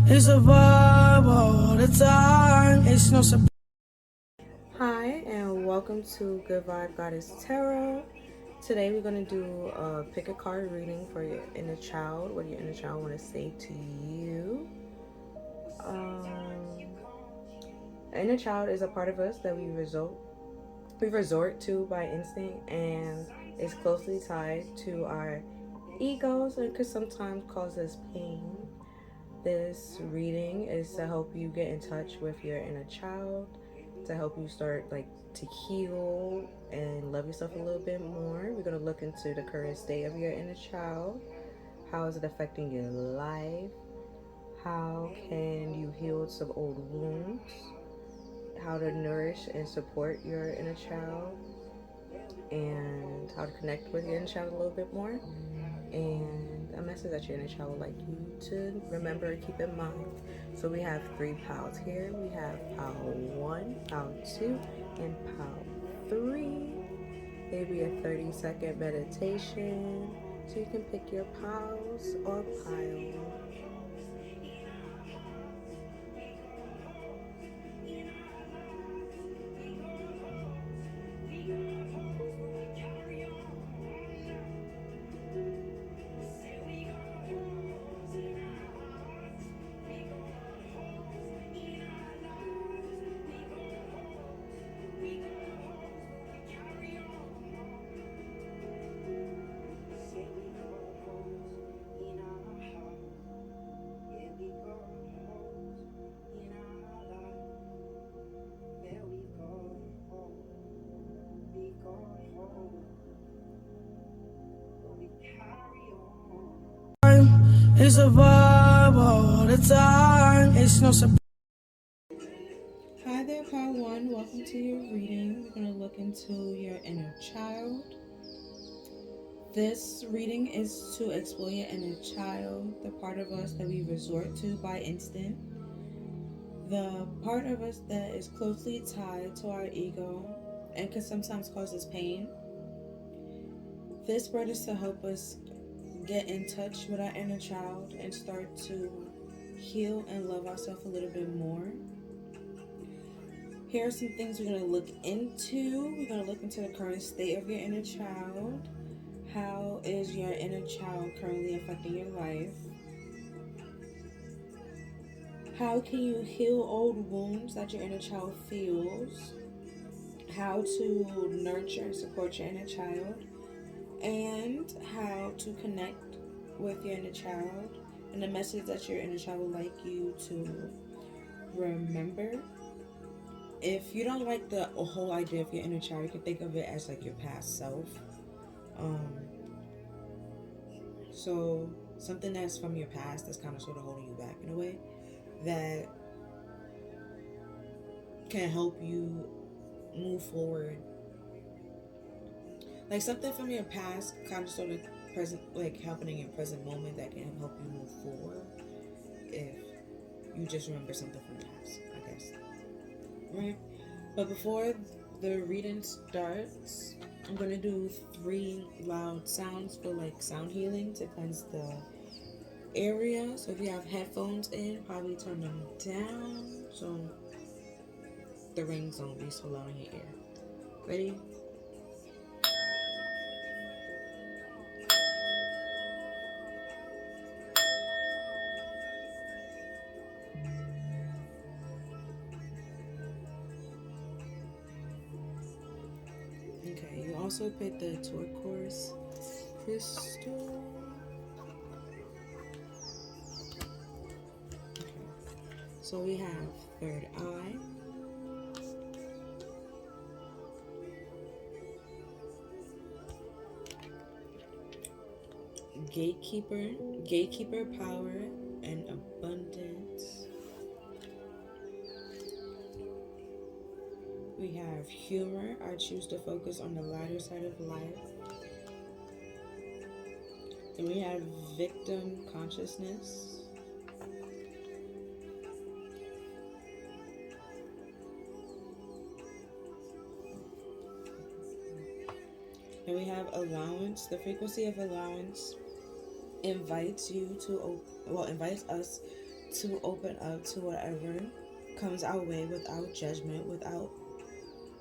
It's a vibe all the time. It's no surprise. Hi, and welcome to Good Vibe Goddess Tarot. Today we're going to do a pick a card reading for your inner child. What your inner child want to say to you. Inner child is a part of us that we resort to by instinct and is closely tied to our egos and could sometimes cause us pain. This reading is to help you get in touch with your inner child, to help you start to heal and love yourself a little bit more. We're going to look into the current state of your inner child. How is it affecting your life? How can you heal some old wounds? How to nourish and support your inner child, and how to connect with your inner child a little bit more, and a message that your inner child would like you to remember and keep in mind. So we have 3 piles here. We have pile 1, pile 2, and pile 3. Maybe a 30-second meditation, so you can pick your piles or pile. It's a vibe all the time. It's no surprise. Hi there, pile 1. Welcome to your reading. We're going to look into your inner child. This reading is to explore your inner child, the part of us that we resort to by instinct, the part of us that is closely tied to our ego and can sometimes cause us pain. This word is to help us get in touch with our inner child and start to heal and love ourselves a little bit more. Here are some things we're going to look into. We're going to look into the current state of your inner child. How is your inner child currently affecting your life? How can you heal old wounds that your inner child feels? How to nurture and support your inner child? And how to connect with your inner child, and the message that your inner child would like you to remember. If you don't like the whole idea of your inner child, you can think of it as like your past self. So something that's from your past that's kind of sort of holding you back in a way that can help you move forward. Like something from your past kind of sort of present, like happening in your present moment that can help you move forward if you just remember something from the past, I guess. Right? But before the reading starts, I'm going to do 3 loud sounds for like sound healing to cleanse the area. So if you have headphones in, probably turn them down so the rings don't be so loud in your ear. Ready? Okay, you also picked the turquoise crystal. Okay. So we have third eye, gatekeeper power and abundance. We have humor. I choose to focus on the lighter side of life. And we have victim consciousness. And we have allowance. The frequency of allowance invites us to open up to whatever comes our way without judgment, without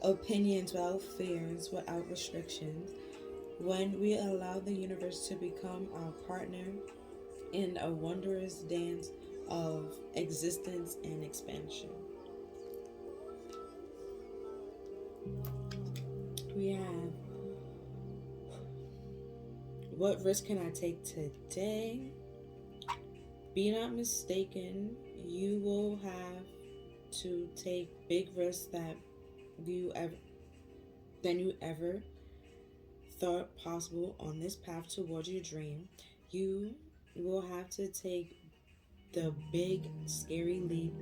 opinions, without fears, without restrictions. When we allow the universe to become our partner in a wondrous dance of existence and expansion. We have, what risk can I take today? Be not mistaken, you will have to take big risks than you ever thought possible on this path towards your dream. You will have to take the big, scary leap,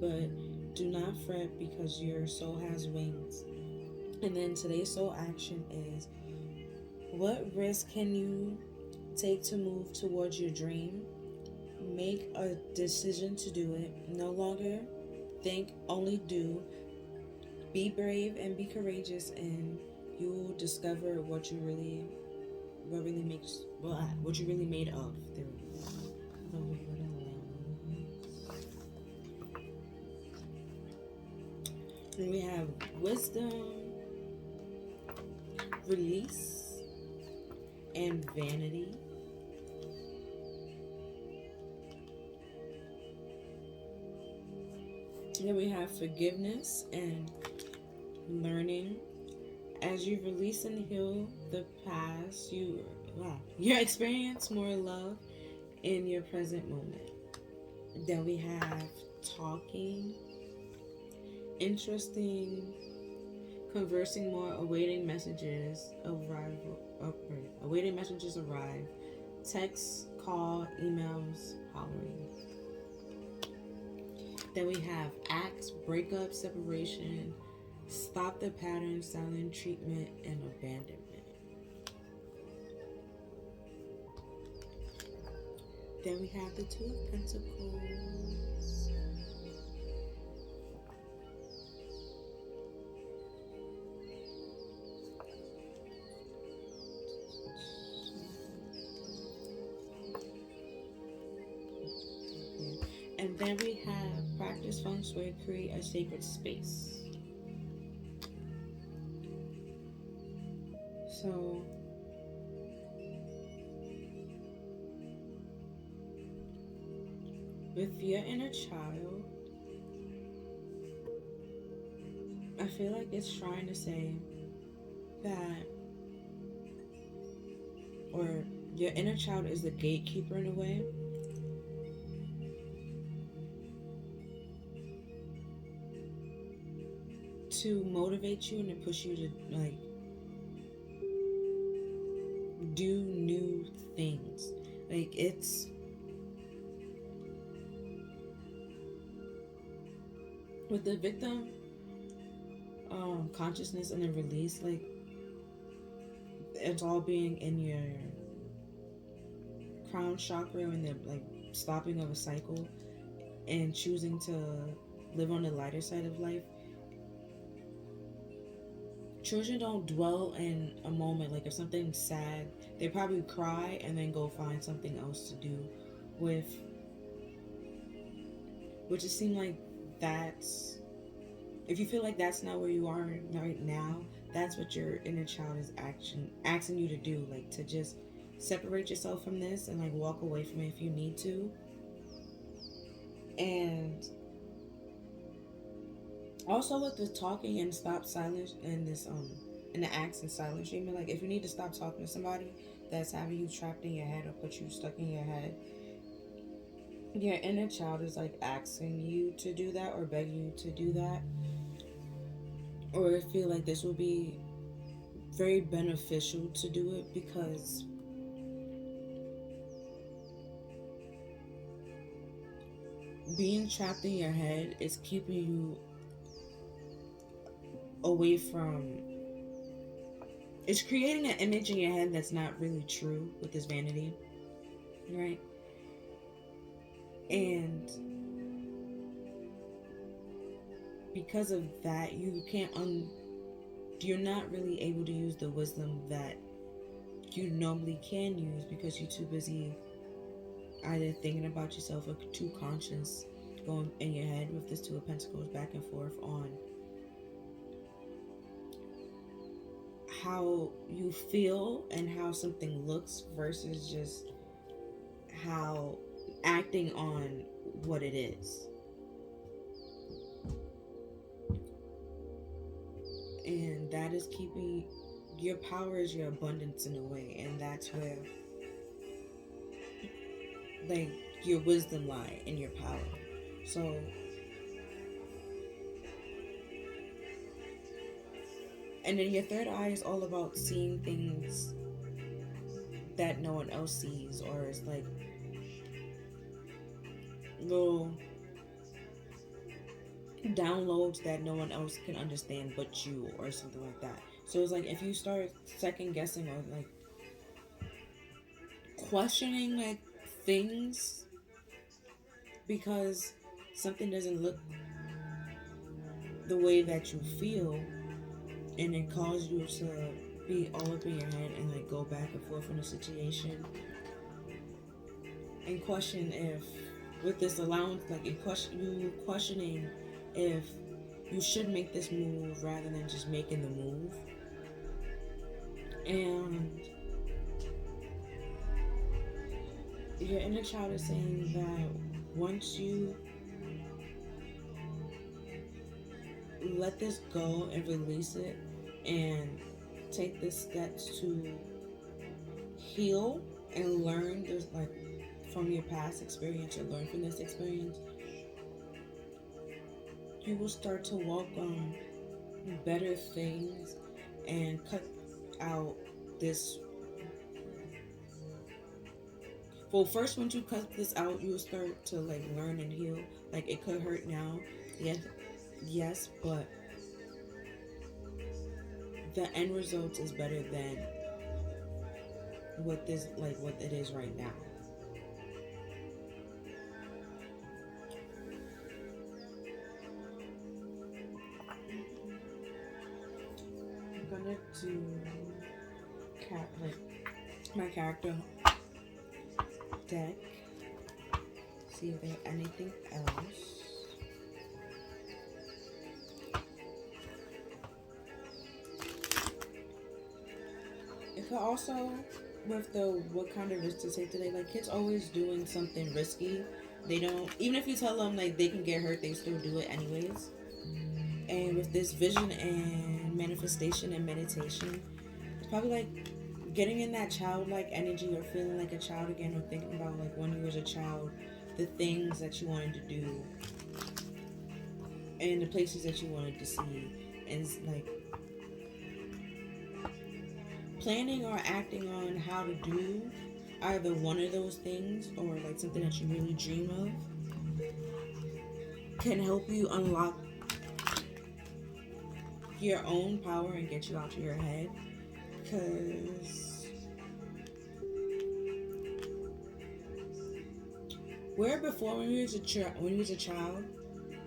but do not fret because your soul has wings. And then today's soul action is, what risk can you take to move towards your dream? Make a decision to do it. No longer think, only do. Be brave and be courageous, and you will discover what you really made of. And we have wisdom, release, and vanity. Then we have forgiveness and learning. As you release and heal the past, you experience more love in your present moment. Then we have talking, interesting, conversing more, awaiting messages arrive, text, call, emails, hollering. Then we have acts, breakup, separation, stop the pattern, silent treatment, and abandonment. Then we have the Two of Pentacles. And then we have practice feng shui, create a sacred space. So with your inner child, I feel like it's trying to say that, or your inner child is the gatekeeper in a way. To motivate you and to push you to do new things. It's with the victim consciousness and the release, it's all being in your crown chakra and the stopping of a cycle and choosing to live on the lighter side of life. Children don't dwell in a moment. If something's sad, they probably cry and then go find something else to do with, which it seems like that's, if you feel like that's not where you are right now, that's what your inner child is asking you to do, to just separate yourself from this and walk away from it if you need to. And also with the talking and stop silence and this and the acts and silence treatment, if you need to stop talking to somebody that's having you trapped in your head or put you stuck in your head, your inner child is asking you to do that or begging you to do that, or feel like this will be very beneficial to do it, because being trapped in your head is keeping you away from, it's creating an image in your head that's not really true with this vanity, right? And because of that, you're not really able to use the wisdom that you normally can use because you're too busy either thinking about yourself or too conscious going in your head with this Two of Pentacles back and forth on how you feel and how something looks versus just how acting on what it is. And that is keeping your power is your abundance in a way, and that's where like your wisdom lie in your power. So and then your third eye is all about seeing things that no one else sees, or it's like little downloads that no one else can understand but you, or something like that. So it's like if you start second guessing or like questioning like things because something doesn't look the way that you feel, and it causes you to be all up in your head and like go back and forth in a situation and question if with this allowance, like you questioning if you should make this move rather than just making the move. And your inner child is saying that once you let this go and release it and take the steps to heal and learn this, like from your past experience, or learn from this experience, you will start to welcome better things and cut out this. Well, first, once you cut this out, you will start to like learn and heal. Like it could hurt now, yes, but the end result is better than what it is right now. I'm gonna do my character deck. See if there's anything else. It could also, with the what kind of risk to take today, like kids always doing something risky. They don't, even if you tell them like they can get hurt, they still do it anyways. And with this vision and manifestation and meditation, it's probably like getting in that childlike energy, or feeling like a child again, or thinking about like when you was a child, the things that you wanted to do and the places that you wanted to see, and like planning or acting on how to do either one of those things, or like something that you really dream of, can help you unlock your own power and get you out of your head. Because where before, when you was a child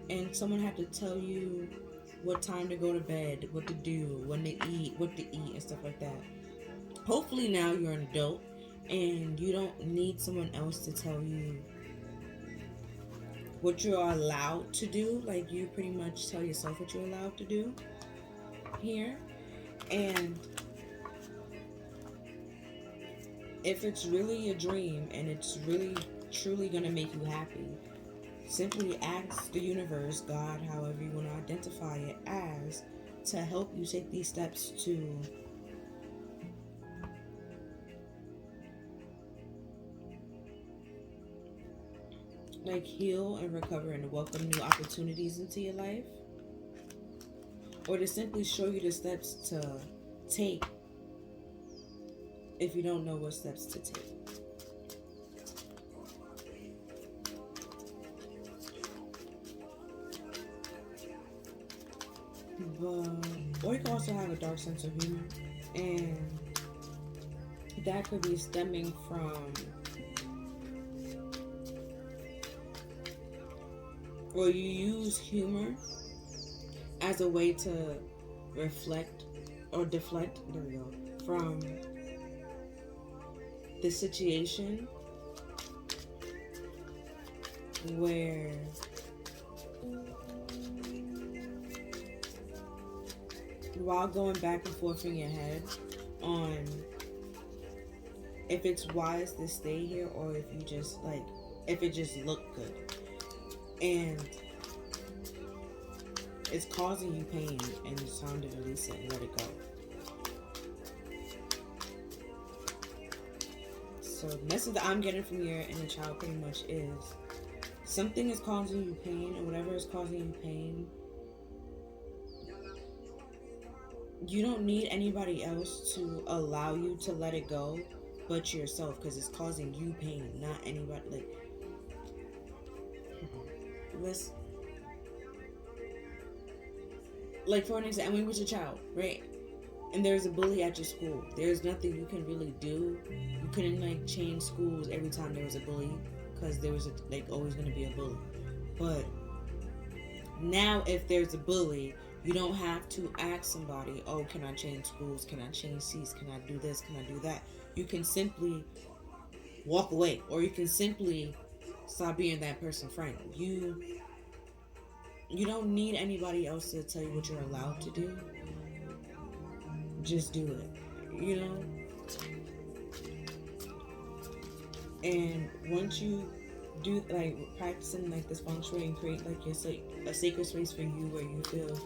and someone had to tell you what time to go to bed, what to do, when to eat, what to eat, and stuff like that. Hopefully now you're an adult and you don't need someone else to tell you what you're allowed to do. Like you pretty much tell yourself what you're allowed to do here. And if it's really a dream and it's really truly gonna make you happy, simply ask the universe, God, however you want to identify it as, to help you take these steps to like heal and recover and welcome new opportunities into your life, or to simply show you the steps to take if you don't know what steps to take. Or you can also have a dark sense of humor, and that could be stemming from, or you use humor as a way to reflect or deflect, there we go, from the situation where while going back and forth in your head on if it's wise to stay here or if you just like, if it just looked good. And it's causing you pain and it's time to release it and let it go. So the message that I'm getting from your inner child pretty much is something is causing you pain, and whatever is causing you pain, you don't need anybody else to allow you to let it go but yourself, because it's causing you pain, not anybody. Like for an example, when you was a child, right? And there's a bully at your school. There's nothing you can really do. You couldn't like change schools every time there was a bully, because there was always going to be a bully. But now if there's a bully, you don't have to ask somebody, oh, can I change schools? Can I change seats? Can I do this? Can I do that? You can simply walk away, or you can simply stop being that person's friend. You don't need anybody else to tell you what you're allowed to do. Just do it, you know? And once you do, like, practicing, like, this feng shui and create, like, a sacred space for you where you feel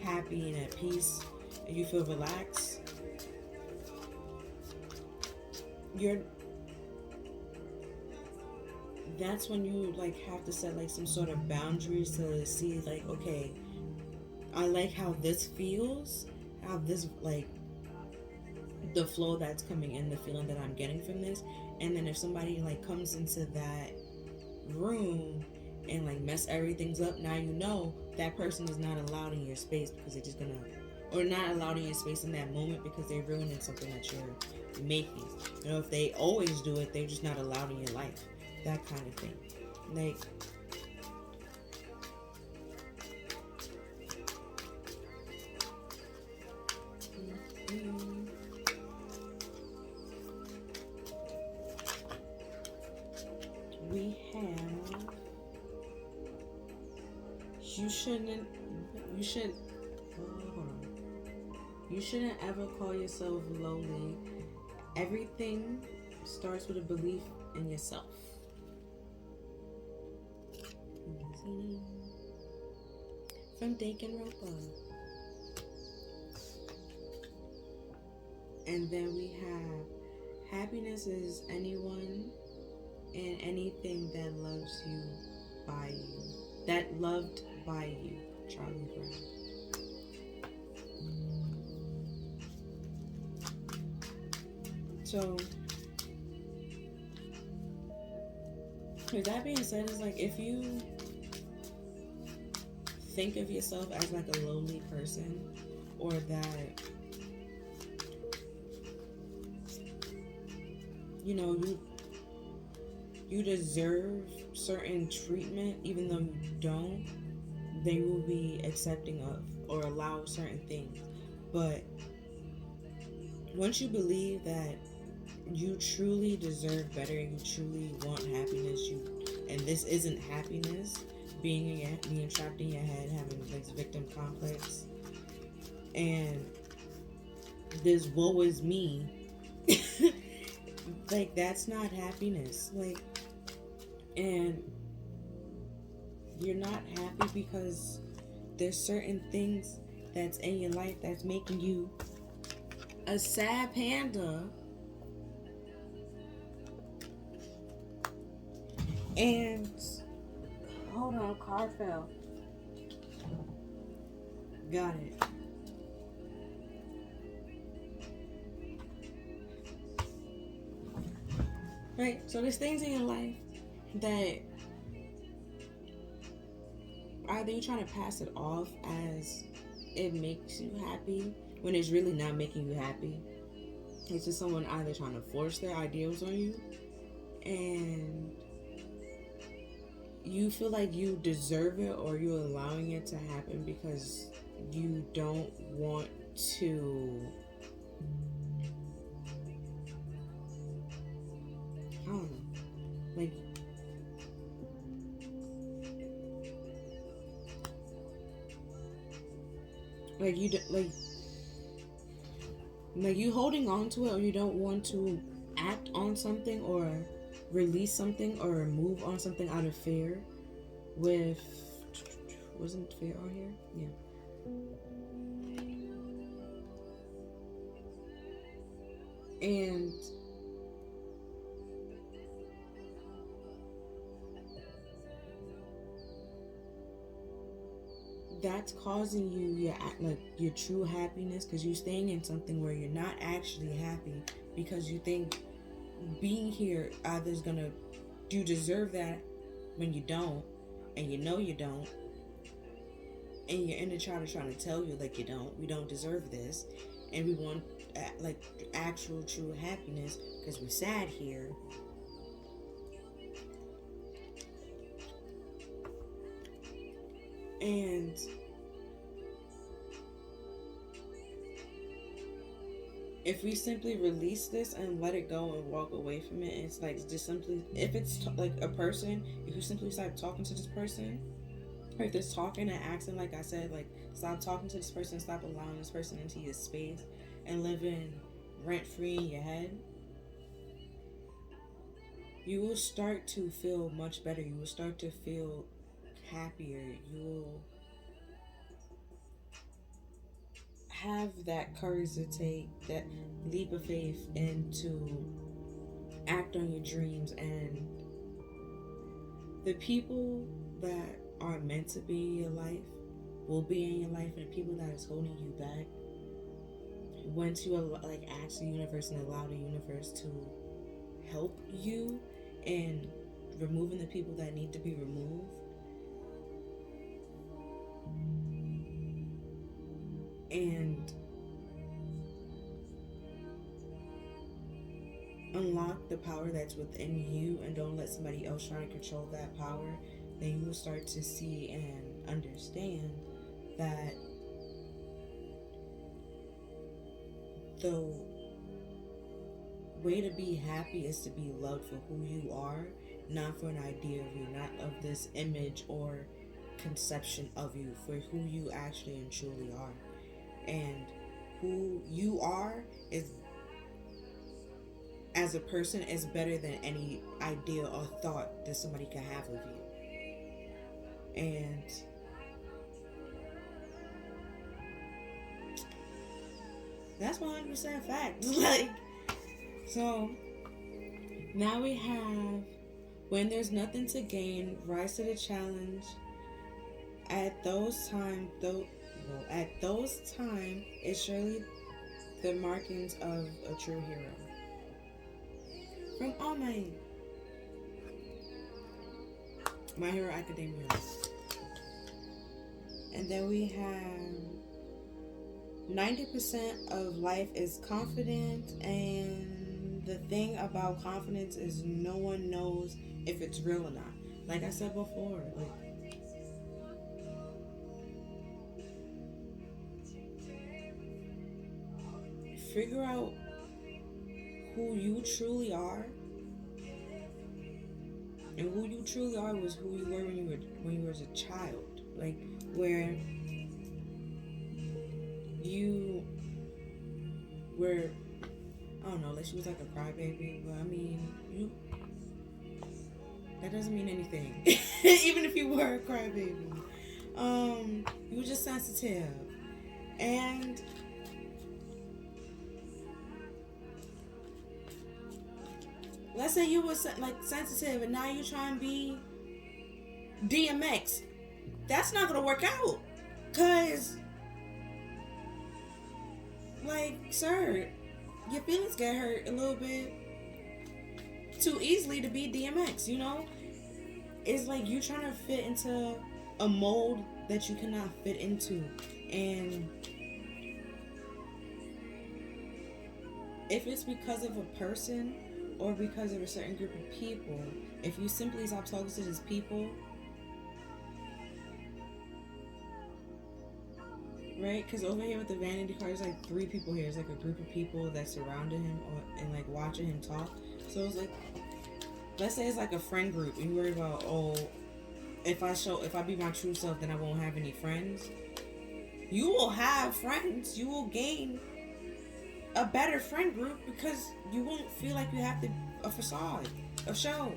happy and at peace and you feel relaxed, that's when you, like, have to set, like, some sort of boundaries to see, like, okay, I like how this feels, how this, like, the flow that's coming in, the feeling that I'm getting from this. And then if somebody, like, comes into that room and, like, mess everything's up, now you know that person is not allowed in your space because they're just gonna, or not allowed in your space in that moment because they're ruining something that you're making. You know, if they always do it, they're just not allowed in your life. That kind of thing. Like, we have, you shouldn't ever call yourself lowly. Everything starts with a belief in yourself. From Dakin Ropa. And then we have, happiness is anyone and anything that loves you by you. That loved by you. Charlie Brown. So, with that being said, it's like if you think of yourself as like a lowly person, or that, you know, you deserve certain treatment even though you don't, they will be accepting of or allow certain things. But once you believe that you truly deserve better, you truly want happiness, and this isn't happiness, being trapped in your head, having this victim complex, and this woe is me, like, that's not happiness. Like, and you're not happy because there's certain things that's in your life that's making you a sad panda. And hold on, car fell. Got it. Right, so there's things in your life that either you're trying to pass it off as it makes you happy when it's really not making you happy. It's just someone either trying to force their ideals on you, and you feel like you deserve it, or you're allowing it to happen because you don't want to, I don't know, like, Like you holding on to it, or you don't want to act on something or release something or move on something out of fear. With, wasn't fear on here? Yeah. And that's causing you your true happiness, because you're staying in something where you're not actually happy, because you think being here either is gonna, you deserve that when you don't, and you know you don't, and your inner child is trying to tell you like we don't deserve this, and we want like actual true happiness because we're sad here. And if we simply release this and let it go and walk away from it, it's like just simply, if it's like a person, if you simply start talking to this person, or if they're talking and acting, like I said, like stop talking to this person, stop allowing this person into your space and living rent free in your head, you will start to feel much better. You will start to feel happier. You will have that courage to take that leap of faith and to act on your dreams. And the people that are meant to be in your life will be in your life, and the people that is holding you back, once you like ask the universe and allow the universe to help you in removing the people that need to be removed, and unlock the power that's within you, and don't let somebody else try to control that power, then you will start to see and understand that the way to be happy is to be loved for who you are, not for an idea of you, not of this image or conception of you, for who you actually and truly are. And who you are is, as a person, is better than any idea or thought that somebody can have of you. And that's 100% fact. Like, so now we have, when there's nothing to gain, rise to the challenge. At those times, it's surely the markings of a true hero. From all my Hero Academia. And then we have 90% of life is confident, and the thing about confidence is no one knows if it's real or not. Like I said before, like, figure out who you truly are, and who you truly are was who you were when you were a child, like where you were, I don't know, like she was like a crybaby, but I mean, that doesn't mean anything. Even if you were a crybaby, you were just sensitive, and let's say you were like sensitive, and now you're trying to be DMX. That's not gonna work out, cause, like, sir, your feelings get hurt a little bit too easily to be DMX. You know, it's like you trying to fit into a mold that you cannot fit into, and if it's because of a person or because of a certain group of people, if you simply stop talking to these people, right? Because over here with the vanity card, there's like 3 people here. It's like a group of people that surrounded him and like watching him talk. So it's like, let's say it's like a friend group, and you worry about, oh, if I be my true self, then I won't have any friends. you will have friends. You will gain a better friend group because you won't feel like you have to a facade, a show,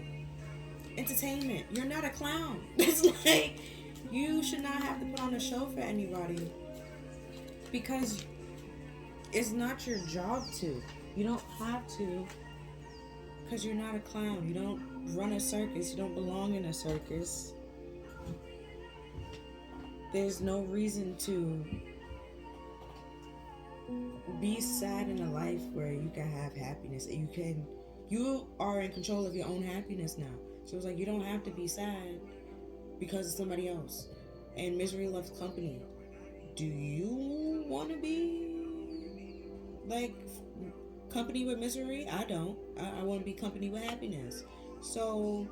entertainment. You're not a clown. It's like you should not have to put on a show for anybody because it's not your job to. You don't have to because you're not a clown. You don't run a circus. You don't belong in a circus. There's no reason to be sad in a life where you can have happiness. You are in control of your own happiness now. So it's like you don't have to be sad because of somebody else. And misery loves company. Do you want to be like company with misery? I don't. I want to be company with happiness. So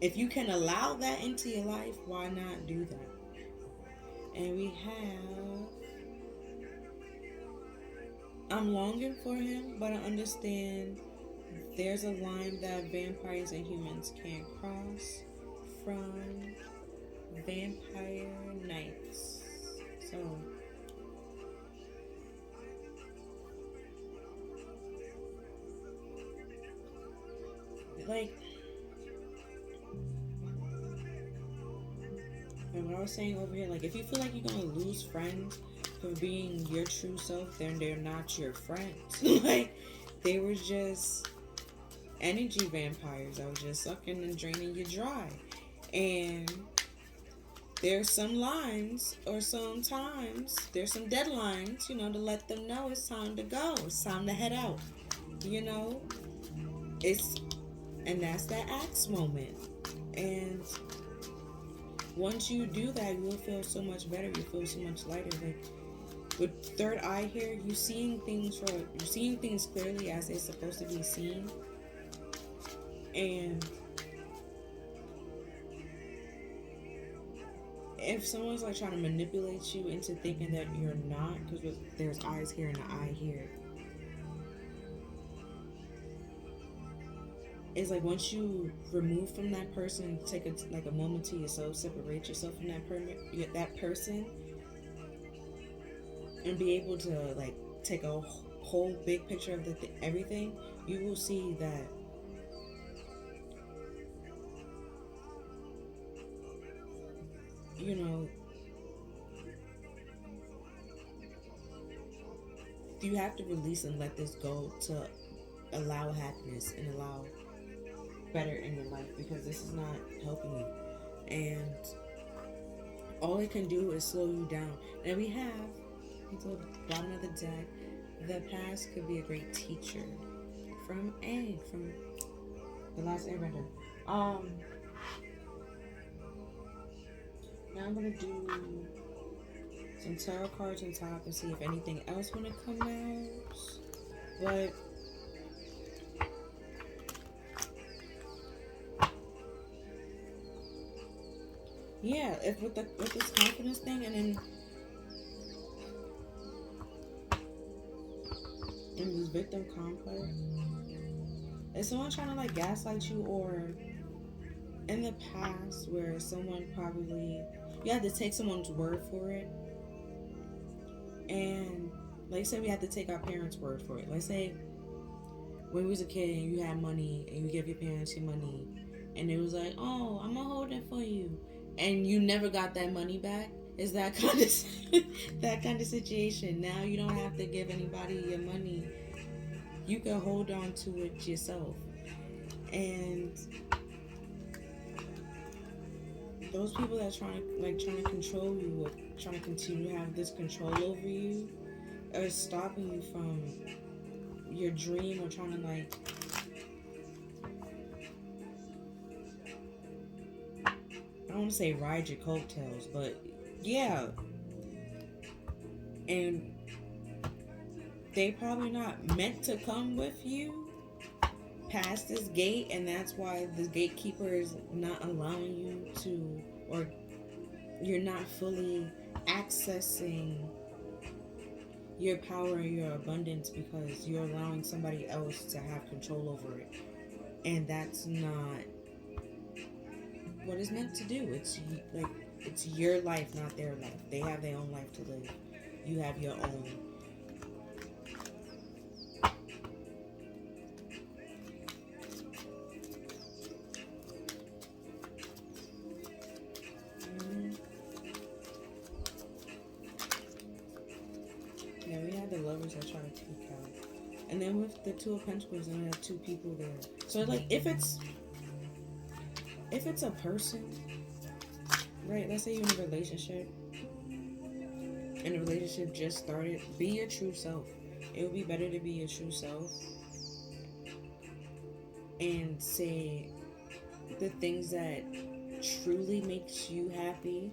if you can allow that into your life, why not do that? And we have, I'm longing for him, but I understand there's a line that vampires and humans can't cross from vampire nights. So like, and what I was saying over here, like if you feel like you're gonna lose friends for being your true self, then they're not your friends. Like they were just energy vampires that were just sucking and draining you dry. And there's some lines or sometimes there's some deadlines, to let them know it's time to go. It's time to head out. And that's that axe moment. And once you do that, you'll feel so much better. You feel so much lighter. Like with third eye here, you're seeing things clearly as they're supposed to be seen. And if someone's like trying to manipulate you into thinking that you're not, because there's eyes here and an eye here, it's like once you remove from that person, take a moment to yourself, separate yourself from that person, and be able to like take a whole big picture of everything, you will see that you have to release and let this go to allow happiness and allow better in your life, because this is not helping you, and all it can do is slow you down. And we have at the bottom of the deck, the past could be a great teacher from the last Airbender. Now I'm gonna do some tarot cards on top and see if anything else wanna come out. But yeah, if with this confidence thing, and then in this victim complex, is someone trying to like gaslight you, or in the past where someone probably, you had to take someone's word for it. And like say we had to take our parents' word for it. Let's say when we was a kid and you had money and you give your parents your money and it was like, oh, I'm gonna hold it for you, and you never got that money back. Is that kind of that kind of situation. Now you don't have to give anybody your money. You can hold on to it yourself. And those people that are trying to control you, or trying to continue to have this control over you, are stopping you from your dream, or trying to like, I don't want to say ride your coattails, but yeah. And they probably not meant to come with you past this gate, and that's why the gatekeeper is not allowing you to, or you're not fully accessing your power and your abundance, because you're allowing somebody else to have control over it. And that's not what it's meant to do. It's like it's your life, not their life. They have their own life to live. You have your own. Yeah, we had the lovers that try to peek out. And then with the Two of Pentacles, then we have two people there. So like if it's a person, right? Let's say you're in a relationship and the relationship just started, be your true self. It would be better to be your true self and say the things that truly makes you happy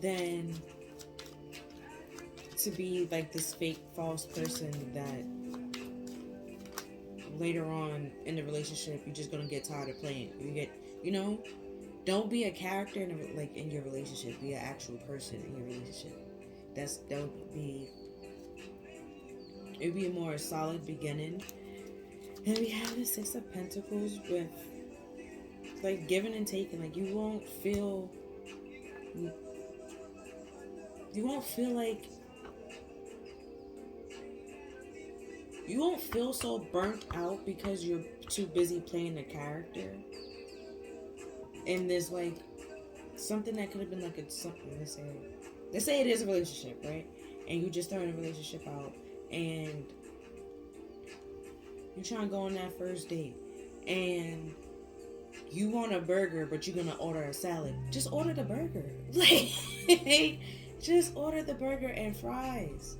than to be like this fake false person that later on in the relationship you're just gonna get tired of playing. Don't be a character in your relationship. Be an actual person in your relationship. It'd be a more solid beginning. And we have the Six of Pentacles with like giving and taking. Like you won't feel so burnt out because you're too busy playing the character. And there's like something that could have been like something. Let's say it is a relationship, right? And you just started a relationship out, and you trying to go on that first date, and you want a burger, but you're gonna order a salad. Just order the burger. Like, just order the burger and fries.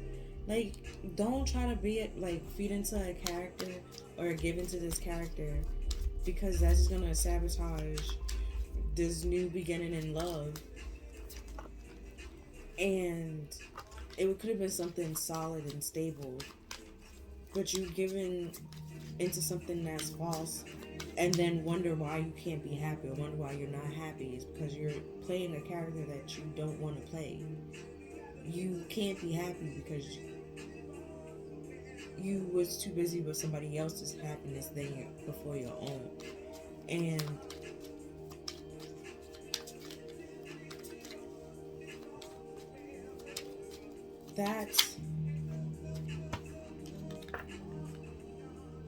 Like, don't try to feed into a character or give into this character, because that's just gonna sabotage this new beginning in love. And it could have been something solid and stable, but you given into something that's false and then wonder why you can't be happy or wonder why you're not happy. Is because you're playing a character that you don't want to play. You can't be happy because you was too busy with somebody else's happiness before your own. And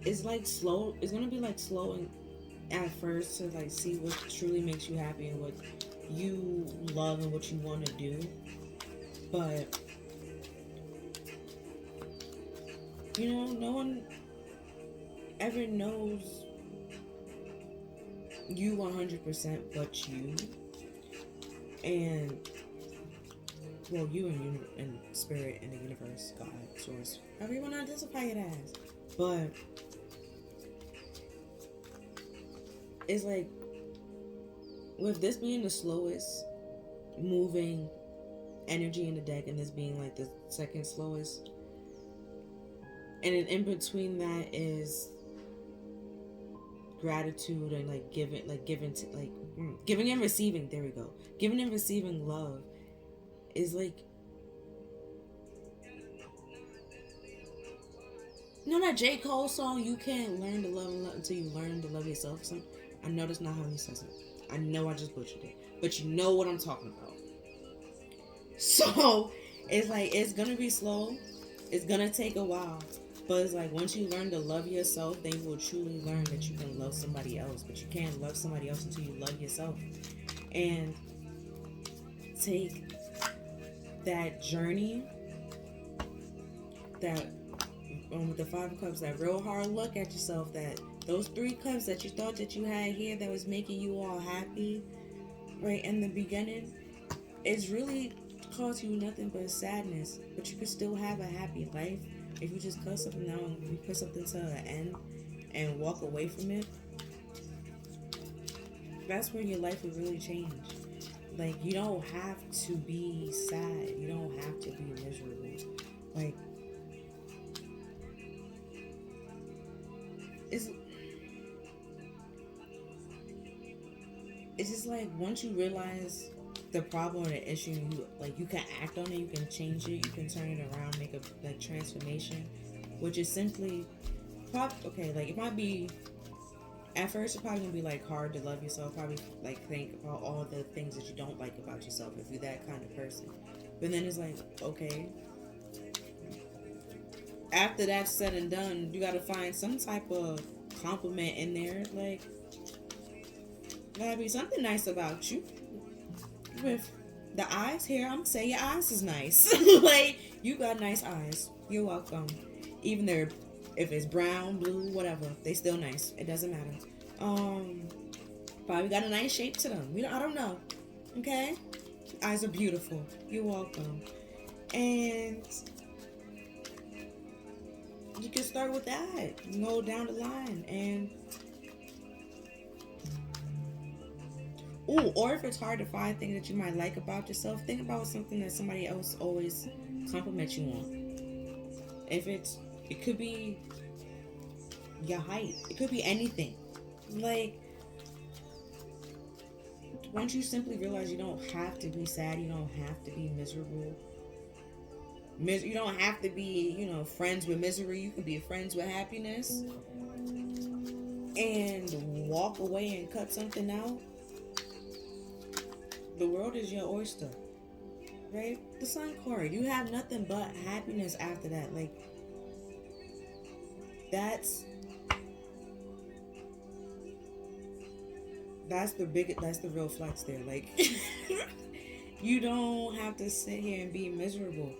it's like slow. It's gonna be like slowing at first to like see what truly makes you happy and what you love and what you want to do. But no one ever knows you 100% but you. And well, you and spirit and the universe, God, source, however you want to identify it as. But it's like, with this being the slowest moving energy in the deck and this being like the second slowest, and in between that is gratitude and giving and receiving. There we go. Giving and receiving love is like, that J. Cole song, you can't learn to love until you learn to love yourself. I know that's not how he says it. I know I just butchered it, but you know what I'm talking about. So it's like, it's gonna be slow, it's gonna take a while, but it's like once you learn to love yourself, then you will truly learn that you can love somebody else. But you can't love somebody else until you love yourself. And take that journey, that with the Five of Cups, that real hard look at yourself, that those 3 cups that you thought that you had here that was making you all happy right in the beginning, it's really caused you nothing but sadness. But you can still have a happy life if you just cut something out and you put something to an end and walk away from it. That's when your life will really change. Like, you don't have to be sad. You don't have to be miserable. Like, it's just like, once you realize the problem or the issue, you can act on it, you can change it, you can turn it around, make a transformation, which is simply, it might be at first it's probably gonna be like hard to love yourself, probably like think about all the things that you don't like about yourself if you're that kind of person. But then it's like, okay, after that's said and done, you gotta find some type of compliment in there. Like, gotta be something nice about you. With the eyes here, I'm gonna say your eyes is nice. Like, you got nice eyes. You're welcome. Even though if it's brown, blue, whatever, they still nice. It doesn't matter. Probably got a nice shape to them. I don't know. Okay? Eyes are beautiful. You're welcome. And you can start with that. Go down the line. And or if it's hard to find things that you might like about yourself, think about something that somebody else always compliments you on. It could be your height. It could be anything. Like, once you simply realize you don't have to be sad, you don't have to be miserable. You don't have to be, friends with misery. You can be friends with happiness. And walk away and cut something out. The world is your oyster. Right? The sun chord. You have nothing but happiness after that. Like, that's the real flex there. Like, you don't have to sit here and be miserable.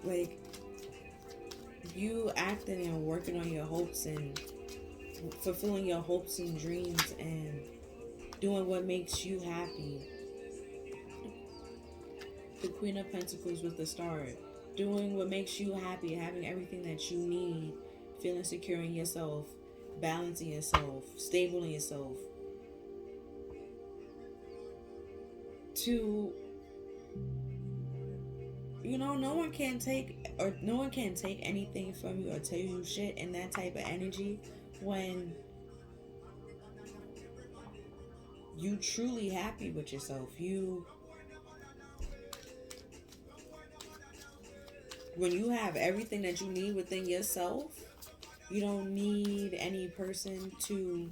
Like, you acting and working on your hopes and fulfilling your hopes and dreams and doing what makes you happy. The Queen of Pentacles with the Star. Doing what makes you happy, having everything that you need, feeling secure in yourself, balancing yourself, stable in yourself. No one can take anything from you or tell you shit in that type of energy when you truly happy with yourself. When you have everything that you need within yourself, you don't need any person to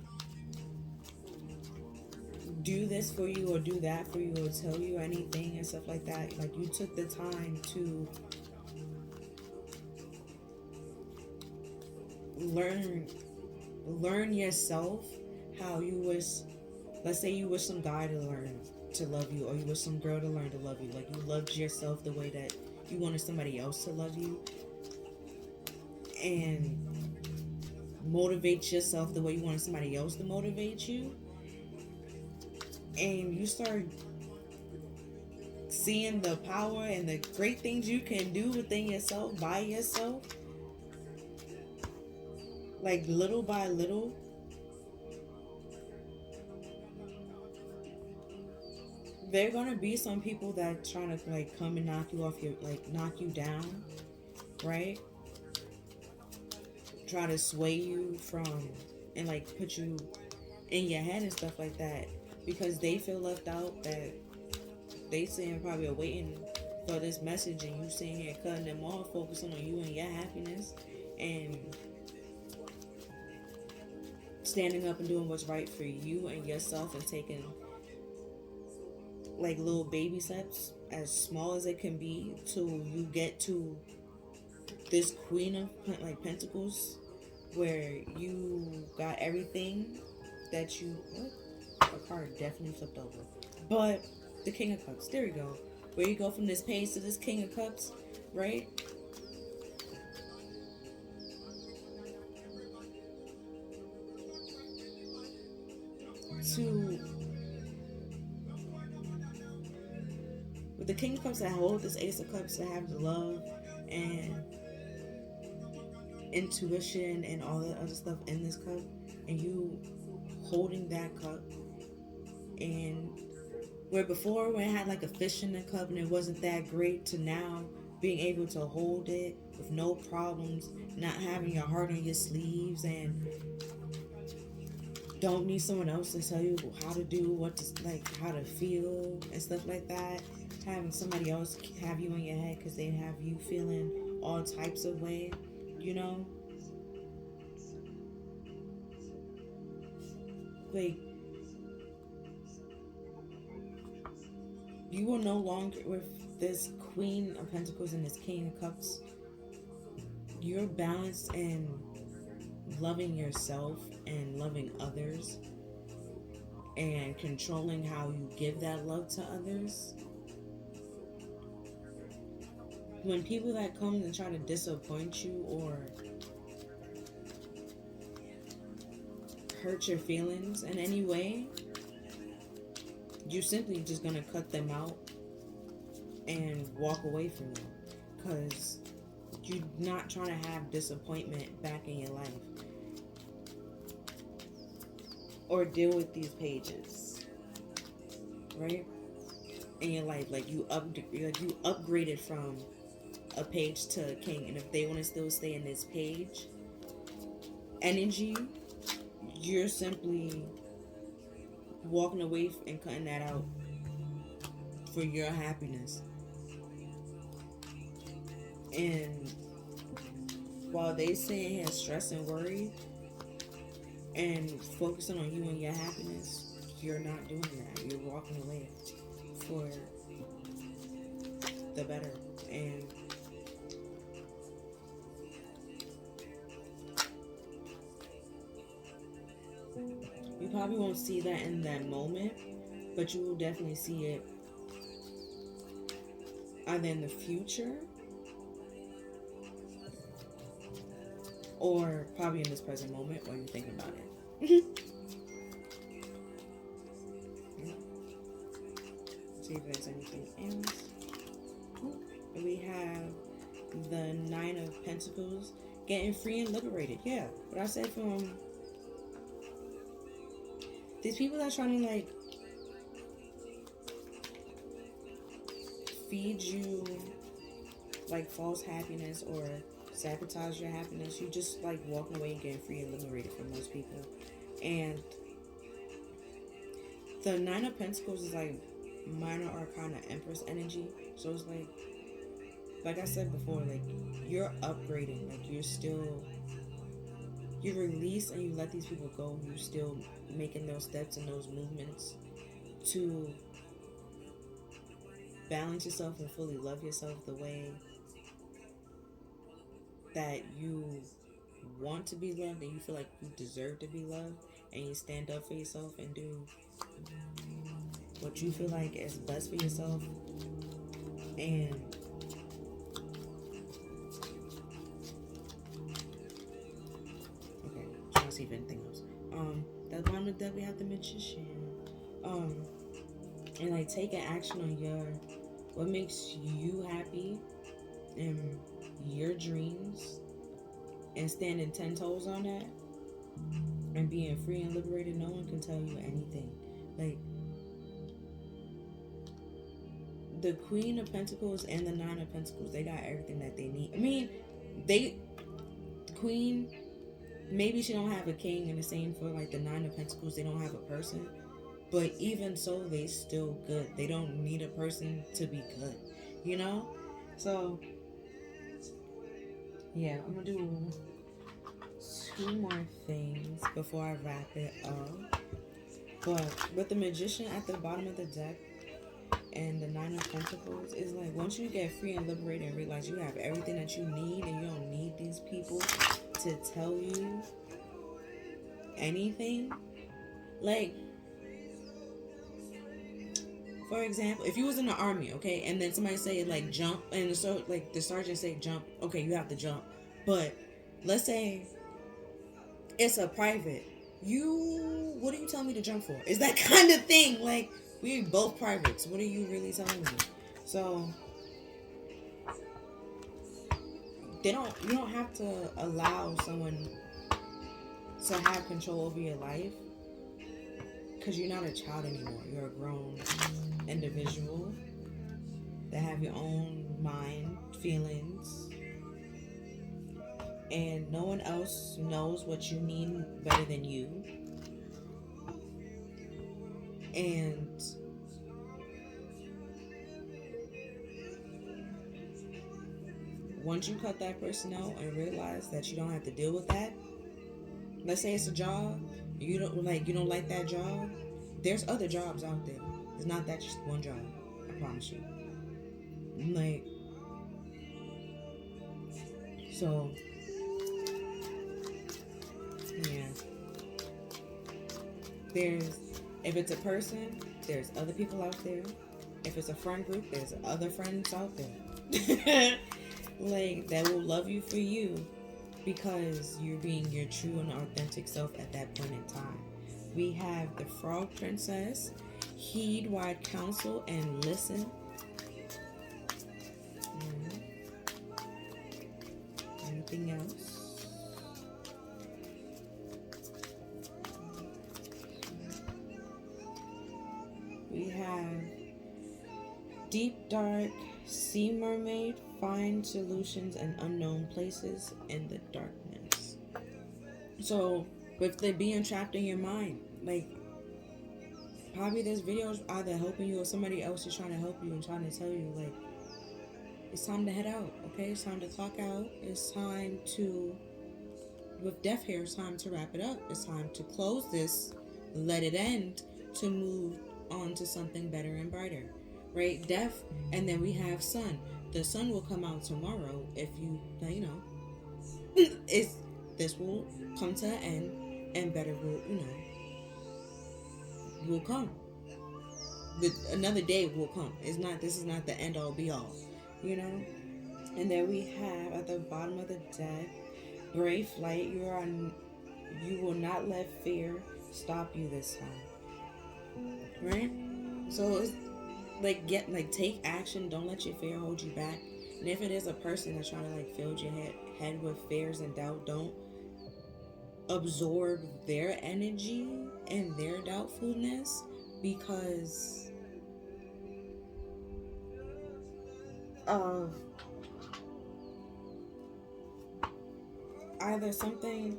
do this for you or do that for you or tell you anything and stuff like that. Like, you took the time to learn yourself how you wish. Let's say you wish some guy to learn to love you, or you wish some girl to learn to love you. Like, you loved yourself the way that you wanted somebody else to love you, and motivate yourself the way you wanted somebody else to motivate you. And you start seeing the power and the great things you can do within yourself, by yourself. Like, little by little. There are gonna be some people that trying to like come and knock you down, right? Try to sway you from and like put you in your head and stuff like that, because they feel left out, that they sitting probably waiting for this message, and you sitting here cutting them off, focusing on you and your happiness, and standing up and doing what's right for you and yourself, and taking like little baby steps, as small as it can be, till you get to this Queen of Pentacles, where you got everything that you. A card definitely flipped over, but the King of Cups. There we go. Where you go from this page to this King of Cups, right? With the King of Cups, I hold this Ace of Cups to have the love and intuition and all the other stuff in this cup, and you holding that cup. And where before, when it had like a fish in the cup and it wasn't that great, to now being able to hold it with no problems, not having your heart on your sleeves, and don't need someone else to tell you how to do, how to feel and stuff like that. Having somebody else have you in your head because they have you feeling all types of way, like, you will no longer, with this Queen of Pentacles and this King of Cups, you're balanced in loving yourself and loving others and controlling how you give that love to others. When people that come and try to disappoint you or hurt your feelings in any way, you're simply just going to cut them out and walk away from them, because you're not trying to have disappointment back in your life or deal with these pages, right, in your life. Like you upgraded from a page to a king, and if they want to still stay in this page energy, you're simply walking away and cutting that out for your happiness. And while they sitting here stressed and worried and focusing on you and your happiness, you're not doing that. You're walking away for the better. And you probably won't see that in that moment, but you will definitely see it either in the future or probably in this present moment while you're thinking about it. Let's see if there's anything else. We have the Nine of Pentacles, getting free and liberated. Yeah, what I said from these people that are trying to like feed you like false happiness or sabotage your happiness, you just like walking away and getting free and liberated from those people. And the Nine of Pentacles is like minor arcana Empress energy. So it's like I said before, like you're upgrading, like you release and you let these people go. You're still making those steps and those movements to balance yourself and fully love yourself the way that you want to be loved and you feel like you deserve to be loved, and you stand up for yourself and do what you feel like is best for yourself. And okay, trying to see if anything else. At the bottom of the deck we have the Magician. And like taking action on what makes you happy and your dreams, and standing 10 toes on that and being free and liberated. No one can tell you anything. Like the Queen of Pentacles and the Nine of Pentacles, they got everything that they need. I mean, Queen, maybe she don't have a king, and the same for like the Nine of Pentacles, they don't have a person. But even so, they still good. They don't need a person to be good, you know? So, yeah, I'm gonna do 2 more things before I wrap it up. But with the Magician at the bottom of the deck and the Nine of Pentacles, is like once you get free and liberated and realize you have everything that you need and you don't need these people to tell you anything. Like, for example, if you was in the army, okay, and then somebody say like jump, and the sergeant say jump, okay, you have to jump. But let's say it's a private. What are you telling me to jump for? It's that kind of thing. Like, we both privates. What are you really telling me? So you don't have to allow someone to have control over your life, because you're not a child anymore. You're a grown individual that have your own mind, feelings, and no one else knows what you need better than you. And once you cut that person out and realize that you don't have to deal with that, let's say it's a job You don't like that job. There's other jobs out there. It's not that just one job. I promise you. Like, so yeah. There's, if it's a person, there's other people out there. If it's a friend group, there's other friends out there. Like, that will love you for you because you're being your true and authentic self at that point in time. We have the Frog Princess. Heed wide counsel and listen. Anything else? We have Deep Dark Sea Mermaid. Find solutions in unknown places in the darkness. So, with the being trapped in your mind, like, probably this video is either helping you or somebody else is trying to help you and trying to tell you, like, it's time to head out, okay? It's time to clock out. It's time to, with death here, it's time to wrap it up. It's time to close this, let it end, to move on to something better and brighter, right? Death, and then we have sun. The sun will come out tomorrow if you know, this will come to an end and better will, will come. Another day will come. This is not the end all be all, And then we have at the bottom of the deck, brave flight. You will not let fear stop you this time. Right? So it's take action. Don't let your fear hold you back. And if it is a person that's trying to fill your head with fears and doubt, don't absorb their energy and their doubtfulness, because of either something.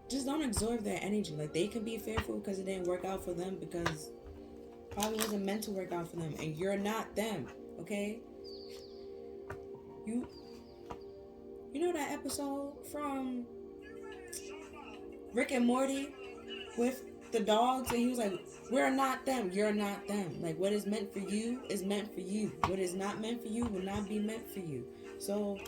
Just don't absorb their energy. Like, they can be fearful because it didn't work out for them, because probably wasn't meant to work out for them, and you're not them. Okay, you know that episode from Rick and Morty with the dogs, and he was like, we're not them, you're not them. Like, what is meant for you is meant for you. What is not meant for you will not be meant for you. So,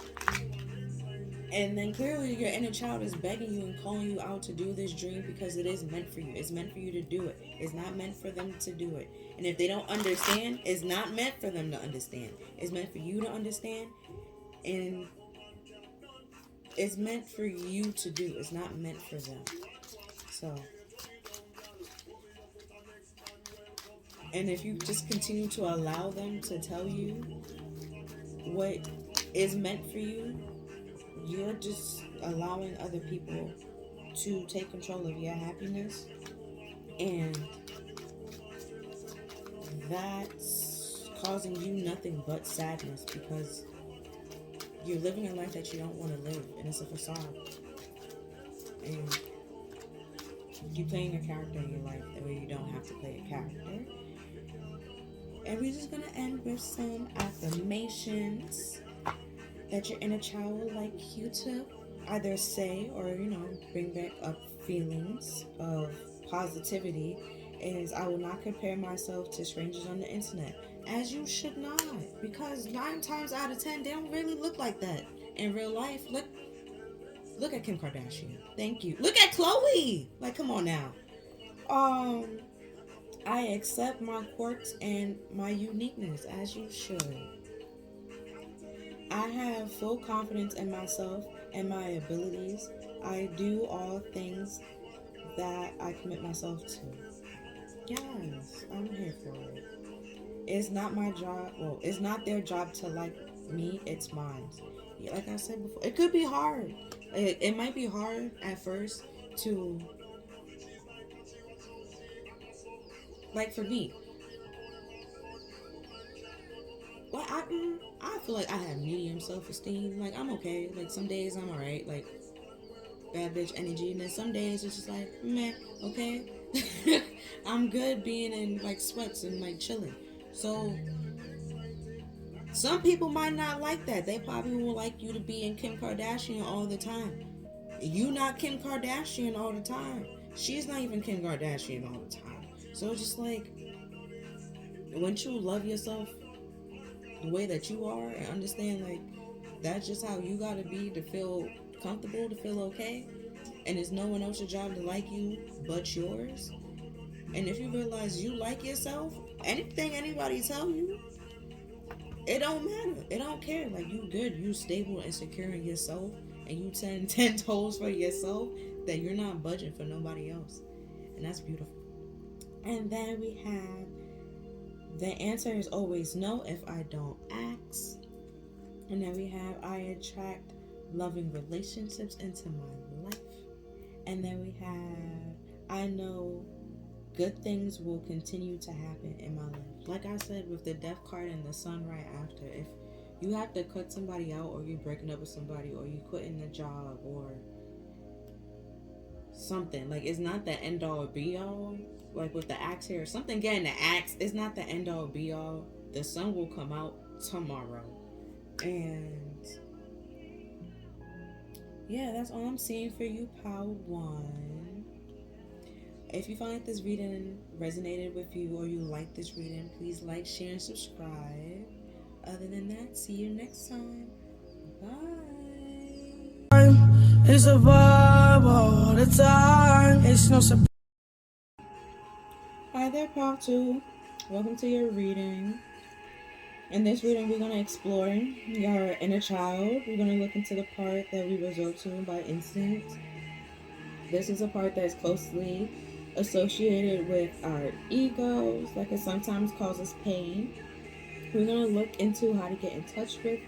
and then clearly your inner child is begging you and calling you out to do this dream because it is meant for you. It's meant for you to do it. It's not meant for them to do it. And if they don't understand, it's not meant for them to understand. It's meant for you to understand, and it's meant for you to do. It's not meant for them. So, and if you just continue to allow them to tell you what is meant for you, you're just allowing other people to take control of your happiness, and that's causing you nothing but sadness, because you're living a life that you don't want to live, and it's a facade, and you're playing a character in your life that way you don't have to play a character. And we're just gonna end with some affirmations that your inner child would like you to either say or, bring back up feelings of positivity. Is, I will not compare myself to strangers on the internet. As you should not, because 9 times out of 10 they don't really look like that in real life. Look at Kim Kardashian. Thank you. Look at Khloe. Like, come on now. I accept my quirks and my uniqueness, as you should. I have full confidence in myself and my abilities. I do all things that I commit myself to. Yes, I'm here for it. It's not my job. Well, it's not their job to like me. It's mine. Like I said before, it could be hard. It might be hard at first to, like, for me. Well, I feel like I have medium self-esteem. Like, I'm okay. Like, some days I'm alright. Like, bad bitch energy. And then some days it's just like, meh, okay. I'm good being in, like, sweats and, like, chilling. So, some people might not like that. They probably will like you to be in Kim Kardashian all the time. You not Kim Kardashian all the time. She's not even Kim Kardashian all the time. So it's just like, once you love yourself the way that you are and understand like that's just how you gotta be to feel comfortable, to feel okay, and it's no one else's job to like you but yours. And if you realize you like yourself, anything anybody tell you, it don't matter. It don't care. Like, you good, you stable and secure in yourself, and you 10 toes for yourself, that you're not budging for nobody else. And that's beautiful. And then we have the answer is always no if I don't ask. And then we have I attract loving relationships into my life. And then we have I know good things will continue to happen in my life. Like I said with the death card and the sun right after, if you have to cut somebody out, or you're breaking up with somebody, or you quitting the job, or something, like, it's not the end all be all. Like with the axe here, something getting the axe is not the end all be all. The sun will come out tomorrow. And yeah, that's all I'm seeing for you, Power 1. If you find this reading resonated with you, or you like this reading, please like, share, and subscribe. Other than that, see you next time. Bye. It's a vibe all the time. It's no surprise. Hi there, Power 2. Welcome to your reading. In this reading, we're going to explore your inner child. We're going to look into the part that we resort to by instinct. This is a part that is closely associated with our egos, like it sometimes causes pain. We're going to look into how to get in touch with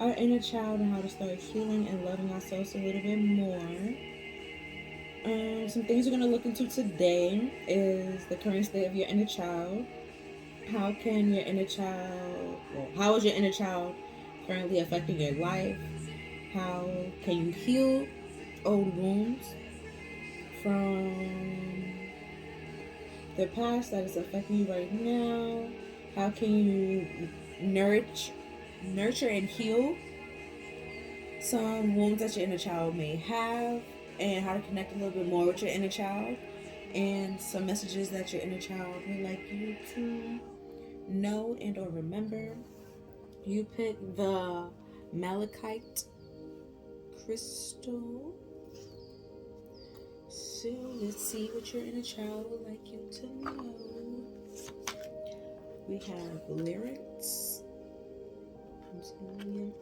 our inner child and how to start healing and loving ourselves a little bit more. Some things we're going to look into today is the current state of your inner child. How can your inner child, how is your inner child currently affecting your life? How can you heal old wounds from the past that is affecting you right now? How can you nurture and heal some wounds that your inner child may have, and how to connect a little bit more with your inner child, and some messages that your inner child would like you to know and or remember. You pick the Malachite crystal. So let's see what your inner child would like you to know. We have lyrics.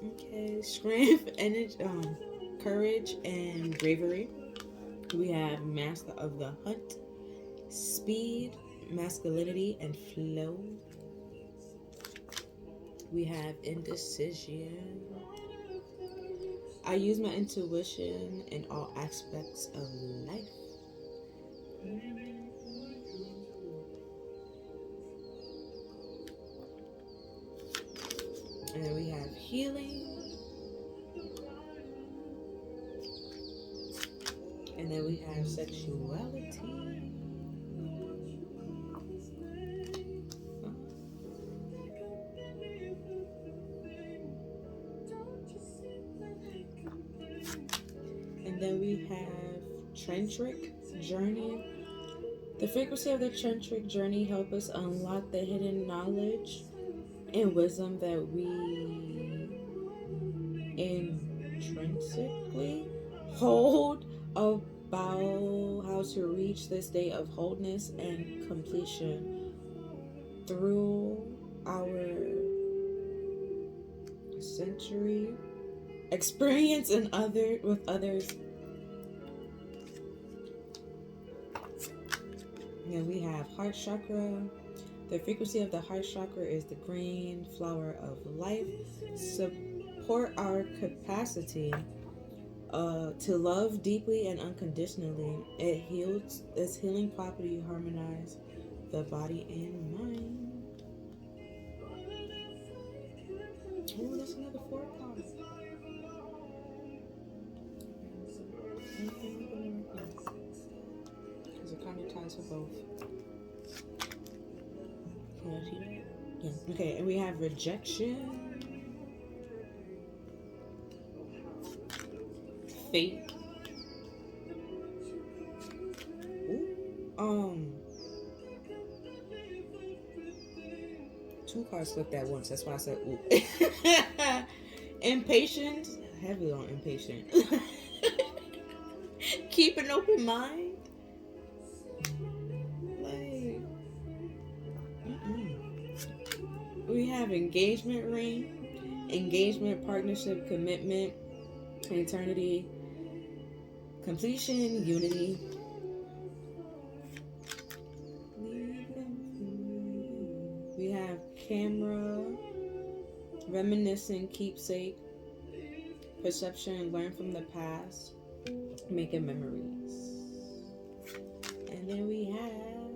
Okay, strength, energy, courage, and bravery. We have master of the hunt, speed, masculinity, and flow. We have indecision. I use my intuition in all aspects of life. And then we have healing. And then we have sexuality. And then we have tantric journey. The frequency of the tantric journey helps us unlock the hidden knowledge and wisdom that we intrinsically hold about how to reach this state of wholeness and completion through our century experience with others. And we have heart chakra. The frequency of the heart chakra is the green flower of life. Support our capacity to love deeply and unconditionally. It heals. Its healing property harmonize the body and mind. Oh, that's another 4 card. Because it kind of ties for both. Can I see that? Yeah. Okay, and we have rejection, fate, 2 cards flipped at once. That's why I said ooh. Impatient, heavily on impatient. Keep an open mind. Like, we have engagement ring, engagement, partnership, commitment, eternity, completion, unity. We have camera, reminiscing, keepsake, perception, learn from the past, making memories. And then we have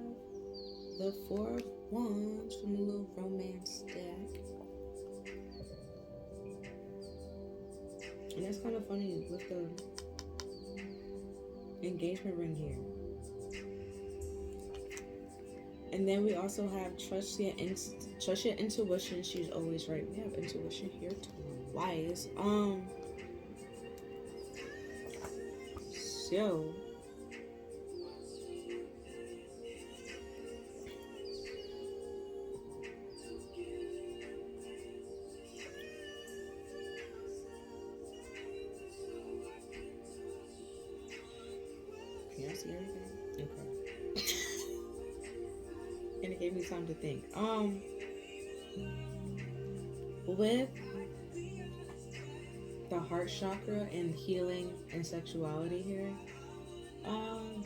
the 4 of Wands from the little romance deck. And that's kind of funny with the engagement ring here. And then we also have trust your intuition. She's always right. We have intuition here twice. So can y'all see everything? Okay. And it gave me time to think. With the heart chakra and healing and sexuality here,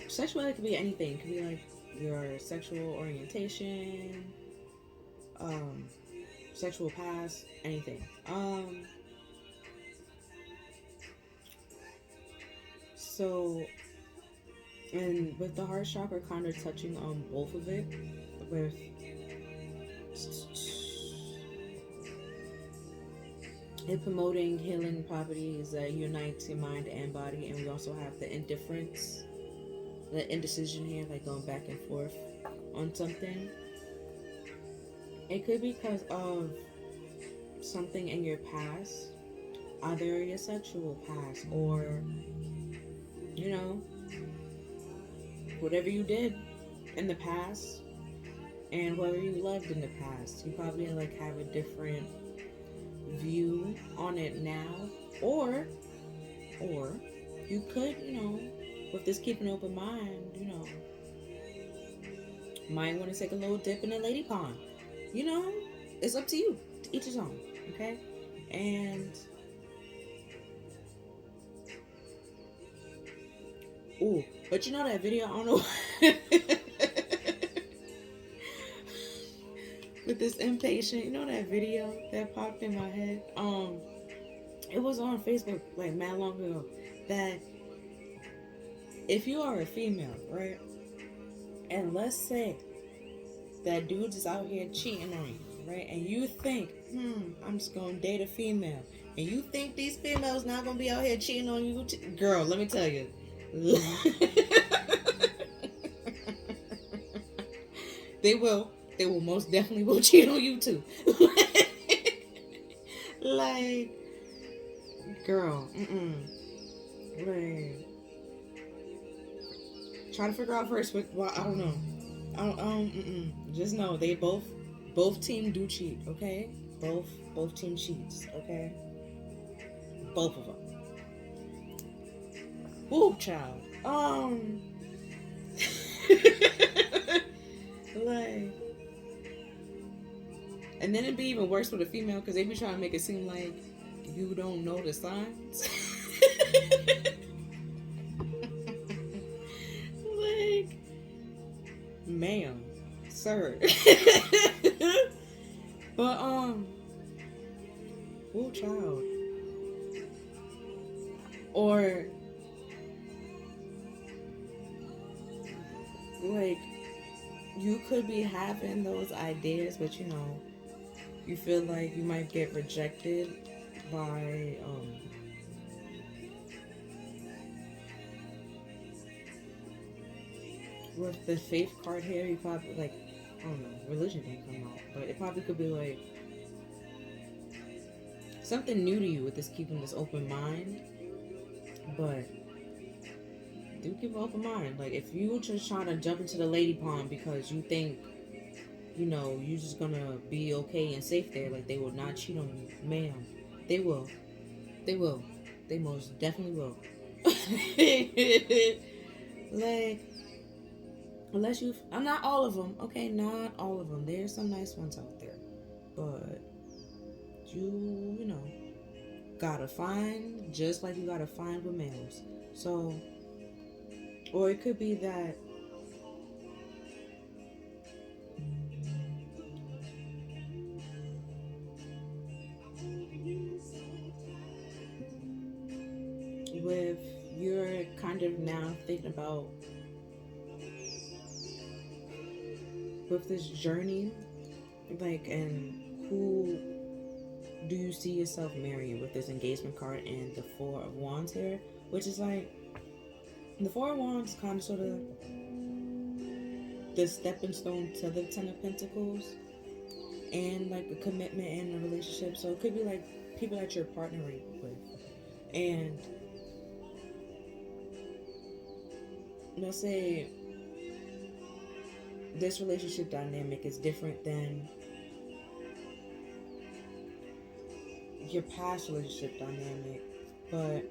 sexuality could be anything. It could be like your sexual orientation, sexual past, anything. So, and with the heart chakra kind of touching on both of it, with it promoting healing properties that unites your mind and body. And we also have the indifference, the indecision here, like going back and forth on something. It could be because of something in your past, either your sexual past or, you know, whatever you did in the past and whoever you loved in the past. You probably like have a different view on it now, or you could, you know, with this keep an open mind, you know, might want to take a little dip in the lady pond. You know, it's up to you. To each his own, okay? And ooh, but you know that video? I don't know. With this impatient, you know that video that popped in my head? It was on Facebook like mad long ago. That if you are a female, right? And let's say that dude is out here cheating on you, right? And you think, I'm just gonna date a female. And you think these females not gonna be out here cheating on you? Girl, let me tell you. They will most definitely will cheat on you too. Like, girl, like, try to figure out first what, well, I don't know. Just know they both team do cheat, okay? Both team cheats, okay? Both of them. Ooh, child. Like, and then it'd be even worse with a female because they be trying to make it seem like you don't know the signs. Like, ma'am, sir. But oh child. Or like, you could be having those ideas, but you know, you feel like you might get rejected by with the faith card here. You probably, like, I don't know, religion didn't come out, but it probably could be like something new to you with this keeping this open mind. But do keep an open mind. Like, if you just trying to jump into the lady pond because you think you know, you're just gonna be okay and safe there. Like, they will not cheat on you, ma'am. They will. They will. They most definitely will. Like, unless you, I'm not all of them, okay? Not all of them. There's some nice ones out there, but you know, gotta find just like you gotta find with males. So, or it could be that with you're kind of now thinking about with this journey, like, and who do you see yourself marrying with this engagement card and the Four of Wands here, which is like the Four of Wands is kind of sort of the stepping stone to the Ten of Pentacles and like a commitment and a relationship. So it could be like people that you're partnering with, and let's say this relationship dynamic is different than your past relationship dynamic, but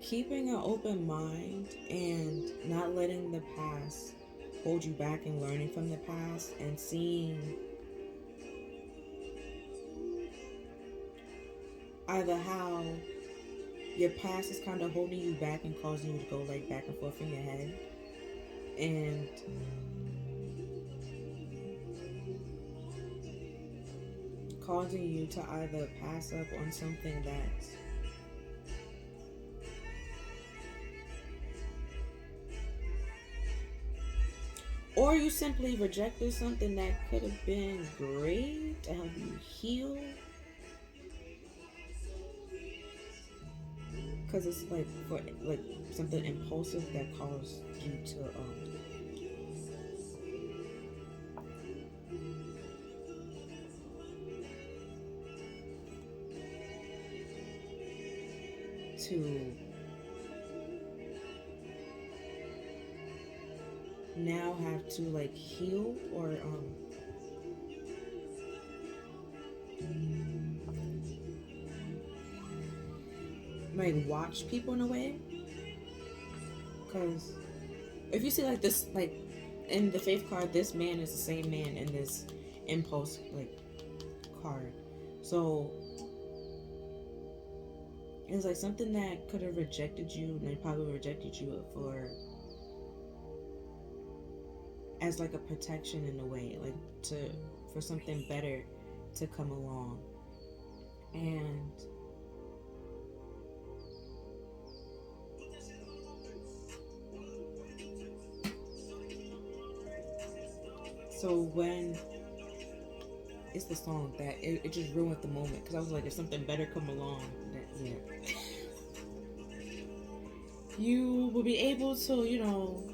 keeping an open mind and not letting the past hold you back and learning from the past and seeing either how your past is kind of holding you back and causing you to go like back and forth in your head, and causing you to either pass up on something that's or you simply rejected something that could have been great to help you heal, because it's like for like something impulsive that caused you to now have to like heal or like watch people in a way, because if you see like this, like in the Faith card, this man is the same man in this impulse like card, so it's like something that could have rejected you, and they probably rejected you as like a protection in a way, like for something better to come along. And so when it's the song that it just ruined the moment, because I was like, if something better come along, that yeah, you will be able to, you know,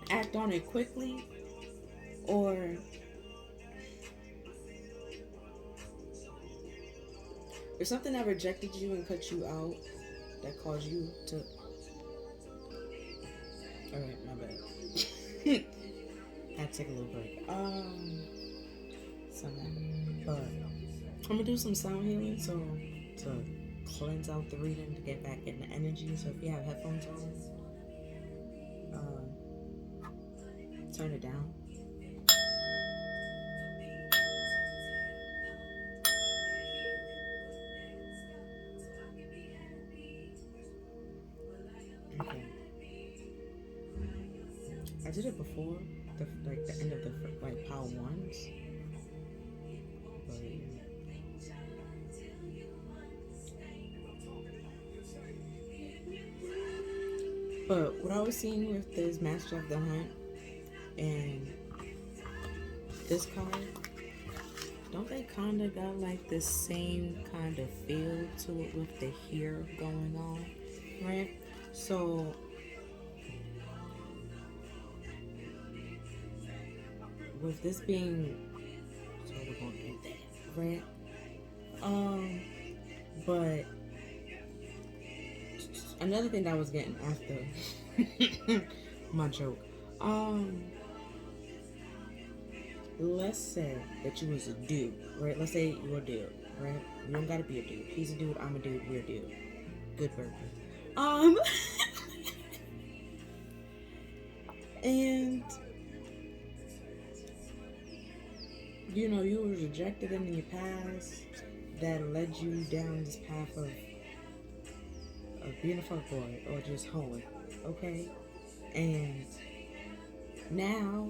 act on it quickly, or if something that rejected you and cut you out that caused you to alright, my bad. I had to take a little break. But I'm gonna do some sound healing so to cleanse out the reading, to get back in the energy. So if you have headphones on, turn it down. Okay. I did it before, the end of the like pile ones. But what I was seeing with this Master of the Hunt and this card, don't they kind of got like the same kind of feel to it with the here going on, right? So with this being, so we're gonna do that, right? But another thing that I was getting after my joke. Let's say that you was a dude, right? Let's say you're a dude, right? You don't gotta be a dude. He's a dude, I'm a dude, we're a dude. Good burger. And you know, you were rejected in your past that led you down this path of being a fuckboy or just hoeing, okay? And now,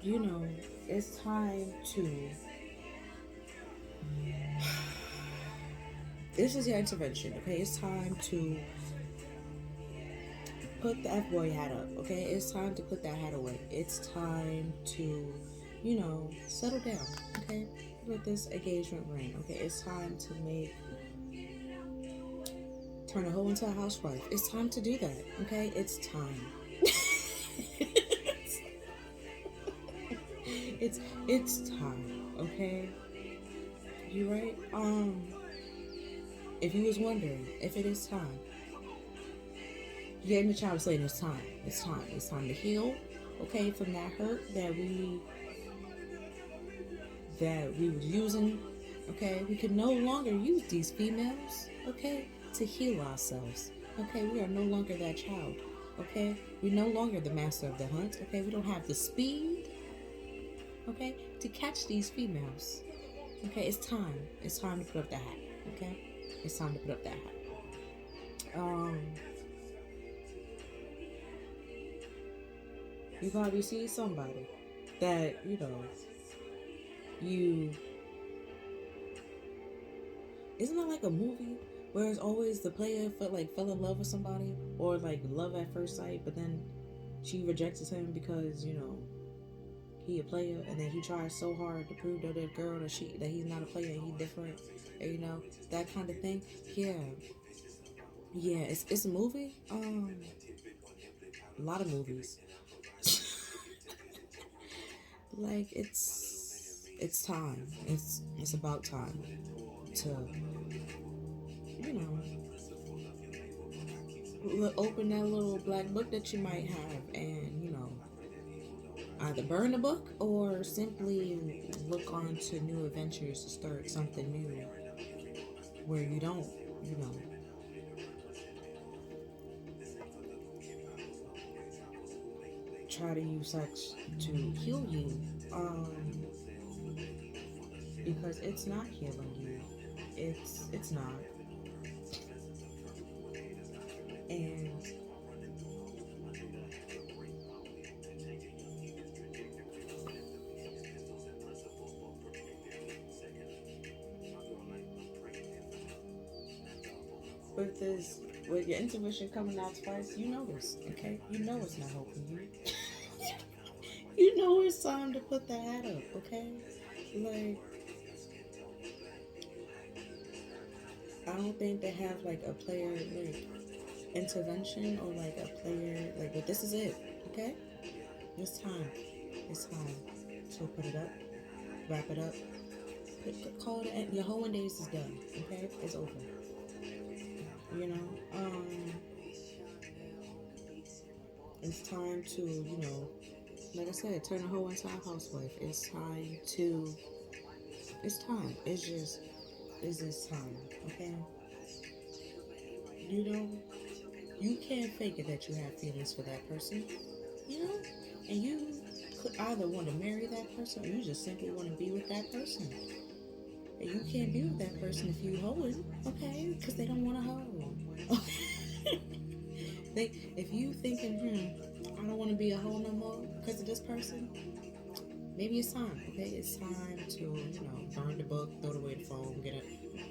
you know, it's time to. This is your intervention, okay? It's time to put the F-boy hat up, okay? It's time to put that hat away. It's time to, you know, settle down, okay? With this engagement ring, okay? It's time to turn a hoe into a housewife. It's time to do that, okay? It's time. it's time, okay? You right? If you was wondering if it is time, your inner child is saying it's time. It's time. It's time to heal, okay, from that hurt that we was using, okay? We can no longer use these females, okay, to heal ourselves, okay? We are no longer that child, okay? We're no longer the master of the hunt, okay? We don't have the speed, okay, to catch these females, okay? It's time. It's time to put up the hat, okay? It's time to put up that hat. You probably see somebody that, you know, isn't it like a movie where it's always the player fell in love with somebody, or like love at first sight, but then she rejects him because, you know, he a player, and then he tries so hard to prove to that girl that he's not a player and he's different, and, you know, that kind of thing. Yeah, it's a movie. A lot of movies. Like it's time. It's about time to, you know, open that little black book that you might have, and, you know, either burn the book or simply look on to new adventures to start something new where you don't, you know, try to use sex to heal you, because it's not healing you. It's not. And with your intuition coming out twice, you know this, okay? You know it's not helping you. You know it's time to put the hat up, okay? Like, I don't think they have like a player like intervention or like a player like, but this is it, okay? It's time. It's time. So put it up, wrap it up, call it end. Your whole days is done, okay? It's over. You know, it's time to, you know, like I said, turn a hoe into a housewife. It's time. It's just time, okay? You know, you can't fake it that you have feelings for that person, you know? And you could either want to marry that person or you just simply want to be with that person. And you can't be with that person if you hoeing, okay? Because they don't want to hoe. If you thinking, I don't want to be a hoe no more because of this person, maybe it's time, okay? It's time to, you know, burn the book, throw away the phone,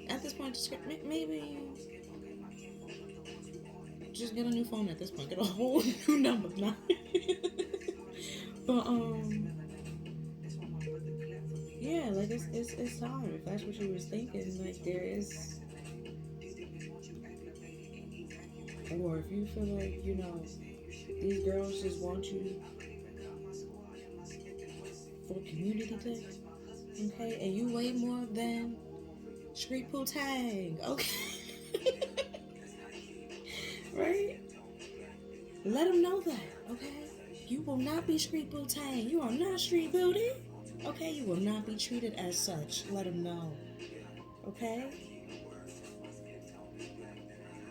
at this point, maybe just get a new phone at this point, get a whole new number, nah. But, yeah, like, it's time, if that's what you was thinking, like, there is, or if you feel like, you know, these girls just want you for community day, okay, and you weigh more than street poo tang, okay? Let them know that, okay? You will not be street booting. You are not street booty. Okay, you will not be treated as such. Let them know. Okay?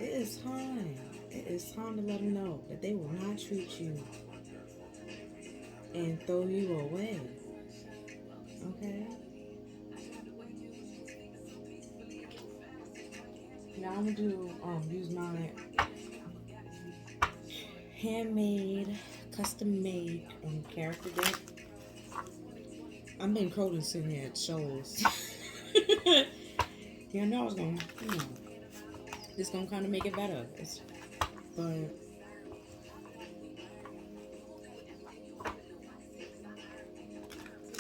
It is time. It is time to let them know that they will not treat you and throw you away. Okay? Now I'm gonna use my handmade, custom made character deck. I've been practicing here at shows. Yeah, I know I was gonna, it's gonna kind of make it better.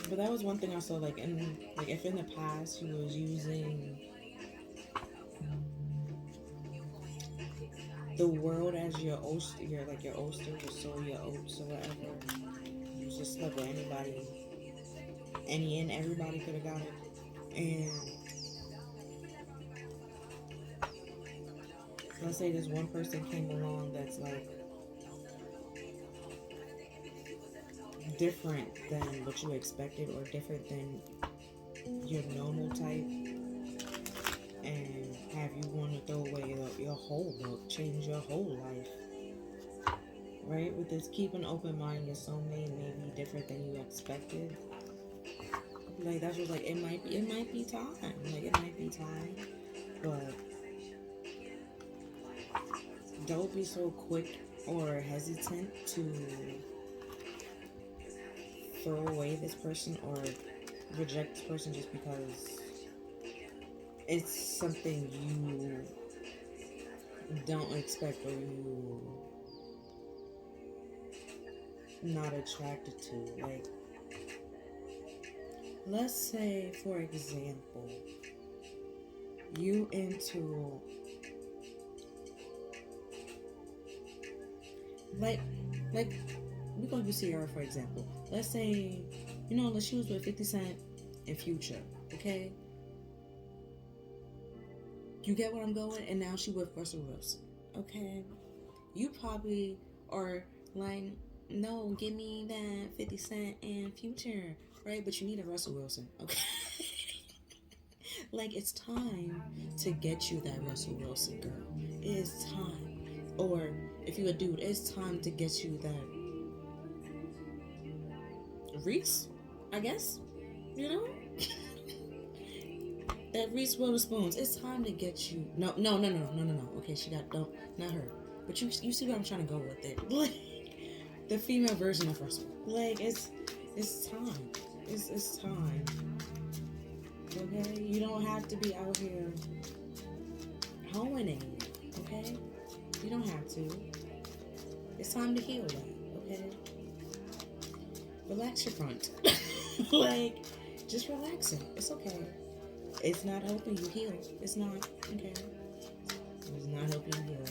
But that was one thing I saw. Like if in the past you was using the world as your oyster, your soul, your oats, or whatever. You just slept with anybody, any and everybody could have got it. And let's say this one person came along that's like different than what you expected or different than your normal type, and have you want to throw away your whole look, change your whole life, right? With this keep an open mind, your soulmate may be different than you expected. Like that's just like it might be time. Like it might be time, but don't be so quick or hesitant to throw away this person or reject this person just because it's something you don't expect or you not attracted to. Like, let's say, for example, you into like we're gonna use Sierra for example. Let's say, she was with 50 Cent and Future, okay? You get what I'm going? And now she with Russell Wilson, okay? You probably are like, no, give me that 50 Cent and Future, right? But you need a Russell Wilson, okay? Like, it's time to get you that Russell Wilson, girl. It is time. Or, if you're a dude, it's time to get you that Reese, I guess, that Reese Witherspoons. It's time to get you. No. Okay, she got not her. But you see what I'm trying to go with it. Like the female version of Russell. Like it's time. It's time. Okay, you don't have to be out here hoeing it. Okay, you don't have to. It's time to heal that. Okay. Relax your front. Like, just relax it. It's okay. It's not helping you heal. It's not. Okay. It's not helping you heal.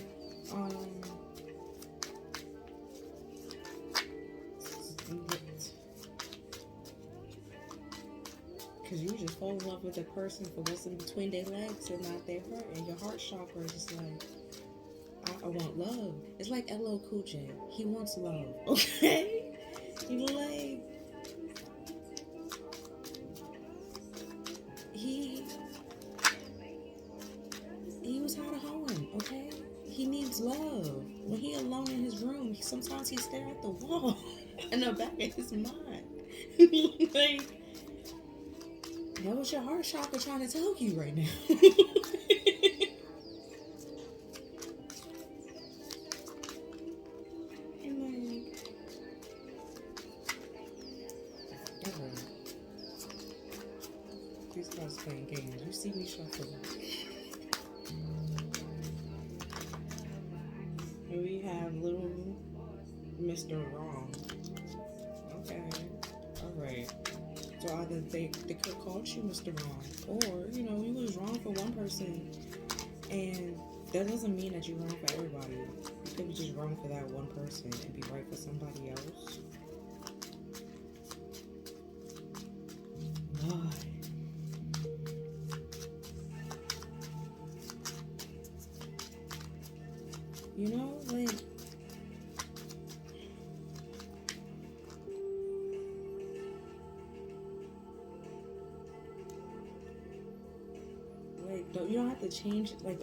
Because you just fall in love with a person for what's in between their legs and not their heart. And your heart chakra is just like, I want love. It's like LL Cool J. He wants love. Okay? He was tired of hoeing, okay? He needs love. When he alone in his room, sometimes he stare at the wall in the back of his mind. Like, what was your heart chakra trying to tell you right now? These guys playing games. You see me shuffling. Here we have little Mr. Wrong. Okay. Alright. So either they could have called you Mr. Wrong, or, you was wrong for one person, and that doesn't mean that you're wrong for everybody. You could be just wrong for that one person and be right for somebody else. Why? Like, You don't have to change, like,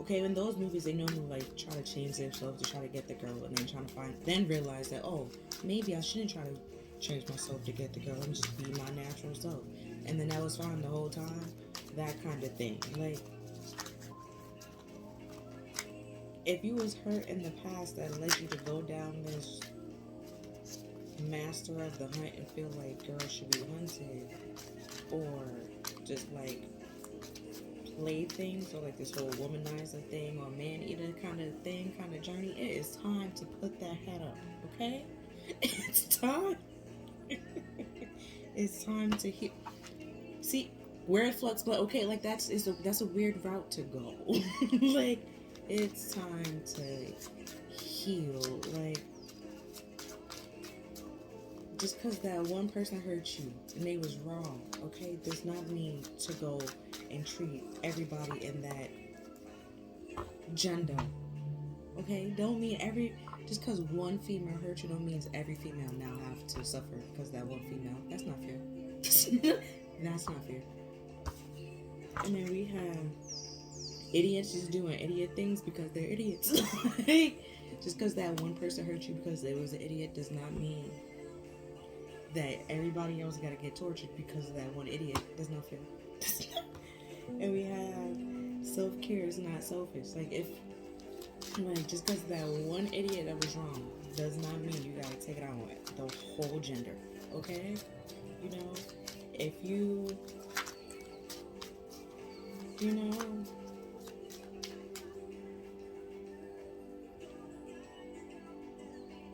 okay, in those movies, they normally, like, try to change themselves to try to get the girl, and then trying to then realize that, oh, maybe I shouldn't try to change myself to get the girl, and just be my natural self. And then that was fine the whole time. That kind of thing. Like, if you was hurt in the past that led you to go down this master of the hunt and feel like girls should be hunted, or just like playthings, or like this whole womanizer thing or man eater kind of thing, kind of journey, it is time to put that head up, okay? It's time. It's time to heal. See, where it flux, but okay, like that's a weird route to go. Like, it's time to heal. Like, just because that one person hurt you and they was wrong, okay, does not mean to go and treat everybody in that gender. Okay, don't mean just because one female hurt you, don't mean every female now have to suffer because that one female. That's not fair. That's not fair. And then we have idiots just doing idiot things because they're idiots. Like, just because that one person hurt you because they was an idiot does not mean that everybody else got to get tortured because of that one idiot. That's not fair. And we have self-care is not selfish. Like, just because that one idiot that was wrong does not mean you got to take it out on the whole gender. Okay? You know, if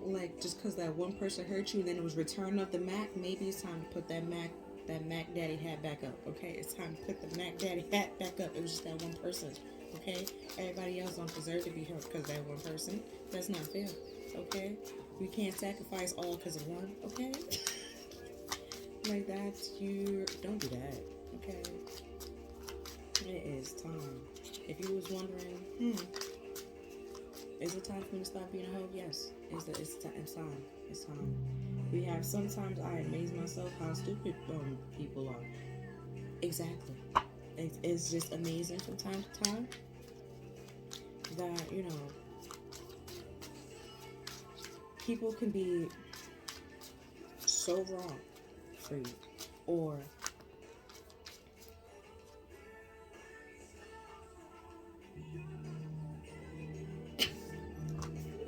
like, just because that one person hurt you and then it was Return of the Mac, maybe it's time to put that Mac Daddy hat back up, okay? It's time to put the Mac Daddy hat back up. It was just that one person, okay? Everybody else don't deserve to be hurt because that one person. That's not fair, okay? We can't sacrifice all because of one, okay? Like, don't do that, okay? It is time. If you was wondering, is it time for me to stop being a hoe? Yes. It's time. It's time. We have, sometimes I amaze myself how stupid people are. Exactly. It's just amazing from time to time that, people can be so wrong for you. Or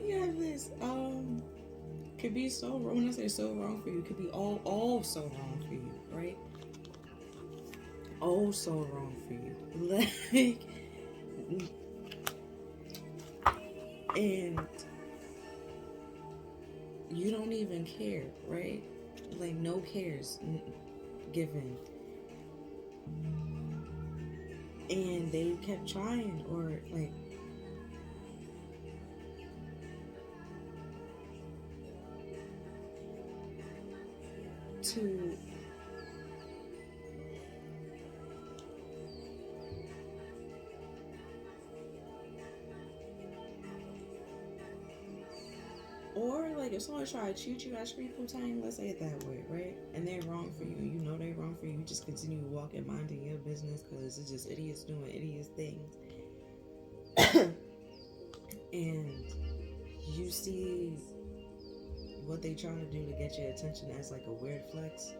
you have this, could be so wrong. When I say so wrong for you, it could be all so wrong for you, right? All so wrong for you. Like, and you don't even care, right? Like, no cares given. And they kept trying, or like, to or like, if someone try to cheat you at street food time, let's say it that way, right? And they're wrong for you, you know they're wrong for you, you just continue walking, minding your business because it's just idiots doing idiot things. And you see what they trying to do to get your attention as like a weird flex.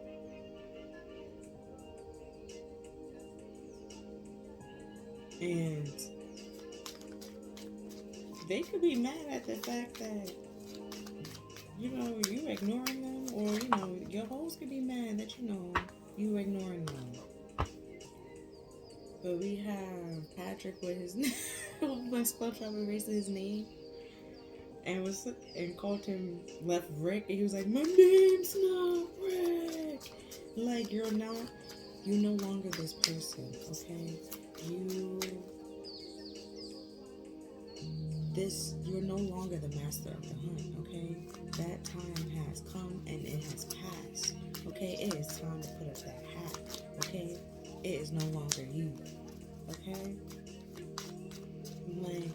And they could be mad at the fact that, you ignoring them, or, your hoes could be mad that, you ignoring them. But we have Patrick with his name, my club shop erased his name, and called him left Rick, and he was like, my name's not Rick. Like, you're no longer this person, okay? You're no longer the master of the hunt, okay? That time has come and it has passed, okay? It is time to put up that hat, okay? It is no longer you, okay? Like,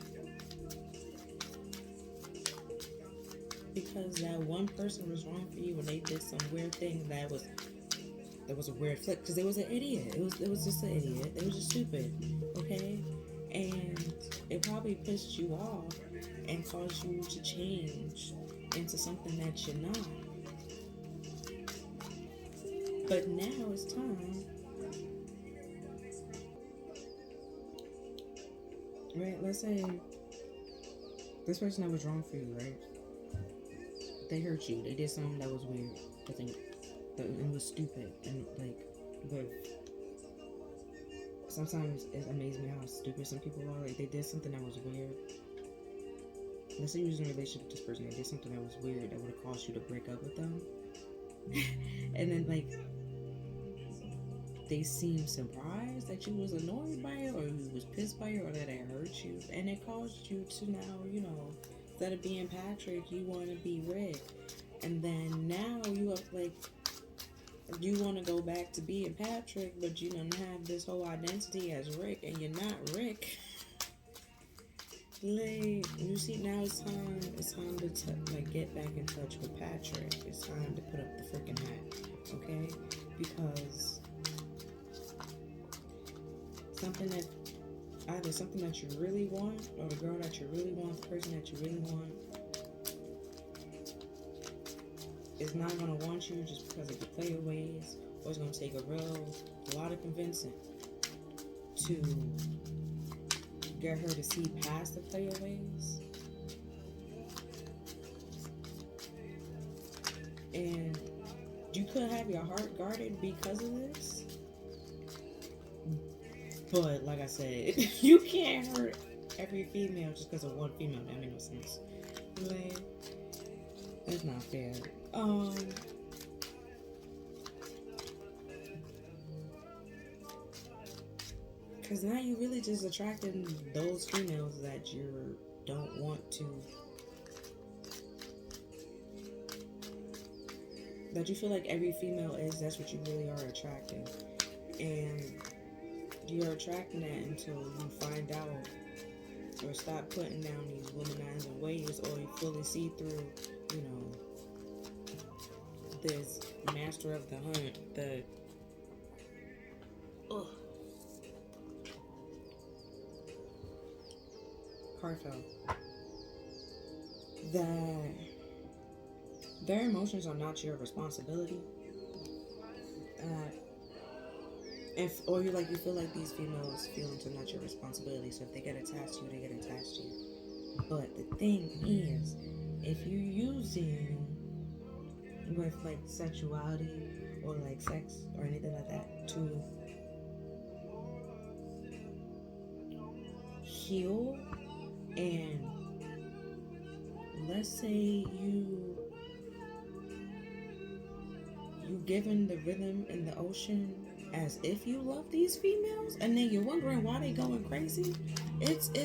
because that one person was wrong for you and they did some weird thing that was that was a weird flick because it was an idiot. It was just an idiot. It was just stupid, okay? And it probably pissed you off and caused you to change into something that you're not. But now it's time, right? Let's say this person that was wrong for you, right? They hurt you. They did something that was weird. I think it was stupid. And like, but sometimes it amazes me how stupid some people are. Like, they did something that was weird. Let's say you was in a relationship with this person. They did something that was weird that would have caused you to break up with them. And then like, they seem surprised that you was annoyed by it, or you was pissed by it, or that it hurt you, and it caused you to now, you know, instead of being Patrick, you want to be Rick, and then now you have like, you want to go back to being Patrick, but you don't have this whole identity as Rick, and you're not Rick. Like, you see, now it's time to like get back in touch with Patrick. It's time to put up the freaking hat, okay? Because something that you really want, or the girl that you really want, the person that you really want, is not gonna want you just because of the player ways, or it's gonna take a lot of convincing to get her to see past the player ways. And you could have your heart guarded because of this. But like I said, you can't hurt every female just because of one female. That makes no sense. Like, that's not fair. Because now you really just attracting those females that you don't want to, that you feel like every female is, that's what you really are attracting. And you're attracting that until you find out or stop putting down these womanizing ways, or you fully see through, you know, this master of the hunt, the cartel, that their emotions are not your responsibility. Or you feel like these females' feelings are not your responsibility. So if they get attached to you, they get attached to you. But the thing is, if you're using with like sexuality or like sex or anything like that to heal, and let's say you given the rhythm in the ocean as if you love these females, and then you're wondering why they going crazy. It's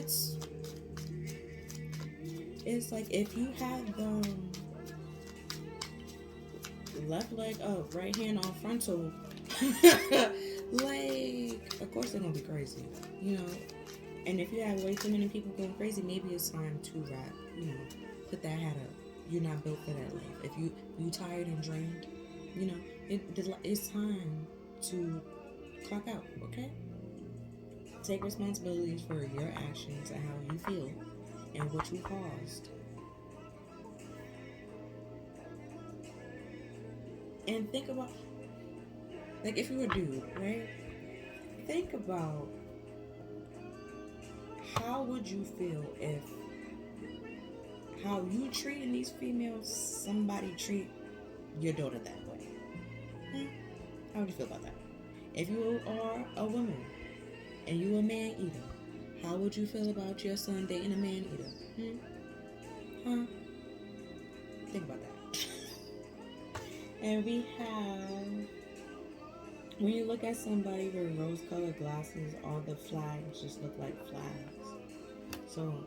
like if you had the left leg up, right hand on frontal, like, of course they're gonna be crazy, you know. And if you have way too many people going crazy, maybe it's time to wrap, you know, put that hat up. You're not built for that life. If you tired and drained, you know, it's time to clock out, okay? Take responsibilities for your actions and how you feel and what you caused. And think about, like, if you're a dude, right? Think about how would you feel if how you treating these females, somebody treat your daughter that way? How would you feel about that? If you are a woman and you a man eater, how would you feel about your son dating a man eater? Think about that. And we have, when you look at somebody with rose-colored glasses, all the flags just look like flags. So,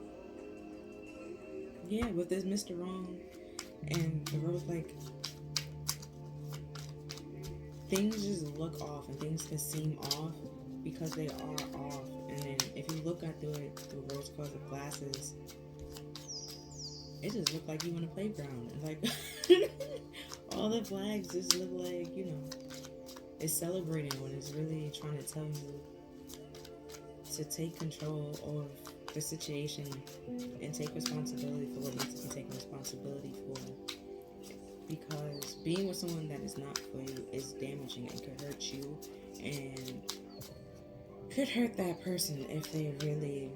yeah, with this Mr. Wrong and the rose, like, things just look off and things can seem off because they are off. And then if you look at it through rose-colored glasses, it just looked like you in a playground. Like, all the flags just look like, you know, It's celebrating when it's really trying to tell you to take control of the situation and take responsibility for what needs to be taken responsibility for. Because being with someone that is not for you is damaging and could hurt you and could hurt that person if they really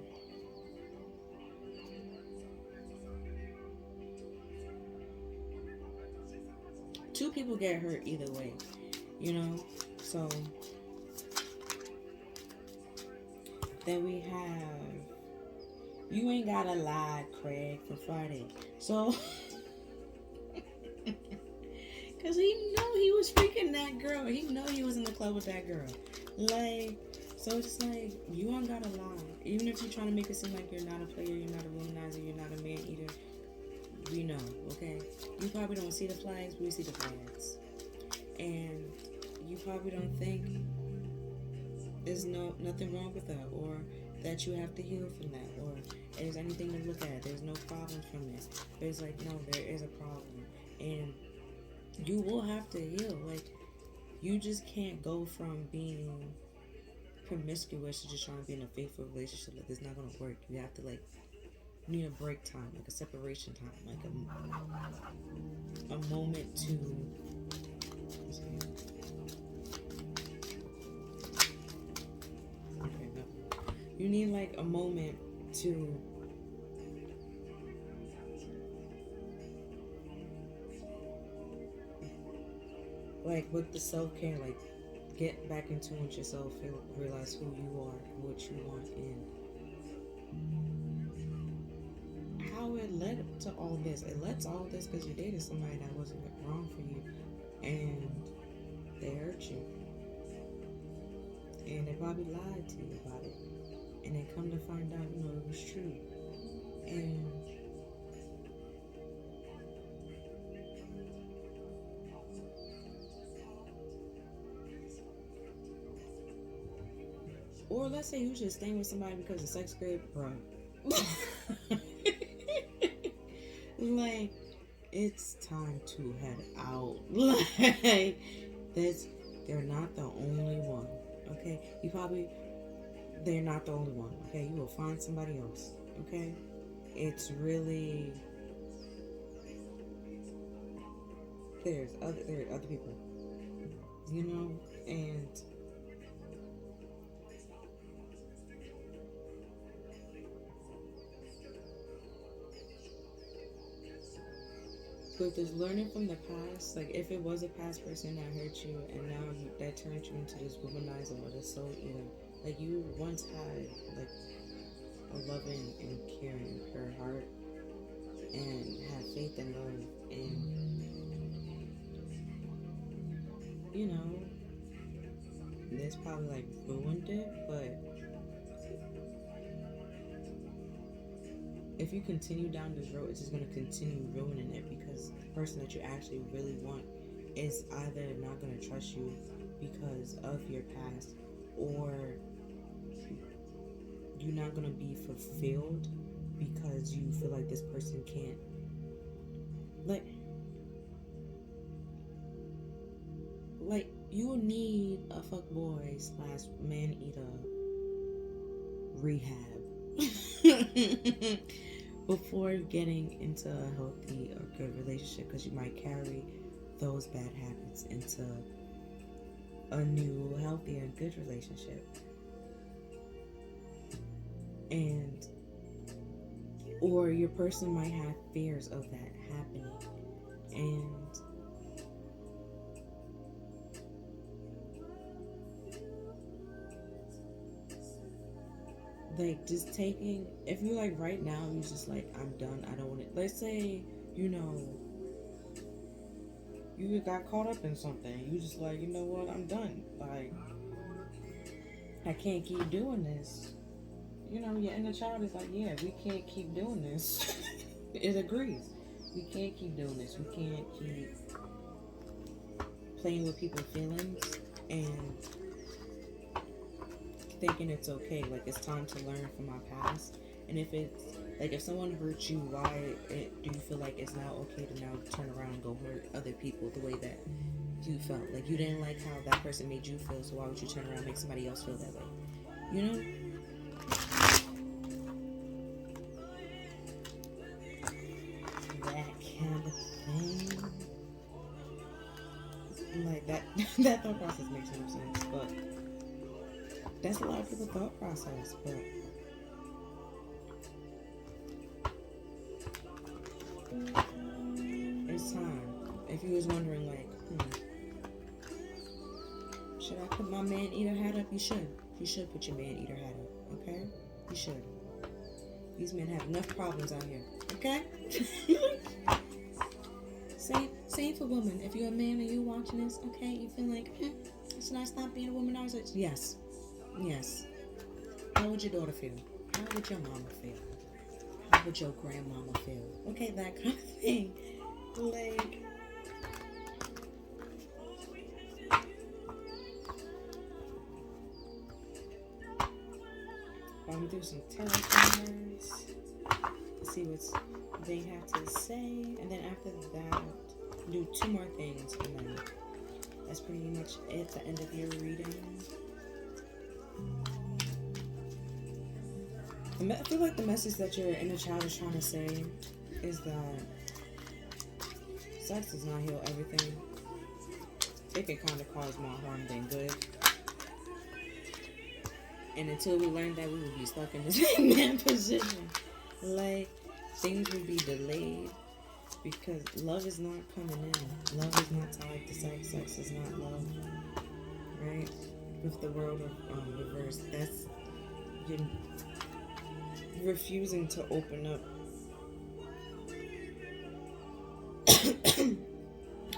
two people get hurt either way, you know? So then we have You Ain't Gotta Lie, Craig, for Friday. So because he know he was freaking that girl. He know he was in the club with that girl. Like, so it's like, you ain't gotta lie. Even if you're trying to make it seem like you're not a player, you're not a womanizer, you're not a man eater. We know, okay? You probably don't see the flags, we see the flags. And you probably don't think there's nothing wrong with that, or that you have to heal from that, or there's anything to look at. There's no problem from it. There's like, no, there is a problem. And you will have to heal. Like, you just can't go from being promiscuous to just trying to be in a faithful relationship. Like, it's not gonna work. You have to, like, you need a break time, like a separation time, like a moment to you need like a moment to like with the self-care, like get back in tune with yourself, realize who you are, what you want, and how it led to all this. It led to all this because you dated somebody that wasn't wrong for you, and they hurt you, and they probably lied to you about it, and then come to find out, you know, it was true. And or let's say you just staying with somebody because of sex grade, bro. Like, it's time to head out. Like, they're not the only one. Okay, they're not the only one. Okay, you will find somebody else. Okay, it's really there are other people, you know, and with this learning from the past, like if it was a past person that hurt you and now that turned you into this womanizer or this soul eater, like you once had like a loving and caring, pure heart, and had faith and love, and you know, this probably like ruined it, but if you continue down this road, it's just going to continue ruining it, because the person that you actually really want is either not going to trust you because of your past, or you're not going to be fulfilled because you feel like this person can't. Like you need a fuckboy / man eater rehab before getting into a healthy or good relationship, because you might carry those bad habits into a new, healthier, and good relationship. And or your person might have fears of that happening, and like just taking, if you like right now you just like, I'm done, I don't want it. Let's say, you know, you got caught up in something, you just like, you know what, I'm done, like I can't keep doing this. You know, your inner child is like, yeah, we can't keep doing this. It agrees. We can't keep doing this. We can't keep playing with people's feelings and thinking it's okay. Like, it's time to learn from my past. And if it's Like, if someone hurt you, do you feel like it's now okay to now turn around and go hurt other people the way that you felt? Like, you didn't like how that person made you feel, so why would you turn around and make somebody else feel that way? You know? That kind of thing. Like, that thought process makes no sense, but that's a lot of people's thought process, but it's time. If you was wondering, like, should I put my man-eater hat up? You should. You should put your man-eater hat up, okay? You should. These men have enough problems out here, okay? Same for women. If you're a man and you're watching this, okay, you feel like, should I stop being a womanizer? Yes. Yes. How would your daughter feel? How would your mama feel? How would your grandmama feel? Okay, that kind of thing. Like, I'm gonna do some tarot cards, see what they have to say, and then after that, do 2 more things, and then that's pretty much it, the end of your reading. I feel like the message that your inner child is trying to say is that sex does not heal everything. It can kind of cause more harm than good. And until we learn that, we will be stuck in the same man position. Like, things will be delayed because love is not coming in. Love is not tied to sex. Sex is not love. Right? With the world reversed, that's you refusing to open up.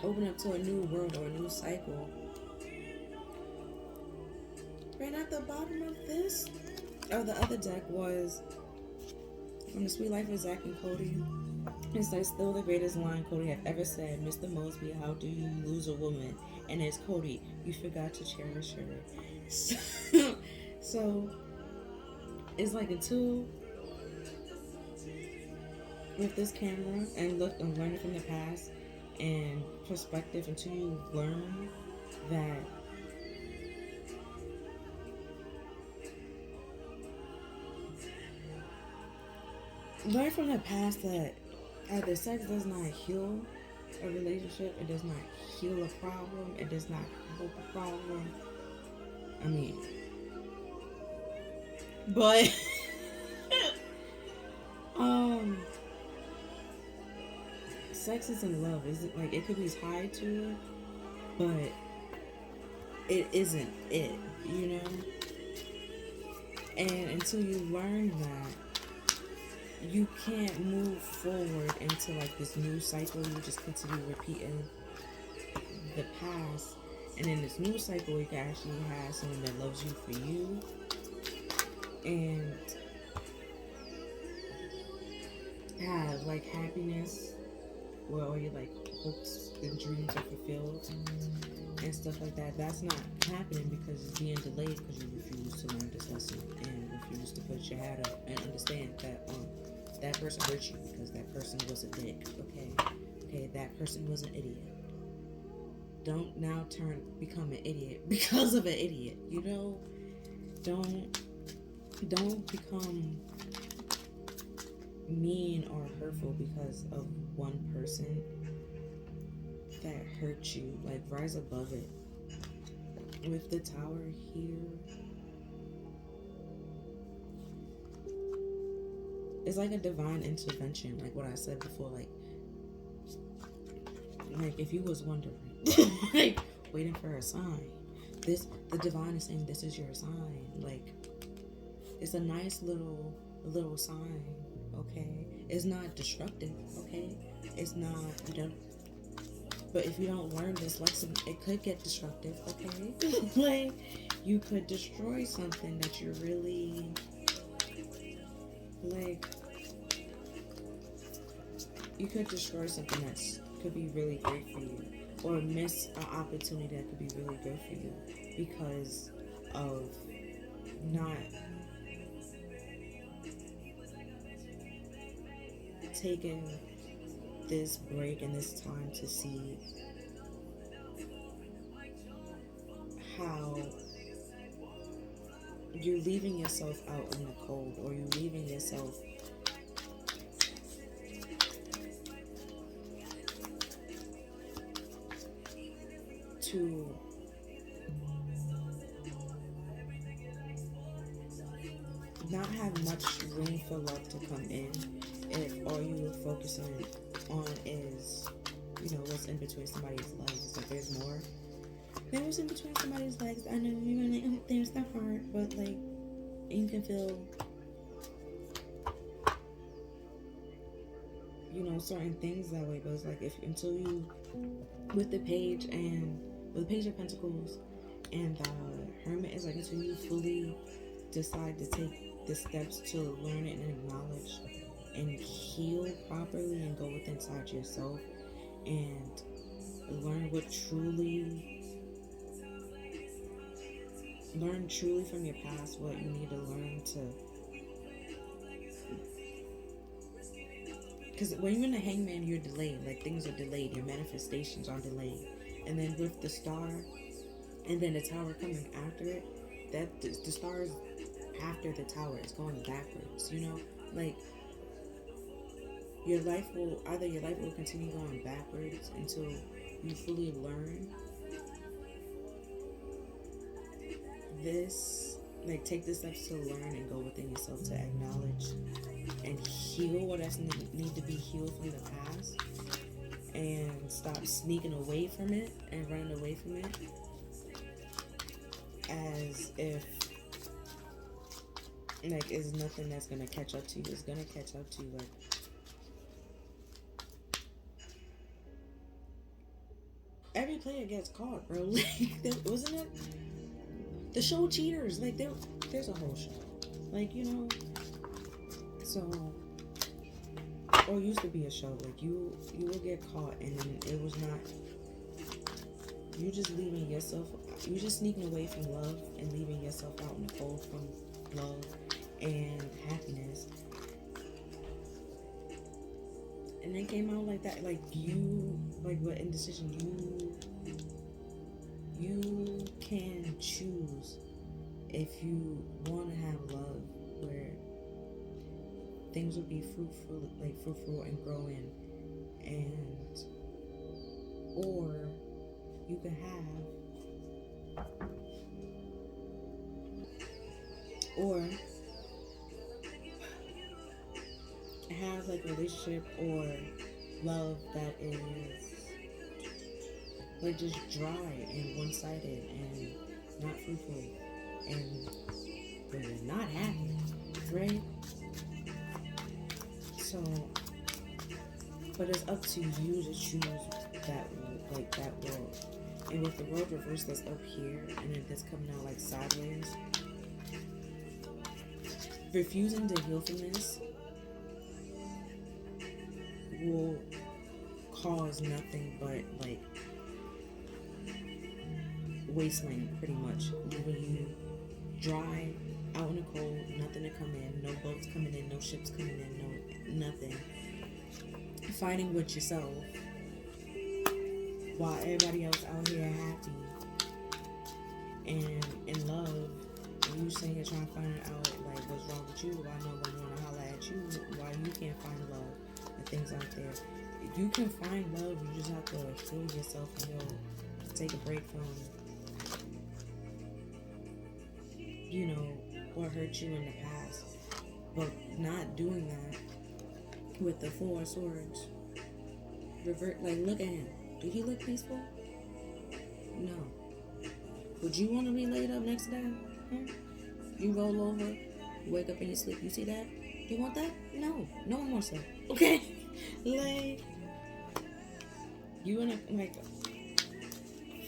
Open up to a new world or a new cycle. Right at the bottom of this, or the other deck, was from The Sweet Life of Zach and Cody. It says, still the greatest line Cody had ever said, Mr. Mosby, how do you lose a woman? And it's Cody, you forgot to cherish her. So it's like a tool with this camera and look and learn from the past and perspective until you learn that learn from the past that either sex does not heal a relationship, it does not heal a problem, it does not help a problem. I mean, but sex isn't love. Isn't like it could be tied to it, but it isn't it, you know? And until you learn that, you can't move forward into like this new cycle. You just continue repeating the past, and in this new cycle you can actually have someone that loves you for you and have like happiness where all your like hopes and dreams are fulfilled and stuff like that. That's not happening because it's being delayed because you refuse to learn this lesson and refuse to put your hat up and understand that that person hurt you because that person was a dick. Okay, that person was an idiot. Don't now become an idiot because of an idiot. You know, don't become mean or hurtful because of one person that hurt you. Like, rise above it. With the Tower here, it's like a divine intervention, like what I said before. Like if you was wondering, like waiting for a sign, the divine is saying this is your sign. Like, it's a nice little sign. Okay, it's not destructive. Okay, it's not, but if you don't learn this lesson, it could get destructive. Okay, like you could destroy something that you're really like. You could destroy something that could be really great for you, or miss an opportunity that could be really good for you because of not taken this break and this time to see how you're leaving yourself out in the cold, or you're leaving yourself to not have much room for love to come in if all you're focusing on is, what's in between somebody's legs. Like, there's more. There was in between somebody's legs. I know you were like, oh, there's the heart, but like, you can feel, certain things that way. But it's like, until you, with the Page of Pentacles and the Hermit, is like, until you fully decide to take the steps to learn it and acknowledge and heal properly and go within inside yourself and learn truly from your past what you need to learn to, because when you're in the Hangman, you're delayed. Like, things are delayed, your manifestations are delayed. And then with the Star and then the Tower coming after it, that the Star is after the Tower, is going backwards, like, your life will continue going backwards until you fully learn this, like, take the steps to learn and go within yourself to acknowledge and heal what has need to be healed from the past, and stop sneaking away from it and running away from it as if, like, it's nothing that's gonna catch up to you. It's gonna catch up to you. Like, every player gets caught, bro. Like, wasn't it the show Cheaters? Like, there's a whole show, like, so, or used to be a show. Like, you will get caught, and then it was not, you just leaving yourself, you just sneaking away from love and leaving yourself out in the cold from love and happiness, and then came out like that. Like, what indecision, you can choose if you want to have love where things will be fruitful and growing, and or you can have like a relationship or love that is like just dry and one-sided and not fruitful, and where you're not happy, right? So, but it's up to you to choose that world. And with the world reversed that's up here, and then that's coming out like sideways, refusing to heal from this will cause nothing but like wasteland, pretty much. Leaving you dry, out in the cold, nothing to come in, no boats coming in, no ships coming in, no nothing. Fighting with yourself while everybody else out here happy and in love. And you sitting here trying to find out like what's wrong with you. Why no one wanna holler at you? Why you can't find love and things out there. You can find love, you just have to heal yourself and take a break from what hurt you in the past. But not doing that with the Four of Swords. Like, look at him. Do he look peaceful? No. Would you want to be laid up next to that? You roll over, you wake up in your sleep, you see that? You want that? No. No one wants that. Okay? Like, you wanna, like,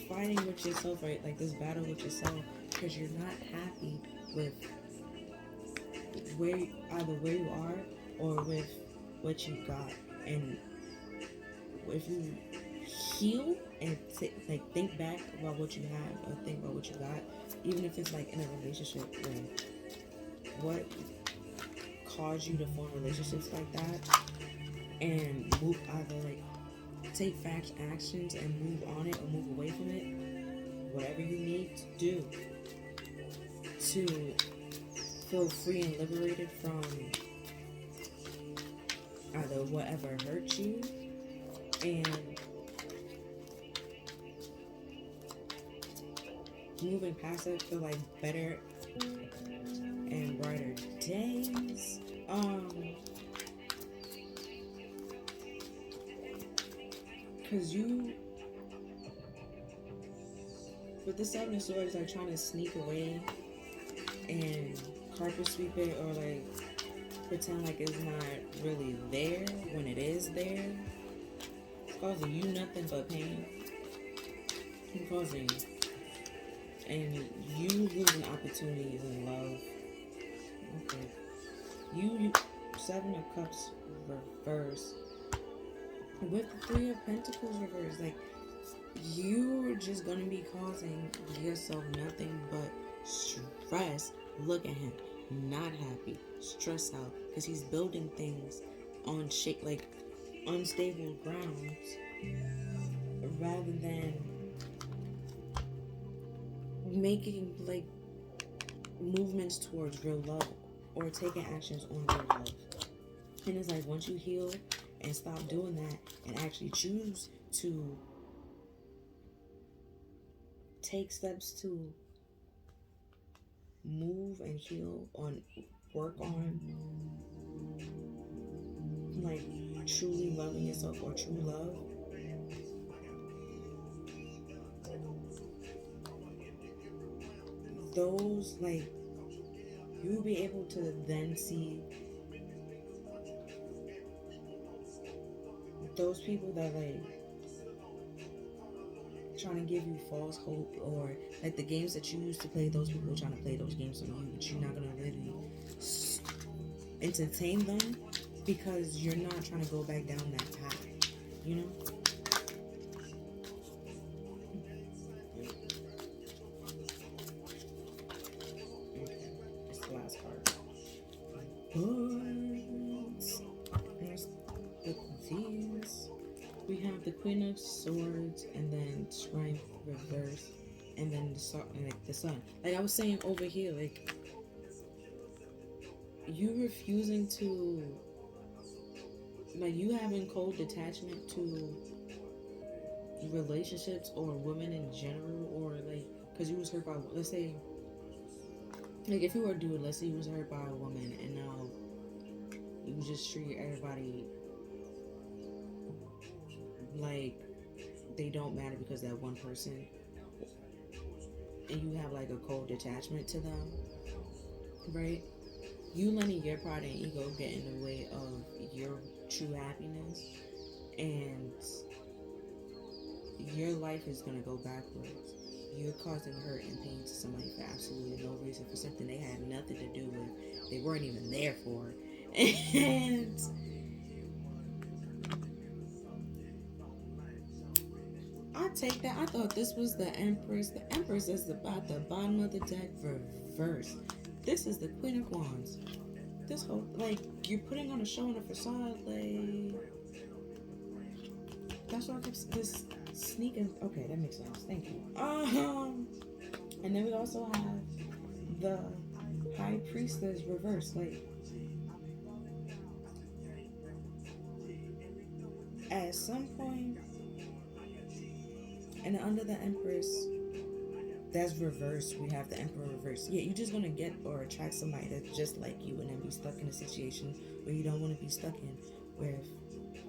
fighting with yourself, right? Like, this battle with yourself, because you're not happy with either where you are or with what you got. And if you heal and think back about what you have, or think about what you got, even if it's like in a relationship, like what caused you to form relationships like that, and move, either like take fast actions and move on it or move away from it. Whatever you need to do to feel free and liberated from either whatever hurt you, and moving past it for like better and brighter days. Cause you, with the Seven of Swords, like trying to sneak away and carpet sweep it, or like pretend like it's not really there when it is there. It's causing you nothing but pain. It's causing, and you losing opportunities in love. Okay. You Seven of Cups reverse with the Three of Pentacles reverse. Like, you're just gonna be causing yourself nothing but stress. Look at him, not happy, stressed out, because he's building things on like unstable grounds, rather than making like movements towards real love or taking actions on real love. And it's like, once you heal and stop doing that and actually choose to take steps to move and heal, on work on like truly loving yourself or true love, those, like, you'll be able to then see those people that like trying to give you false hope, or like the games that you used to play, those people trying to play those games on you, but you're not gonna really entertain them because you're not trying to go back down that path, you know? Okay, it's the last card. There's the Venus. We have the Queen of Swords, and then Strength reverse, and then the Sun. Like I was saying over here, like, you refusing to, like, you having cold detachment to relationships or women in general, or like, because you was hurt by, let's say, like, if you were a dude, let's say you was hurt by a woman, and now you just treat everybody like they don't matter because that one person, and you have like a cold detachment to them, right? You letting your pride and ego get in the way of your true happiness, and your life is gonna go backwards. You're causing hurt and pain to somebody for absolutely no reason, for something they had nothing to do with, they weren't even there for. And I take that. I thought this was the Empress. The Empress is about the bottom of the deck reverse. This is the Queen of Wands. This whole, like, you're putting on a show and a facade, like, that's why I kept this sneaking. Okay, that makes sense. Thank you. And then we also have the High Priestess reverse. Like, at some point, and under the Empress, that's reverse. We have the Emperor reverse. Yeah, you're just gonna get or attract somebody that's just like you, and then be stuck in a situation where you don't want to be stuck in, with,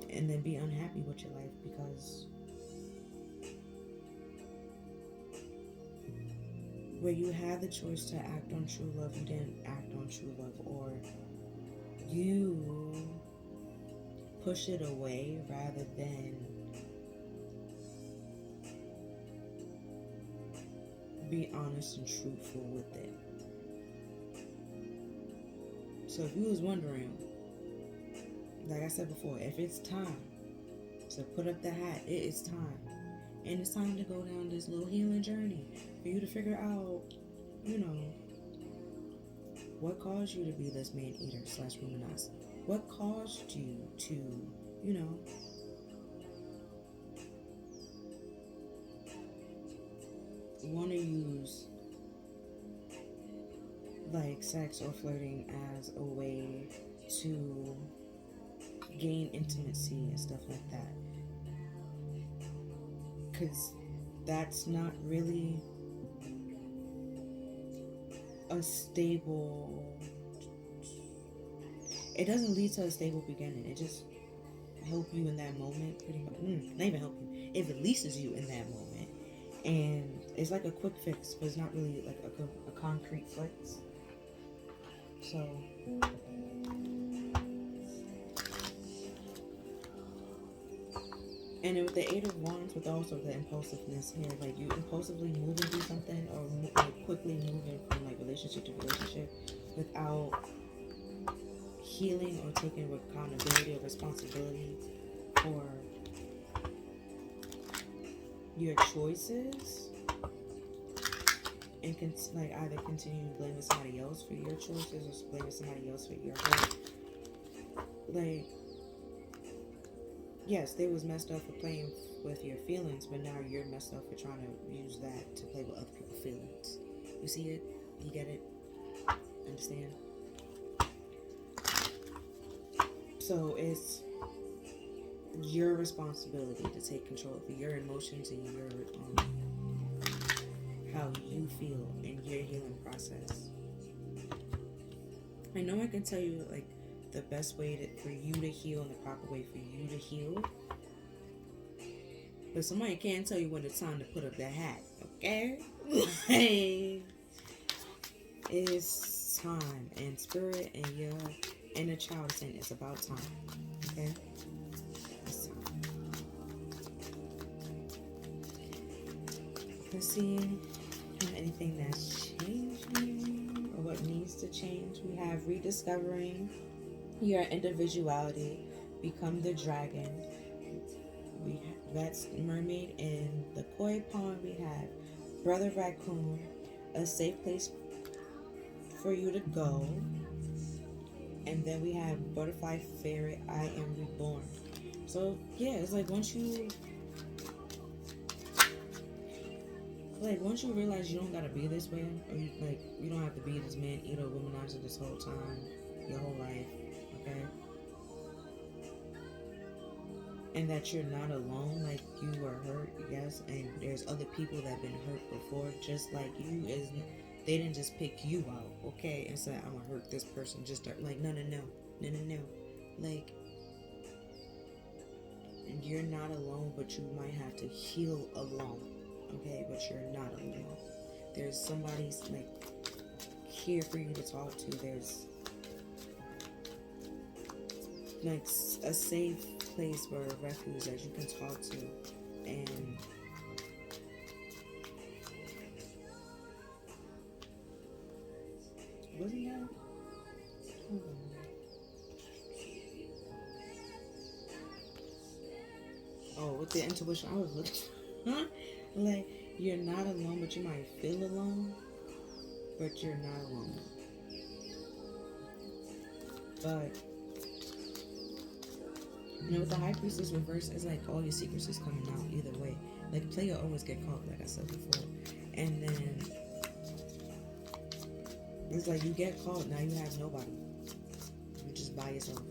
and then be unhappy with your life because where you had the choice to act on true love, you didn't act on true love, or you push it away rather than be honest and truthful with it. So if you was wondering, like I said before, if it's time to put up the hat, it is time. And it's time to go down this little healing journey for you to figure out, you know, what caused you to be this man eater / womanizer. What caused you to, you know, want to use like sex or flirting as a way to gain intimacy and stuff like that, because that's not really a stable, it doesn't lead to a stable beginning. It just help you in that moment, pretty much. Not even help you, it releases you in that moment, and it's like a quick fix, but it's not really like a concrete fix. So and then with the Eight of Wands, with also the impulsiveness here, like you impulsively moving through something, or like quickly moving from like relationship to relationship without healing or taking accountability or responsibility for your choices, and like either continue blaming somebody else for your choices or blaming somebody else for your hurt. Like, yes, they was messed up for playing with your feelings, but now you're messed up for trying to use that to play with other people's feelings. You see it? You get it? Understand? So it's your responsibility to take control of your emotions and your how you feel in your healing process. I know I can tell you like the best way for you to heal and the proper way for you to heal, but somebody can't tell you when it's time to put up that hat, okay? It's time, and spirit and your inner child is saying it's about time, okay? It's time. Let's see anything that's changing or what needs to change. We have rediscovering your individuality, become the dragon. That's mermaid in the koi pond. We have brother raccoon, a safe place for you to go. And then we have butterfly fairy, I am reborn. So yeah, it's like once you realize you don't gotta be this way, or you don't have to be this man eater womanizer this whole time, your whole life, okay? And that you're not alone, like you were hurt, yes, and there's other people that have been hurt before, just like you. They didn't just pick you out, okay, and say, I'm gonna hurt this person, just like, no. Like, you're not alone, but you might have to heal alone, okay, but you're not alone. There's somebody, like, here for you to talk to. There's, like, a safe place or a refuge that you can talk to, and wasn't that? Hold on. Oh, with the intuition, I was looking. Like, you're not alone, but you might feel alone, but you're not alone. But with the High Priestess reverse, it's like all your secrets is coming out either way. Like, the player always get caught, like I said before. And then it's like you get caught, now you have nobody. You're just by yourself.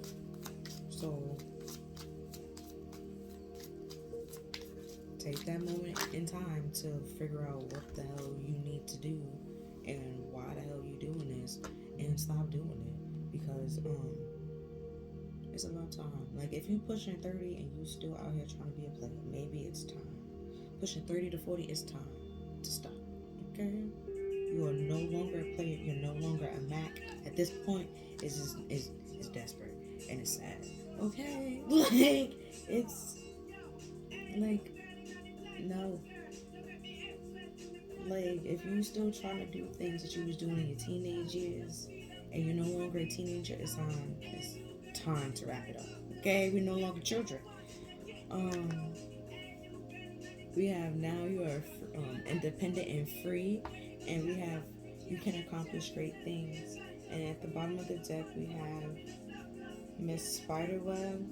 So take that moment in time to figure out what the hell you need to do and why the hell you doing this, and stop doing it, because it's about time. Like, if you pushing 30 and you still out here trying to be a player, maybe it's time. Pushing 30 to 40, it's time to stop. Okay? You are no longer a player. You're no longer a Mac. At this point, it's desperate and it's sad. Okay? Like, it's like, no. Like, if you still trying to do things that you was doing in your teenage years and you're no longer a teenager, it's time to wrap it up. Okay? We're no longer children. We have now you are independent and free, and we have you can accomplish great things. And at the bottom of the deck we have Miss Spiderweb,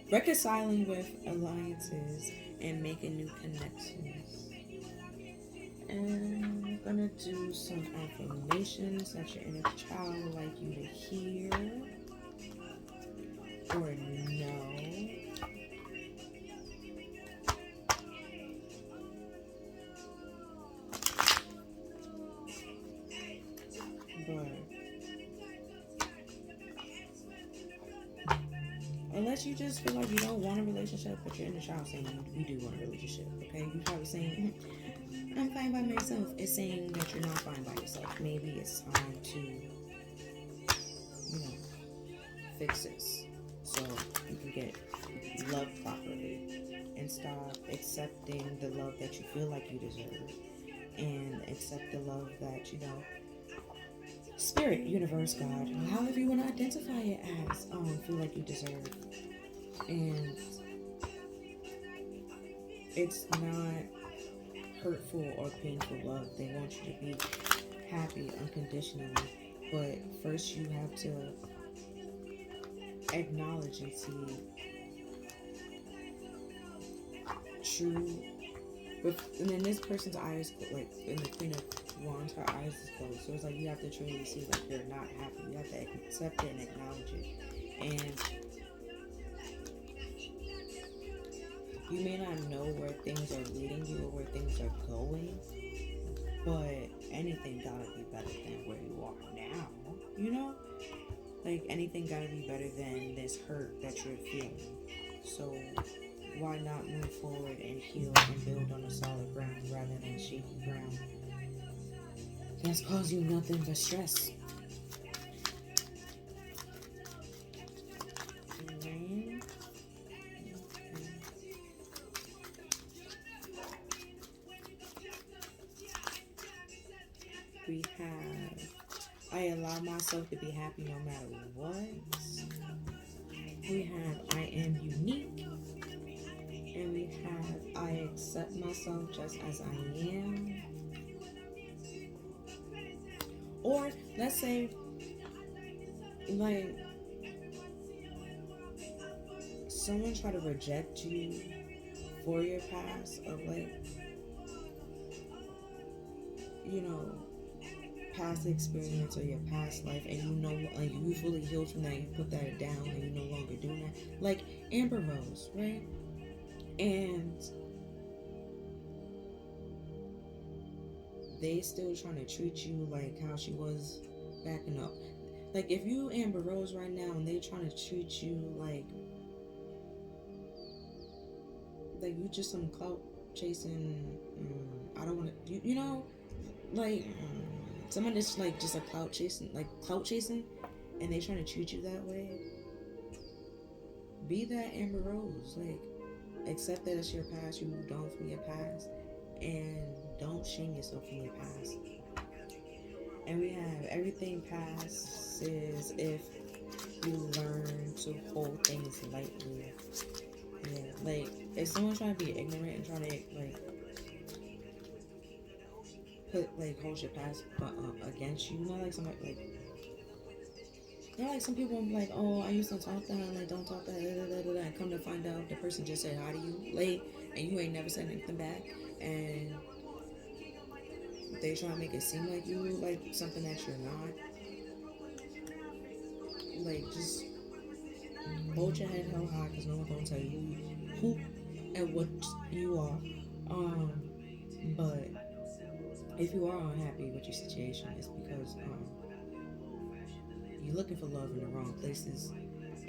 reconciling with alliances and making new connections. And we're gonna do some affirmations that your inner child would like you to hear or know. But unless you just feel like you don't want a relationship, but your inner child saying you do want a relationship, okay? You're probably saying, I'm fine by myself. It's saying that you're not fine by yourself. Maybe it's time to, fix this so you can get loved properly and stop accepting the love that you feel like you deserve and accept the love that, Spirit, Universe, God, however you want to identify it as, feel like you deserve. And it's not hurtful or painful love. They want you to be happy unconditionally. But first you have to acknowledge and see true. And then this person's eyes, like in the Queen of Wands, her eyes is closed. So it's like you have to truly see like you're not happy. You have to accept it and acknowledge it. And you may not know where things are leading you or where things are going, but anything gotta be better than where you are now, Like anything gotta be better than this hurt that you're feeling. So why not move forward and heal and build on a solid ground rather than shaky ground that's caused you nothing but stress? Rain. We have, I allow myself to be happy no matter what. We have, I am unique. And we have, I accept myself just as I am. Or let's say, like, someone try to reject you for your past, or like, past experience or your past life, and like you fully healed from that, you put that down and you're no longer doing that. Like Amber Rose, right? And they still trying to treat you like how she was backing up. Like if you Amber Rose right now and they trying to treat you like you just some clout chasing, I don't want to, like someone that's like just a clout chasing, and they trying to treat you that way. Be that Amber Rose, like accept that it's your past, you moved on from your past, and don't shame yourself from your past. And we have everything passes if you learn to hold things lightly. Yeah, like if someone's trying to be ignorant and trying to hold your past against you, like somebody like some people be like, oh, I used to talk to her, like don't talk to her, and come to find out the person just said hi to you, and you ain't never said anything back, and they try to make it seem like you like something that you're not. Like just hold your head held high, because no one's gonna tell you who and what you are. But if you are unhappy with your situation, it's because you're looking for love in the wrong places,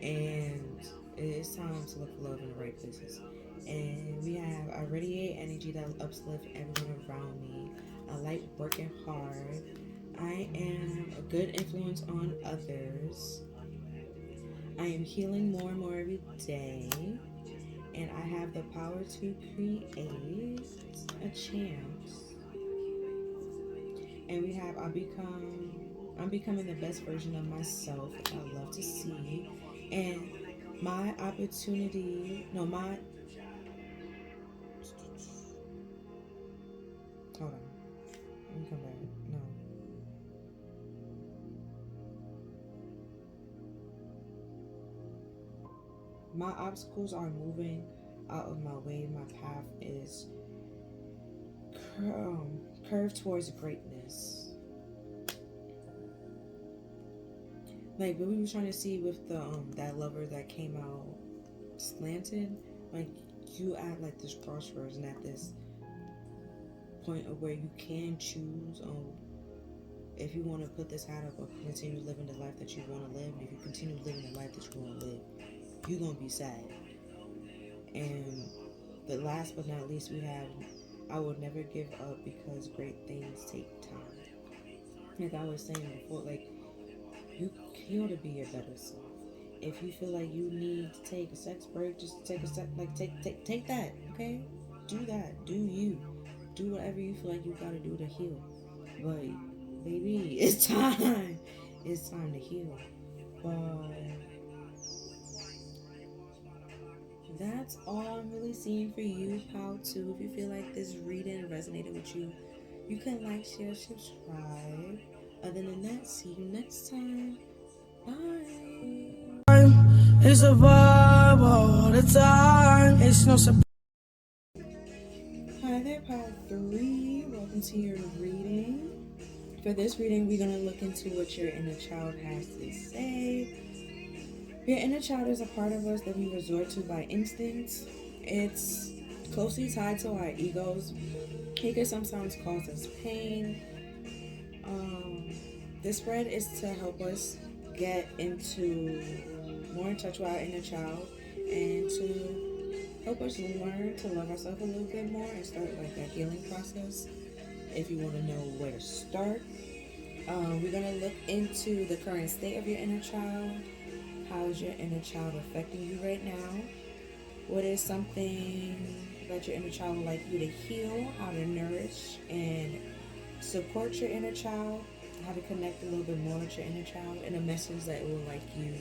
and it's time to look for love in the right places. And we have, I radiate energy that will uplift everyone around me. I like working hard. I am a good influence on others. I am healing more and more every day. And I have the power to create a chance. And we have, I'm becoming the best version of myself, which I love to see. And my opportunity, no, my, hold on, let me come back, no. My obstacles are moving out of my way. My path is curved towards greatness. Like what we were trying to see with the that lover that came out slanted, like you at like this crossroads and at this point of where you can choose if you want to put this hat up or continue living the life that you want to live. And if you continue living the life that you want to live, you're gonna be sad. And the last but not least, we have I will never give up because great things take time. Like I was saying before, like you ought to be your better self. If you feel like you need to take a sex break, just take a sec, like take that, okay? Do that. Do you. Do whatever you feel like you gotta do to heal. But baby, it's time. It's time to heal. But that's all I'm really seeing for you, how to. If you feel like this reading resonated with you, you can like, share, subscribe. Other than that, see you next time. Bye. It's a vibe all the time. It's no surprise. Hi there, part 3. Welcome to your reading. For this reading, we're going to look into what your inner child has to say. Your inner child is a part of us that we resort to by instinct. It's closely tied to our egos. It can sometimes cause us pain. This spread is to help us get more in touch with our inner child and to help us learn to love ourselves a little bit more and start like that healing process. If you want to know where to start, we're going to look into the current state of your inner child. How is your inner child affecting you right now? What is something that your inner child would like you to heal, how to nourish and support your inner child, how to connect a little bit more with your inner child, and a message that it would like you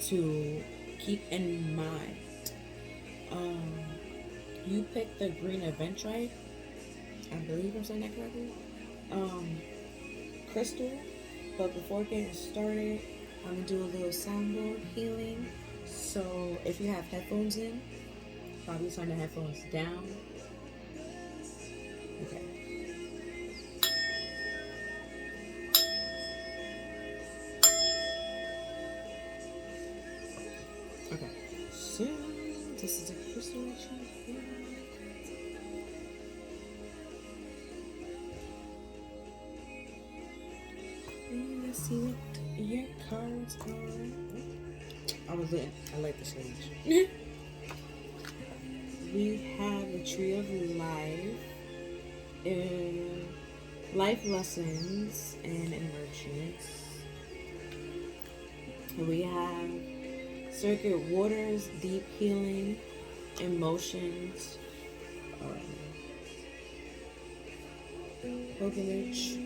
to keep in mind. You picked the GreenAventurine, I believe I'm saying that correctly, crystal. But before getting started, I'm gonna do a little soundboard healing. So if you have headphones in, probably turn the headphones down. Okay. Okay. So this is a crystal that you have. Let's see what your cards are. I like the stage. We have the Tree of Life, life lessons and emergence. We have circuit waters, deep healing, emotions, pilgrimage.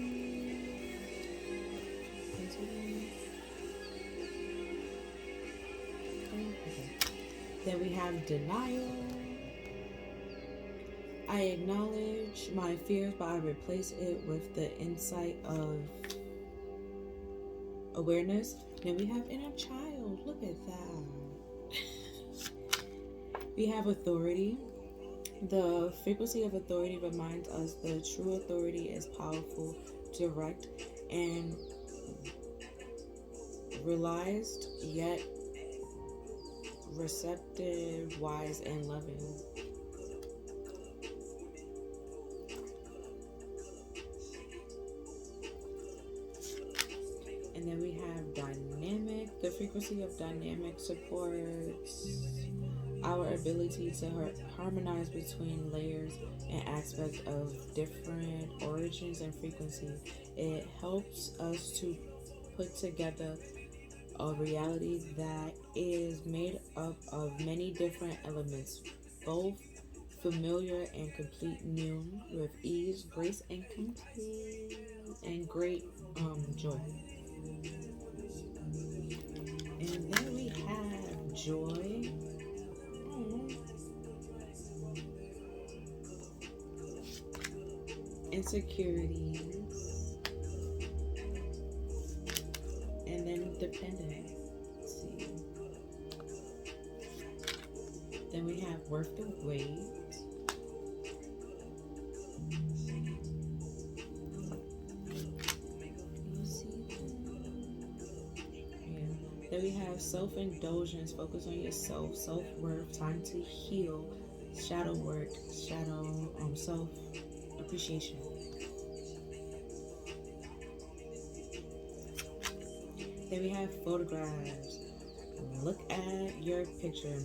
Then we have denial. I acknowledge my fears, but I replace it with the insight of awareness. Then we have inner child. Look at that. We have authority. The frequency of authority reminds us that true authority is powerful, direct, and realized, yet receptive, wise, and loving. And then we have dynamic. The frequency of dynamic supports our ability to harmonize between layers and aspects of different origins and frequency. It helps us to put together a reality that is made up of many different elements, both familiar and complete new, with ease, grace, and great joy. And then we have joy. Insecurities, and then dependency. Then we have Worth the Wait. Then we have self-indulgence, focus on yourself, self-worth, time to heal, shadow work, self-appreciation. Then we have photographs. Look at your picture,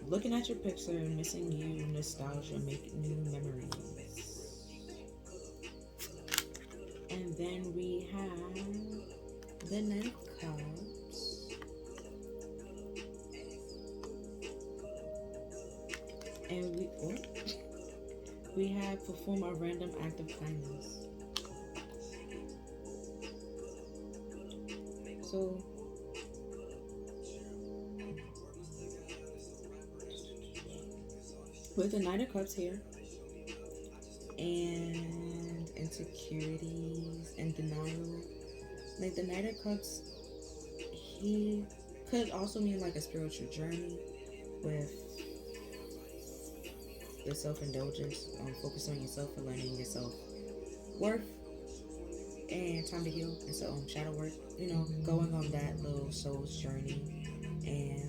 looking at your picture, missing you, nostalgia, making new memories. And then we have the Knight of Cups. And we have perform a random act of kindness. So with the Knight of Cups here, and insecurities and denial, like the Knight of Cups, he could also mean like a spiritual journey with the self-indulgence, focus on yourself and learning yourself worth and time to heal, and so shadow work, going on that little soul's journey. And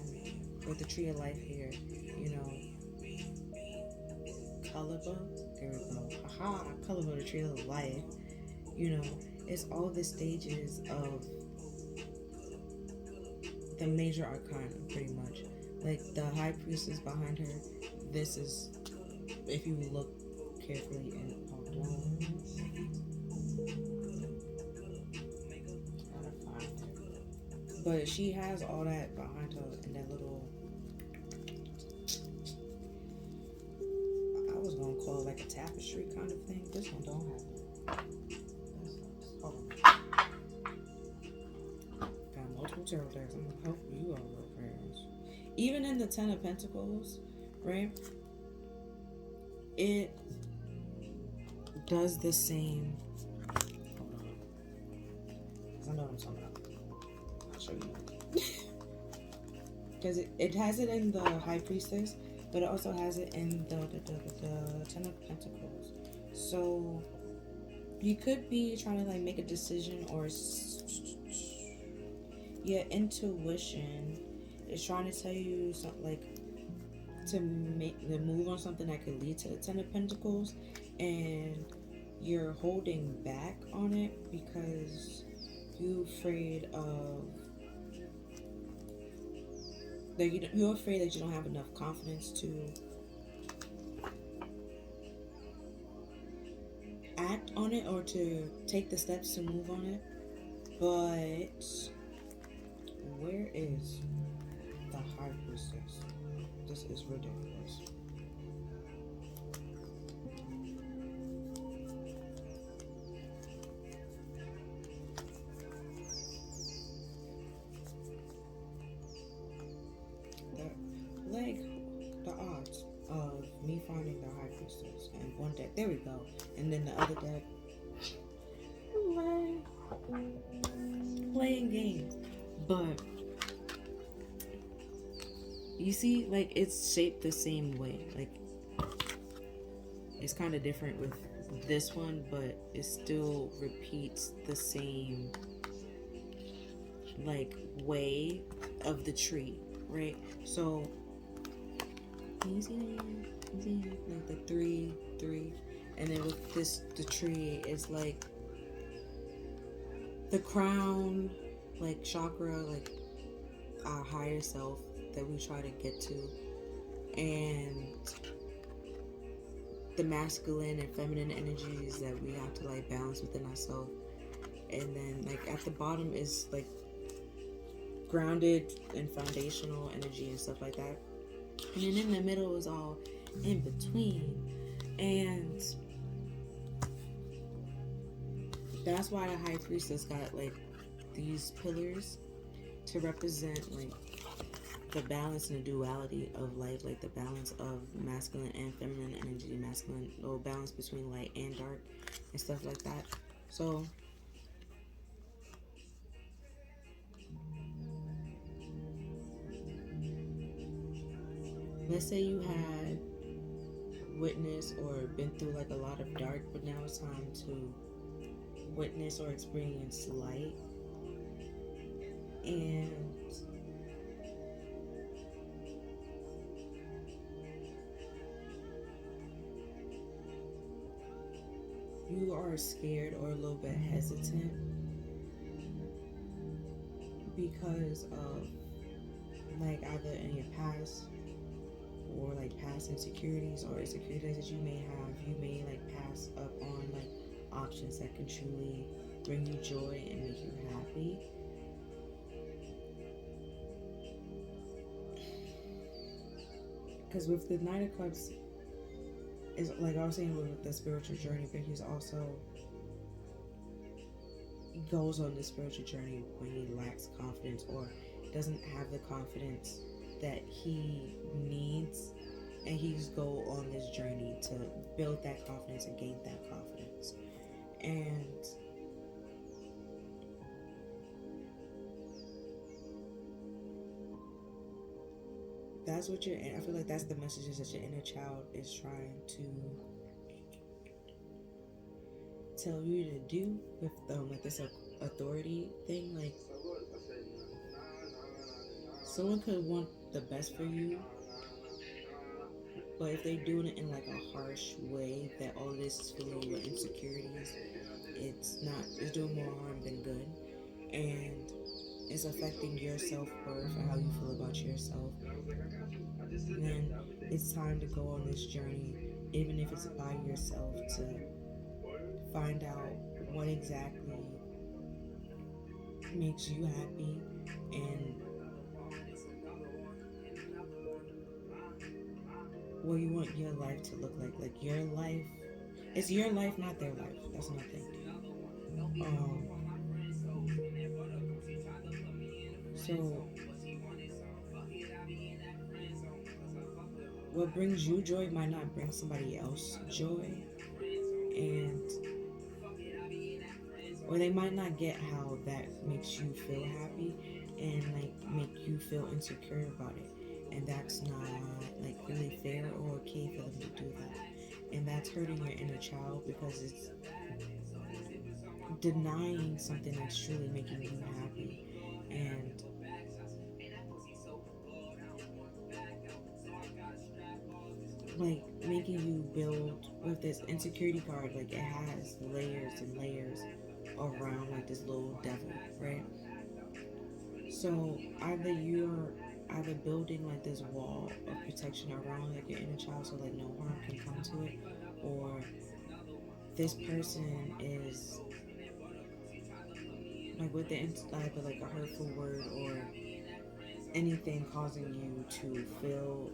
with the Tree of Life here, Caliber, there we go, Caliber, the Tree of Life, it's all the stages of the major arcana, pretty much. Like the High Priestess behind her, this is, if you look carefully and hold on, but she has all that behind her in that little, I was gonna call it like a tapestry kind of thing. This one don't have it. Hold on. Got multiple tarot decks. I'm gonna help you all with prayers. Even in the Ten of Pentacles, right? It does the same. Hold on. I know what I'm talking about. I'll show you. Because it has it in the High Priestess, but it also has it in the Ten of Pentacles. So you could be trying to like make a decision, or your intuition is trying to tell you something, like to make the move on something that could lead to the Ten of Pentacles, and you're holding back on it because you're afraid of that you're afraid that you don't have enough confidence to act on it or to take the steps to move on it. But where is the High Priestess? This is ridiculous. Like the odds of me finding the High Priestess and one deck, there we go, and then the other deck playing games. But you see, like it's shaped the same way. Like it's kind of different with this one, but it still repeats the same like way of the tree, right? So you see like the 3, and then with this, the tree is like the crown, like chakra, like our higher self that we try to get to, and the masculine and feminine energies that we have to like balance within ourselves. And then like at the bottom is like grounded and foundational energy and stuff like that. And then in the middle is all in between. And that's why the High Priestess got like these pillars to represent like the balance and the duality of life, like the balance of masculine and feminine energy, masculine, or balance between light and dark and stuff like that. So let's say you had witnessed or been through like a lot of dark, but now it's time to witness or experience light. And you are scared or a little bit hesitant because of like either in your past or like past insecurities or insecurities that you may have. You may like pass up on like options that can truly bring you joy and make you happy. Because with the Knight of Cups, is like I was saying with the spiritual journey, but he's also goes on the spiritual journey when he lacks confidence or doesn't have the confidence that he needs, and he's go on this journey to build that confidence and gain that confidence. And that's what I feel like that's the messages that your inner child is trying to tell you to do with like this authority thing. Like someone could want the best for you, but if they're doing it in like a harsh way that all this is filling you with insecurities, it's doing more harm than good, and it's affecting your self-worth and how you feel about yourself. Then it's time to go on this journey, even if it's by yourself, to find out what exactly makes you happy and what you want your life to look like. Like your life, it's your life, not their life. That's nothing. So what brings you joy might not bring somebody else joy, and or they might not get how that makes you feel happy and like make you feel insecure about it, and that's not like really fair or okay for them to do that. And that's hurting your inner child because it's denying something that's truly making you happy, and like making you build with this insecurity card. Like it has layers and layers around like this little devil, right? So either building like this wall of protection around like your inner child so like no harm can come to it, or this person is like with the either like a hurtful word or anything causing you to feel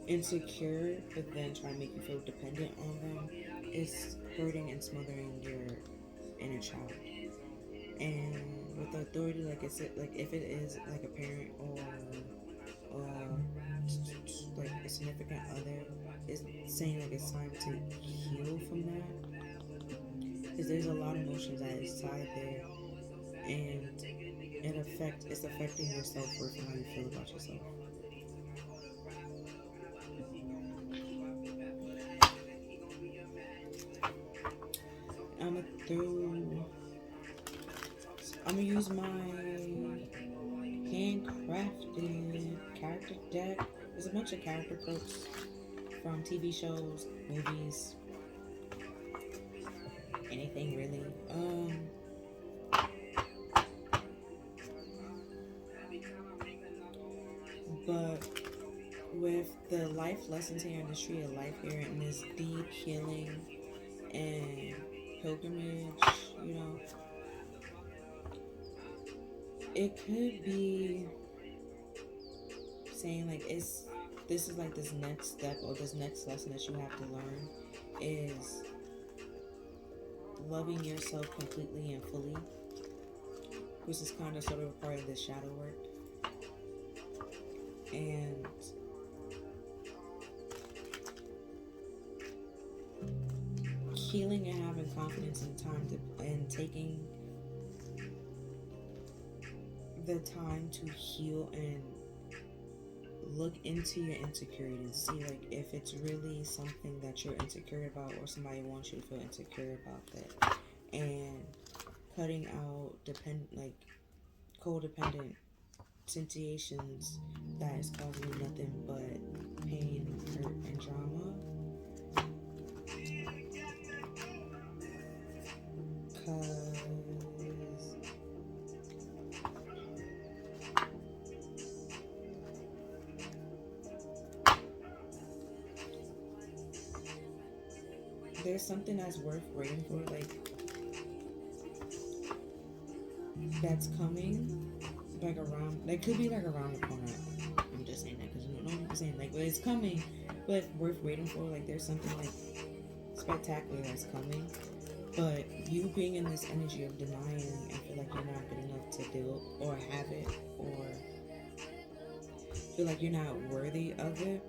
insecure, but then trying to make you feel dependent on them, is hurting and smothering your inner child. And with the authority, like it's like if it is like a parent or like a significant other, is saying like it's time to heal from that, because there's a lot of emotions that is tied there, and it's affecting your self-worth and how you feel about yourself. I'm gonna use my handcrafted character deck. There's a bunch of character quotes from TV shows, movies, anything really. But with the life lessons here in the Tree of Life here in this deep healing and pilgrimage, you know, it could be saying like this is like this next step or this next lesson that you have to learn is loving yourself completely and fully, which is kind of sort of a part of this shadow work, and healing and having confidence in time and taking the time to heal and look into your insecurity and see like if it's really something that you're insecure about or somebody wants you to feel insecure about that. And cutting out codependent situations that is causing you nothing but pain, hurt, and drama. Cause there's something that's worth waiting for, like that's coming, like around, like could be like around the corner. I'm just saying that because you don't know what I'm saying, like, but it's coming, but worth waiting for. Like there's something like spectacular that's coming, but you being in this energy of denying and feel like you're not good enough to do or have it, or feel like you're not worthy of it.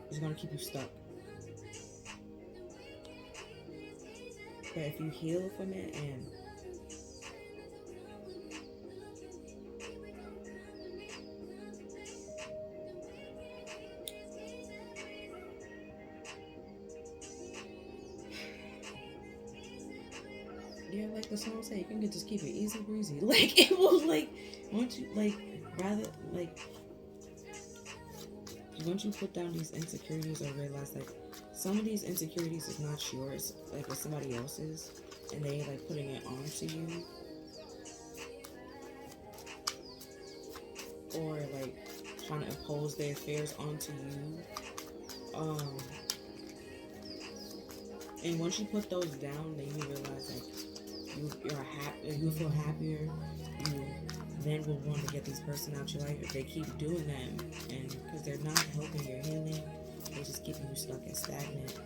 It's gonna keep you stuck. But if you heal from it and yeah, like the song say, you can just keep it easy breezy. Like it will, like once you once you put down these insecurities or realize like some of these insecurities is not yours, like it's somebody else's, and they like putting it onto you, or like trying to impose their fears onto you. And once you put those down, then you realize like you're happy, you feel happier. You then will want to get this person out your life if they keep doing that, and because they're not helping your healing, they're just keeping you stuck and stagnant.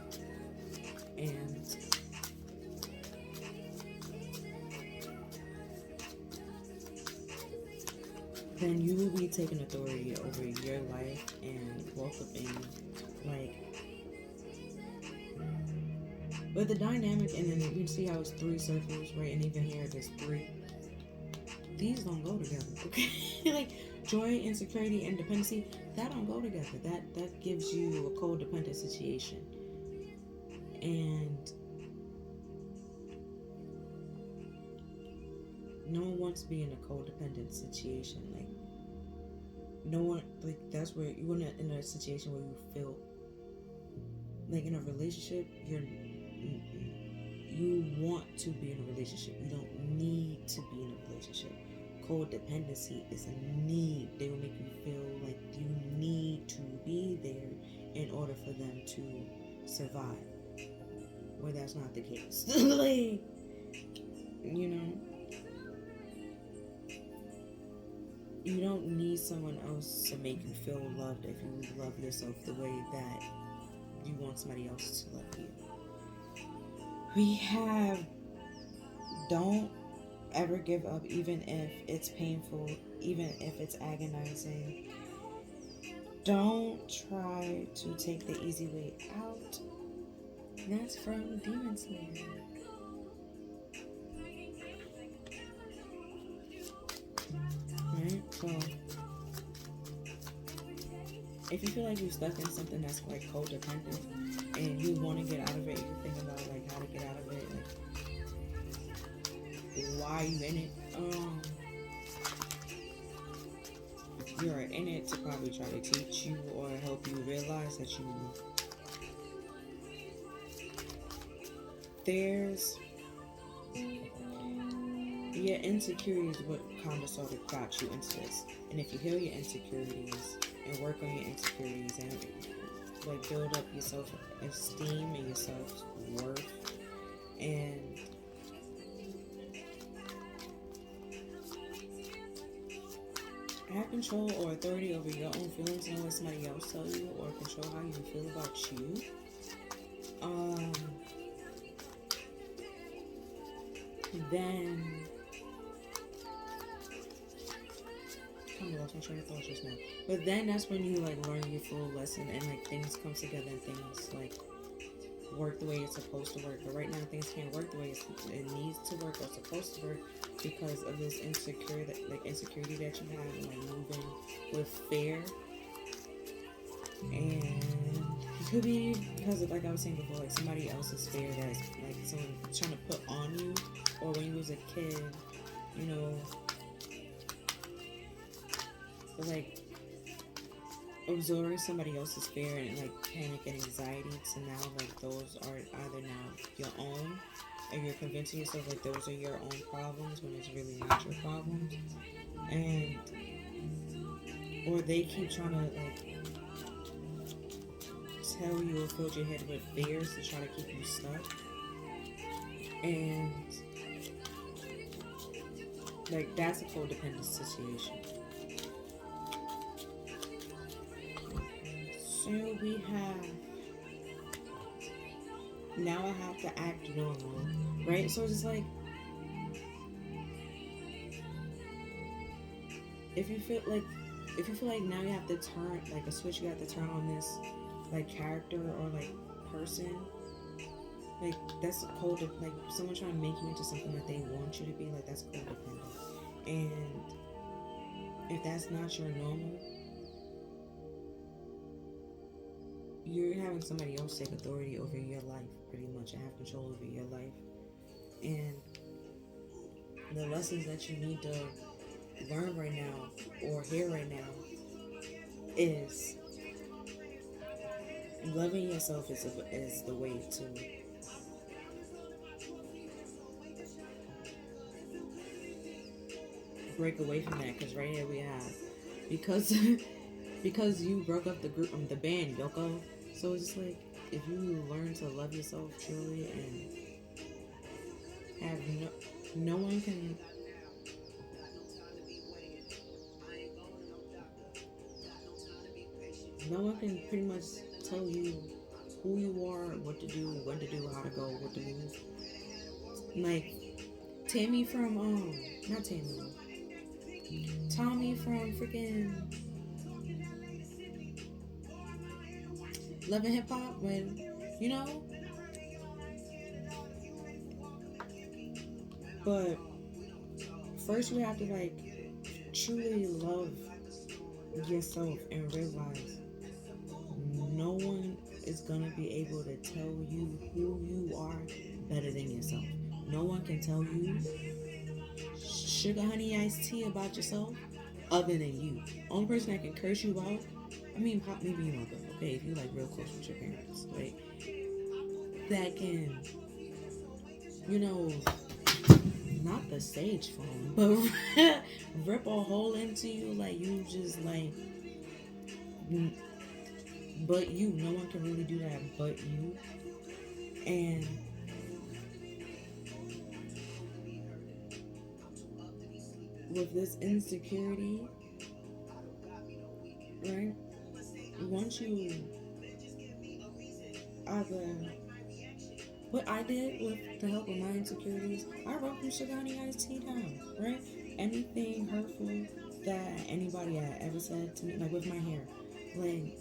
And then you will be taking authority over your life and welcoming, like, but the dynamic, and then you see how it's 3 circles, right? And even here there's 3. These don't go together, okay? Like joy, insecurity, and dependency, that don't go together. That gives you a codependent situation. And no one wants to be in a codependent situation. Like no one, like that's where you're in a situation where you feel like in a relationship, you want to be in a relationship. You don't need to be in a relationship. Codependency is a need. They will make you feel like you need to be there in order for them to survive. Where that's not the case. Like, you know, you don't need someone else to make you feel loved if you love yourself the way that you want somebody else to love you. We have, don't ever give up, even if it's painful, even if it's agonizing. Don't try to take the easy way out. That's from Demon Slayer. Right? So if you feel like you're stuck in something that's like codependent and you want to get out of it, you think about like how to get out of it, like why are you in it? You're in it to probably try to teach you or help you realize that there's your insecurities what kind of sort of got you into this. And if you heal your insecurities and work on your insecurities and like build up your self-esteem and your self-worth and have control or authority over your own feelings and what somebody else tells you, or control how you feel about you. Then I lost my train of thought just now. But then that's when you like learn your full lesson and like things come together and things like work the way it's supposed to work. But right now things can't work the way it needs to work or supposed to work because of this insecurity that you have, and like moving with fear. And it could be because of, like I was saying before, like somebody else's fear that's like someone trying to put on you, or when you was a kid, you know, like absorbing somebody else's fear and like panic and anxiety, to now like those are either now your own, and you're convincing yourself like those are your own problems when it's really not your problems. And or they keep trying to like tell you or fill your head with fears to try to keep you stuck. And like that's a codependent situation. So we have, now I have to act normal, right? So it's just like, if you feel like now you have to turn like a switch, you have to turn on this like character or like person, like that's like someone trying to make you into something that they want you to be, like that's codependent. And if that's not your normal, you're having somebody else take authority over your life pretty much, and have control over your life. And the lessons that you need to learn right now or hear right now is loving yourself is the way to break away from that. Because right here we have, because because you broke up the group, the band Yoko. So it's just like, if you learn to love yourself truly and have no one can pretty much tell you who you are, what to do, when to do, how to go, what to move. Like Tammy from not Tammy, Tommy from freaking Love and Hip Hop, when you know. But first you have to like truly love yourself and realize no one is gonna be able to tell you who you are better than yourself. No one can tell you sugar honey iced tea about yourself other than you. Only person that can curse you out, I mean, maybe your mother, okay, if you like real close with your parents, right? That can, you know, not the stage phone, but rip a hole into you, like you just like, but you, no one can really do that but you. And with this insecurity, right, once you either, what I did with the help of my insecurities, I wrote them sugar honey iced tea down, right? Anything hurtful that anybody had ever said to me, like with my hair, like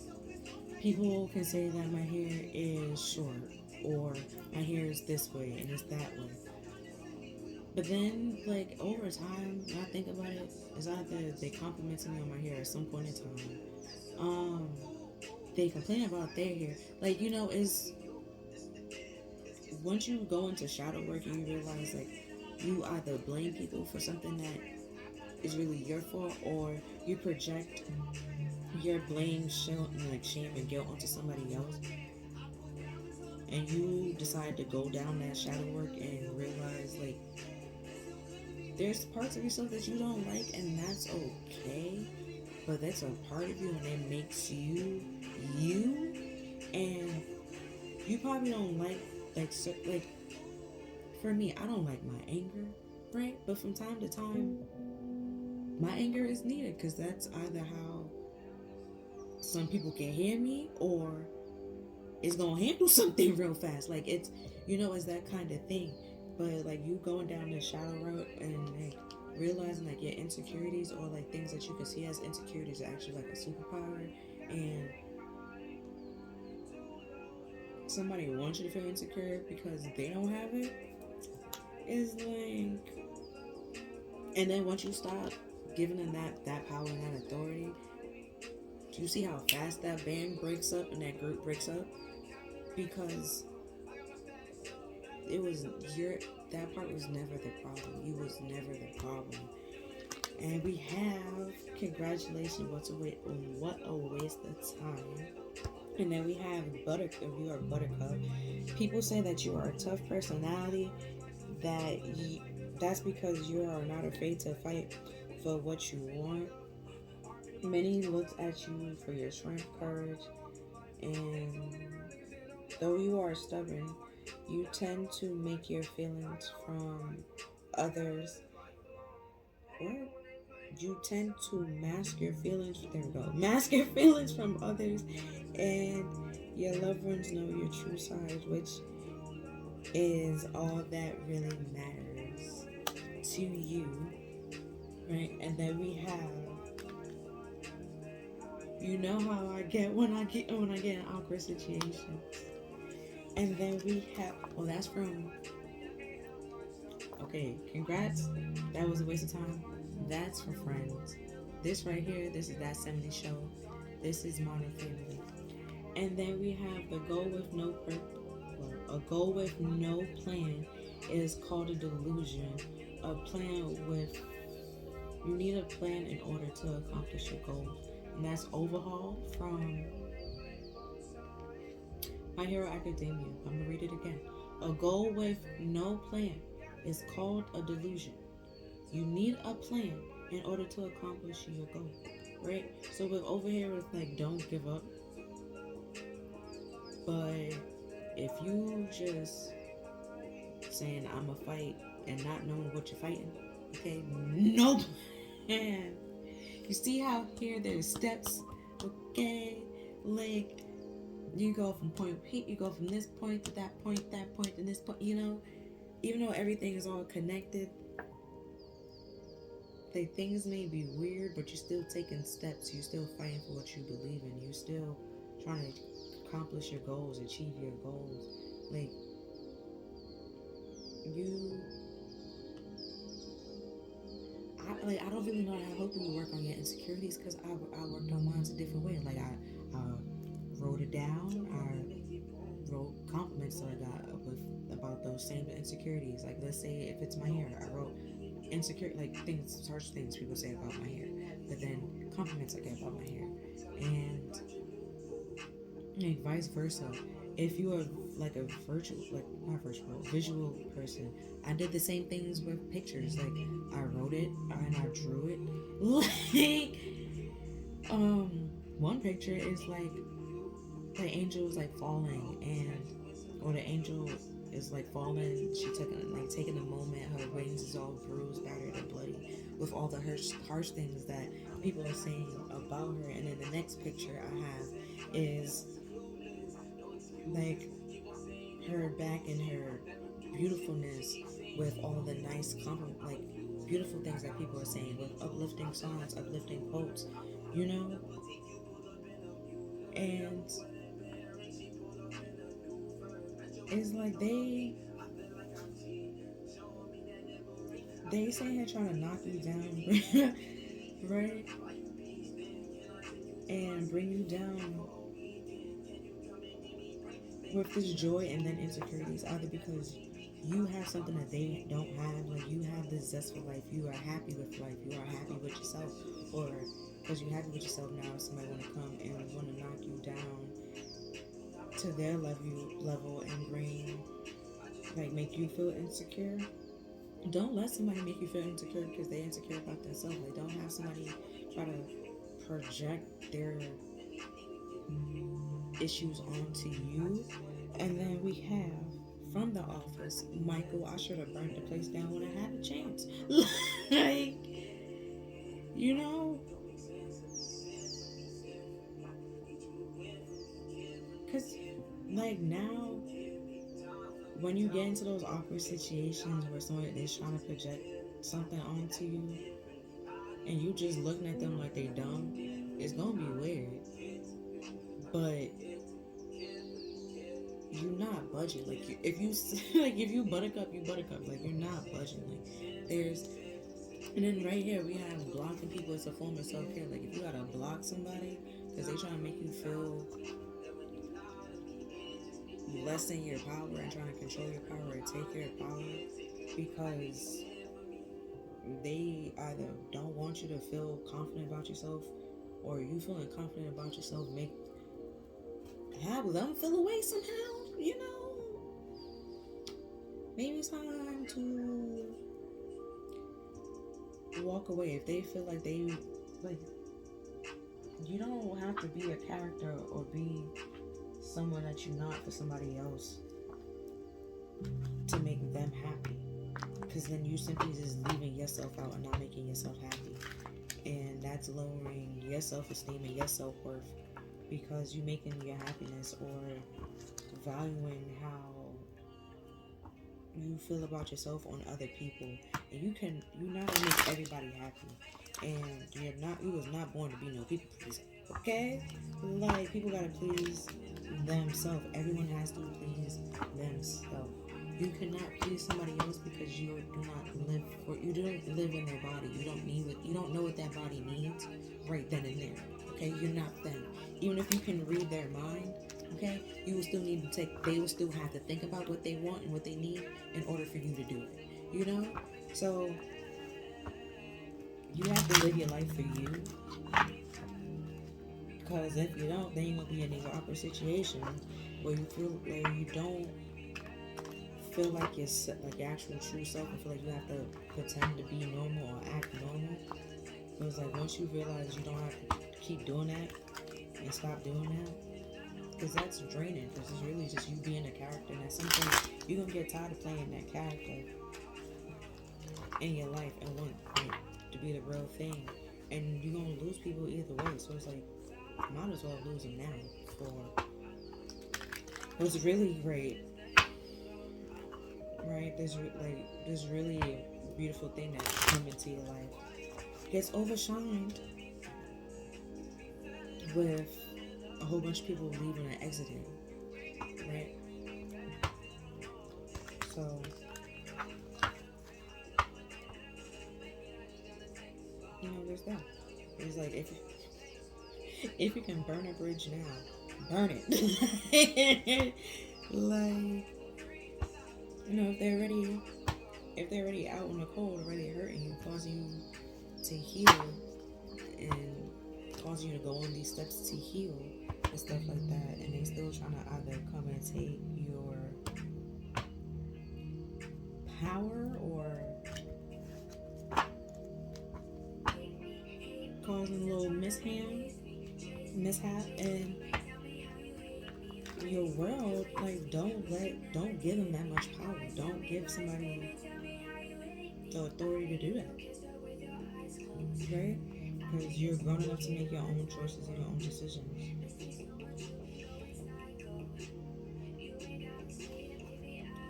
people can say that my hair is short, or my hair is this way and it's that way. But then, like, over time, when I think about it, it's either they complimented me on my hair at some point in time. They complain about their hair. Like, you know, it's, once you go into shadow work and you realize, like, you either blame people for something that is really your fault, or you project your blame, shame and guilt onto somebody else, and you decide to go down that shadow work and realize, like, there's parts of yourself that you don't like, and that's okay, but that's a part of you, and it makes you you. And you probably don't like so, like, for me, I don't like my anger, right? But from time to time, my anger is needed, because that's either how some people can hear me, or it's gonna handle something real fast. Like, it's, you know, it's that kind of thing. But like, you going down the shadow road and like realizing like your insecurities, or like things that you can see as insecurities, are actually like a superpower, and somebody wants you to feel insecure because they don't have it, is like, And then once you stop giving them that power and that authority, do you see how fast that band breaks up and that group breaks up? Because it was your that part was never the problem. You was never the problem. And we have congratulations. What a waste of time. And then we have you are Buttercup. People say that you are a tough personality. That's because you are not afraid to fight for what you want. Many looks at you for your strength, courage, and though you are stubborn, you tend to make your feelings from others. What? You tend to mask your feelings. There we go. Mask your feelings from others, and your loved ones know your true side, which is all that really matters to you, right? And then we have, you know how I get when I get in awkward situations. And then we have, well, that's from, okay, congrats. That was a waste of time. That's for friends. This right here, this is That 70s Show. This is Modern Family. And then we have a goal with no plan is called a delusion. You need a plan in order to accomplish your goals. And that's Overhaul from My Hero Academia. I'm gonna read it again. A goal with no plan is called a delusion. You need a plan in order to accomplish your goal, right? So with over here, it's like don't give up. But if you just saying I'm a fight and not knowing what you're fighting, okay, no plan. You see how here there's steps, okay? Like you go from point P, you go from this point to that point, and this point, you know, even though everything is all connected, like things may be weird, but you're still taking steps, you're still fighting for what you believe in, you're still trying to accomplish your goals, achieve your goals. Like I don't really know. I hope you work on your insecurities because I worked on mine a different way. Like I wrote it down. I wrote compliments that I got about those same insecurities. Like let's say if it's my hair, I wrote insecure like things, harsh things people say about my hair, but then compliments I get about my hair, and like vice versa. If you are like a visual person, I did the same things with pictures. Like I wrote it and I drew it. Like one picture is like the angel is like falling, or the angel is like falling. She taking a moment. Her wings is all bruised, battered, and bloody, with all the harsh things that people are saying about her. And then the next picture I have is like her back in her beautifulness, with all the nice like beautiful things that people are saying, with uplifting songs, uplifting quotes, you know. And it's like they sit here trying to knock you down, right? And bring you down with this joy and then insecurities, either because you have something that they don't have, like you have this zest for life, you are happy with life, you are happy with yourself, or because you're happy with yourself now, somebody want to come and want to knock you down to their level and make you feel insecure. Don't let somebody make you feel insecure because they're insecure about themselves. Like, don't have somebody try to project their issues onto you. And then we have from The Office, Michael, I should have burned the place down when I had a chance. Like, you know, because like now, when you get into those awkward situations where someone is trying to project something onto you and you just looking at them like they dumb, it's gonna be weird. But you're not budging. Like if you buttercup, you buttercup. Like you're not budging. Like And then right here we have blocking people as a form of self-care. Like if you gotta block somebody because they trying to make you feel less than your power and trying to control your power or take your power because they either don't want you to feel confident about yourself or you feeling confident about yourself have them feel away somehow, you know. Maybe it's time to walk away if they feel like they like you don't have to be a character or be someone that you're not for somebody else to make them happy, because then you simply just leaving yourself out and not making yourself happy, and that's lowering your self-esteem and your self-worth because you making your happiness or valuing how you feel about yourself on other people. And you're not gonna make everybody happy, and you was not born to be no people pleaser, okay? Like, people gotta please themselves. Everyone has to please themselves. You cannot please somebody else because you don't live in their body. You don't know what that body needs right then and there, okay? You're not them. Even if you can read their mind, okay, you will still they will still have to think about what they want and what they need in order for you to do it, you know? So you have to live your life for you, because if you don't, then you're gonna be in a awkward situation where you don't feel like your actual true self and feel like you have to pretend to be normal or act normal. But it's like once you realize you don't have to keep doing that and stop doing that, because that's draining, because it's really just you being a character, and at some point you're gonna get tired of playing that character in your life and want to be the real thing, and you're gonna lose people either way. So it's like, might as well lose them now. For what's really great, right? There's really a beautiful thing that come into your life gets overshined with a whole bunch of people leaving and exiting, right? So, there's that. It's like, if you can burn a bridge now, burn it. Like, if they're already out in the cold, already hurting you, causing you to heal, and causing you to go on these steps to heal and stuff like that, and they still trying to either come and take your power or causing a little mishap in your world, like, don't give them that much power. Don't give somebody the authority to do that, right? Because you're grown enough to make your own choices and your own decisions.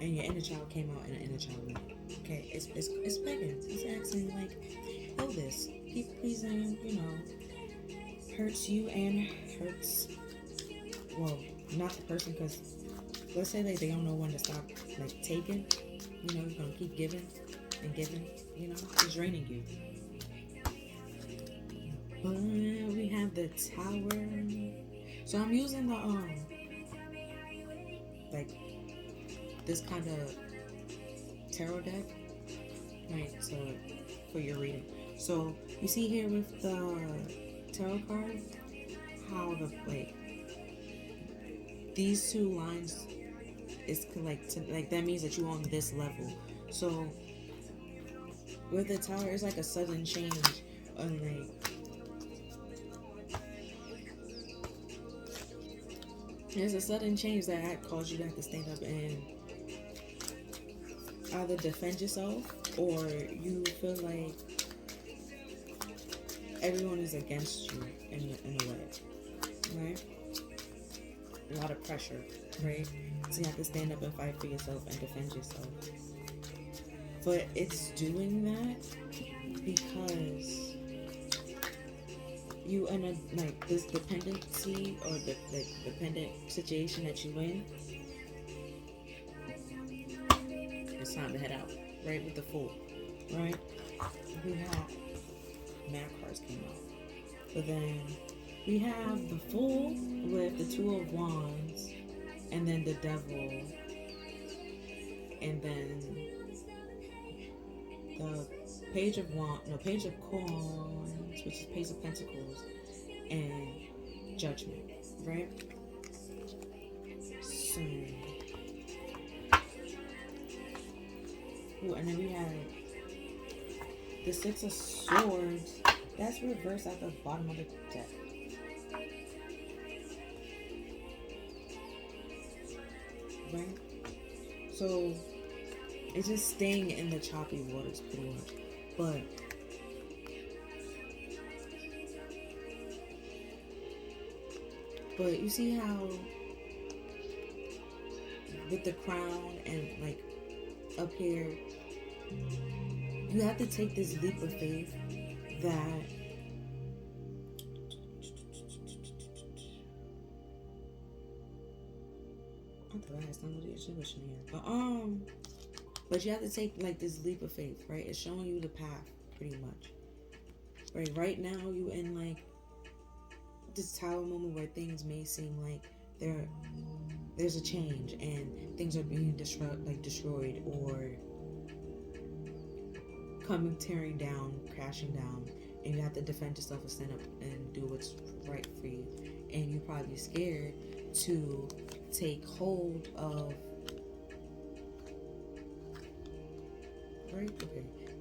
And your inner child came out in an inner child way. Okay, it's begging. It's asking, like, this people pleasing, hurts you and hurts, well, not the person, because let's say they don't know when to stop, like, taking, you're gonna keep giving and giving, it's draining you. But we have the Tower. So I'm using the like this kind of tarot deck, right? So for your reading. So you see here with the tarot card how these two lines is like that means that you're on this level. So with the Tower, it's like a sudden change, there's a sudden change that caused you to have to stand up and either defend yourself, or you feel like everyone is against you in a way, right? A lot of pressure, right? So you have to stand up and fight for yourself and defend yourself. But it's doing that because you in a this dependency or the dependent situation that you in. It's time to head out, right? With the Fool, right? We have cards came out. But then we have the Fool with the Two of Wands, and then the Devil, and then the Page of Coins, which is Page of Pentacles, and Judgment, right? So, ooh, and then we have the Six of Swords. That's reversed at the bottom of the deck. Right? So, it's just staying in the choppy waters pretty much. But you see how with the crown and like up here, you have to take this leap of faith that but you have to take like this leap of faith, right? It's showing you the path pretty much. Right now you in like this tower moment where things may seem like there's a change and things are being destroyed or tearing down, crashing down, and you have to defend yourself and stand up and do what's right for you. And you're probably scared to take hold of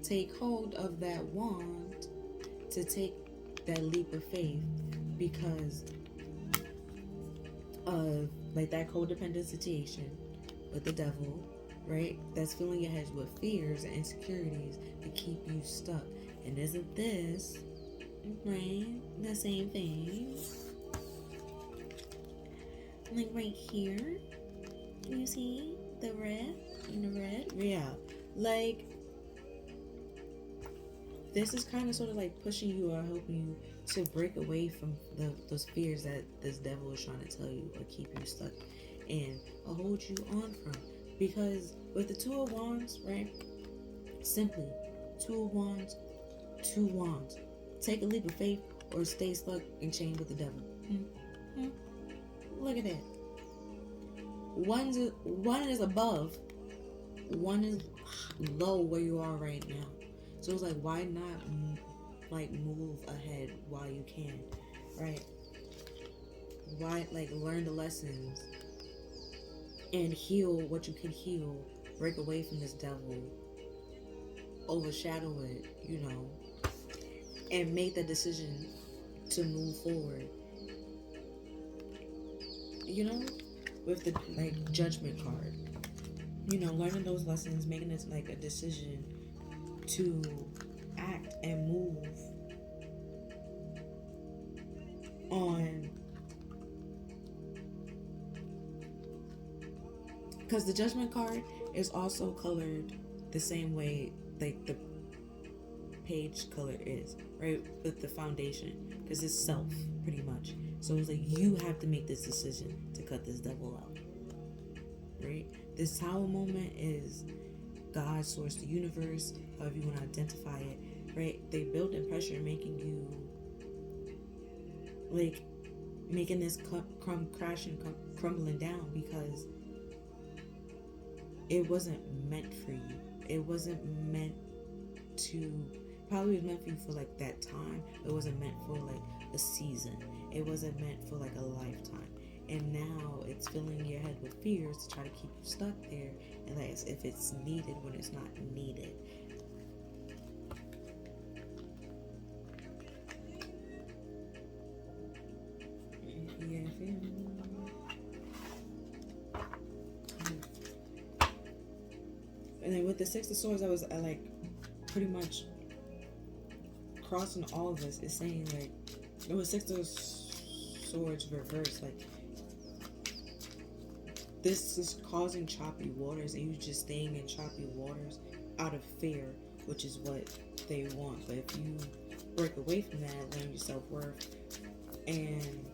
take hold of that wand, to take that leap of faith, because of like that codependent situation with the devil, right? That's filling your head with fears and insecurities to keep you stuck. And isn't this, right, the same thing? Like right here, you see the red? Yeah. Like, this is kind of sort of like pushing you or helping you to break away from those fears that this devil is trying to tell you or keep you stuck in or hold you on from. Because with the Two of Wands, right? Simply, Two of Wands, two wands. Take a leap of faith or stay stuck and chained with the devil. Look at that. One is above, one is low where you are right now. So it's like, why not like move ahead while you can, right? Why like learn the lessons and heal what you can heal, break away from this devil, overshadow it, you know, and make the decision to move forward, you know, with the like Judgment card, you know, learning those lessons, making this like a decision to act and move on, because the Judgment card is also colored the same way like the Page color is, right, with the foundation, because it's self pretty much. So it's like you have to make this decision to cut this devil out, right? This Tower moment is God, source, the universe, however you want to identify it, right? They build in pressure, making you like making this crashing, crumbling down, because it wasn't meant for you. It wasn't meant to, probably was meant for you for like that time. It wasn't meant for like a season. It wasn't meant for like a lifetime. And now it's filling your head with fears to try to keep you stuck there, and like as if it's needed when it's not needed. And then with the Six of Swords, I was like pretty much crossing all of this. It's saying like it was Six of Swords reversed, like this is causing choppy waters, and you just staying in choppy waters out of fear, which is what they want. But if you break away from that, learn your self-worth, and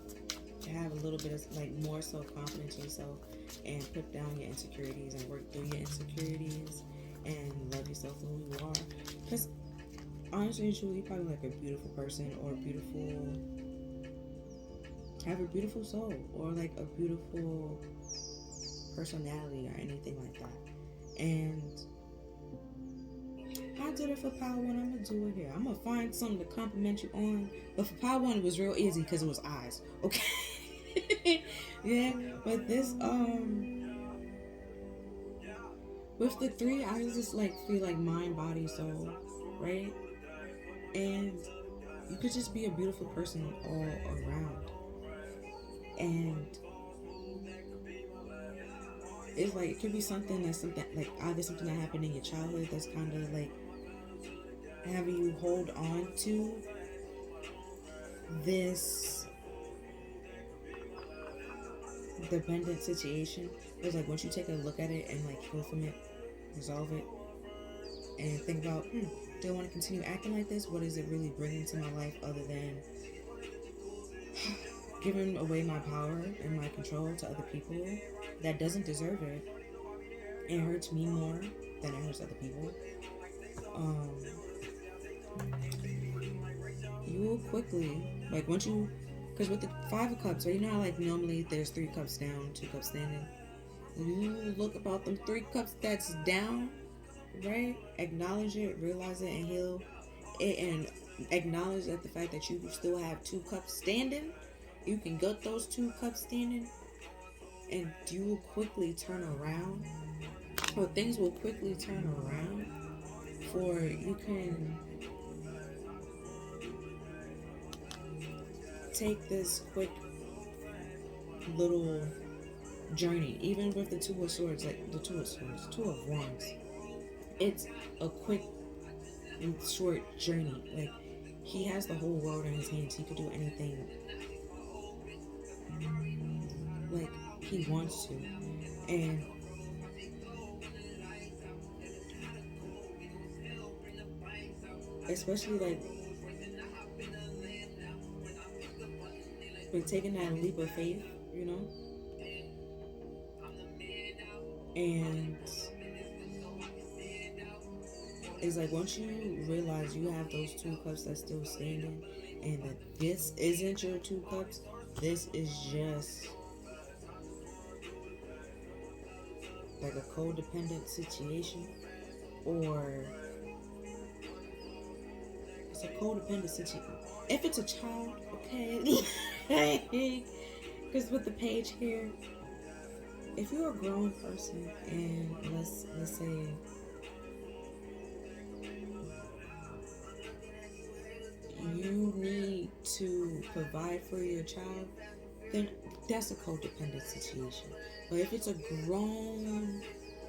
have a little bit of like more self-confidence in yourself, and put down your insecurities and work through your insecurities and love yourself for who you are. Because honestly and truly, probably like a beautiful person or have a beautiful soul or like a beautiful personality or anything like that. And I did it for Power One. I'm gonna do it here. I'm gonna find something to compliment you on. But for Power One, it was real easy because it was eyes. Okay. Yeah. But this with the three, I just like feel like mind, body, soul, right? And you could just be a beautiful person all around. And it's like it could be something like either something that happened in your childhood that's kind of like having you hold on to this dependent situation. It's like once you take a look at it and like heal from it, resolve it, and think about, do I want to continue acting like this? What is it really bringing to my life other than giving away my power and my control to other people that doesn't deserve it? It hurts me more than it hurts other people. You will quickly, like once you, because with the 5 of Cups, right, you know how like normally there's 3 cups down, 2 cups standing. You look about them 3 cups that's down, right? Acknowledge it, realize it, and heal it, and acknowledge that the fact that you still have 2 cups standing, you can get those 2 cups standing, and you will quickly turn around, or things will quickly turn around, for you can take this quick little journey, even with the 2 of Swords, like the 2 of Swords, 2 of Wands. It's a quick and short journey. Like, he has the whole world in his hands. He could do anything like he wants to. And especially like with taking that leap of faith, you know? And it's like once you realize you have those 2 cups that's still standing, and that this isn't your 2 cups, this is just like a codependent situation, or it's a codependent situation. If it's a child, okay, because with the page here, if you're a grown person and let's say you need to provide for your child, then that's a codependent situation. But if it's a grown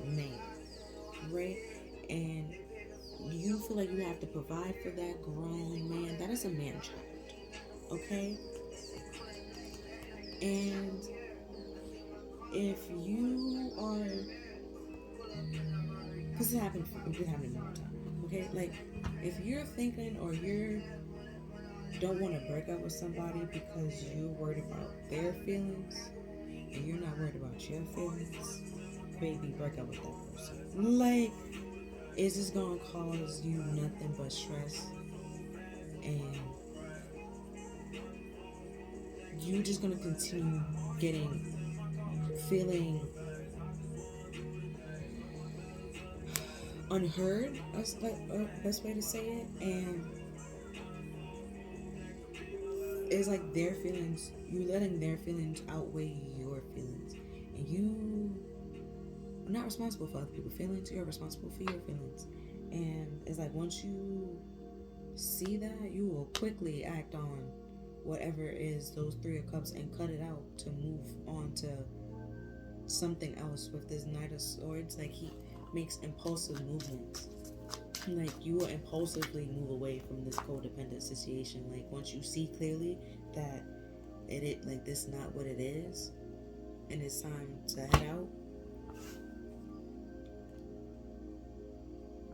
man, right, and you feel like you have to provide for that grown man, that is a man-child, okay? And if you are, because it happened all the time, okay? Like, if you're thinking or you don't want to break up with somebody because you're worried about their feelings and you're not worried about your feelings, baby, break up with that person. Like, it's just gonna cause you nothing but stress, and you're just gonna continue feeling unheard. That's like best way to say it. And it's like their feelings, you letting their feelings outweigh your feelings, and you are not responsible for other people's feelings. You're responsible for your feelings. And it's like once you see that, you will quickly act on whatever is those 3 of Cups and cut it out to move on to something else. With this Knight of Swords, like, he makes impulsive movements. Like, you will impulsively move away from this codependent situation. Like, once you see clearly that it like this is not what it is, and it's time to head out.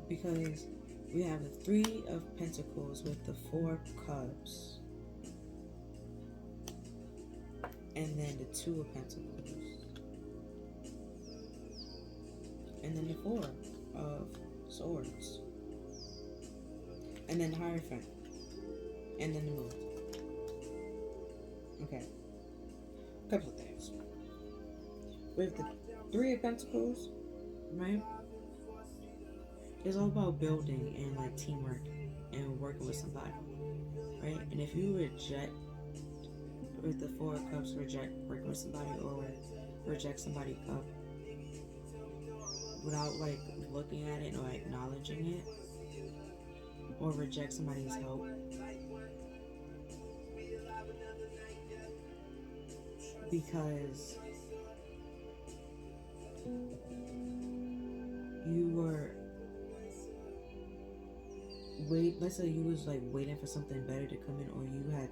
Because we have the 3 of Pentacles with the 4 Cups, and then the 2 of Pentacles, and then the 4 of Swords. and then the Hierophant, and then the Moon. Okay. A couple of things. With the Three of Pentacles, right? It's all about building and like teamwork and working with somebody, right? And if you reject with the Four of Cups, reject working with somebody or reject somebody's cup without like looking at it or acknowledging it, or reject somebody's help, because you were let's say you was like waiting for something better to come in, or you had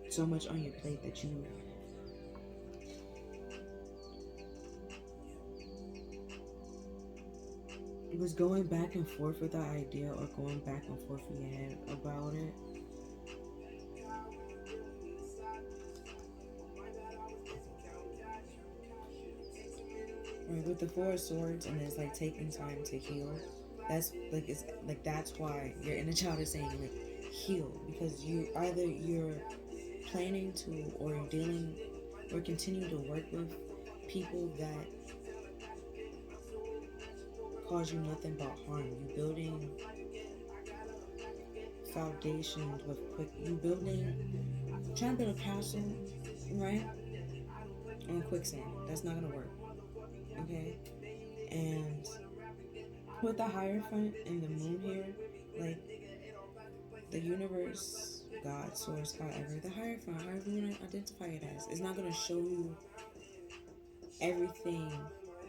so much on your plate that you was going back and forth with the idea, or going back and forth in your head about it. Right, with the Four of Swords, and it's like taking time to heal. That's like, it's like, that's why your inner child is saying like heal, because you're planning to, or dealing, or continue to work with people that cause you nothing but harm. You building foundations with trying to build a castle, right? On quicksand. That's not gonna work. Okay? And with the Hierophant and the Moon here, like the universe, God, source, however, the Hierophant, however you want to identify it as, is not gonna show you everything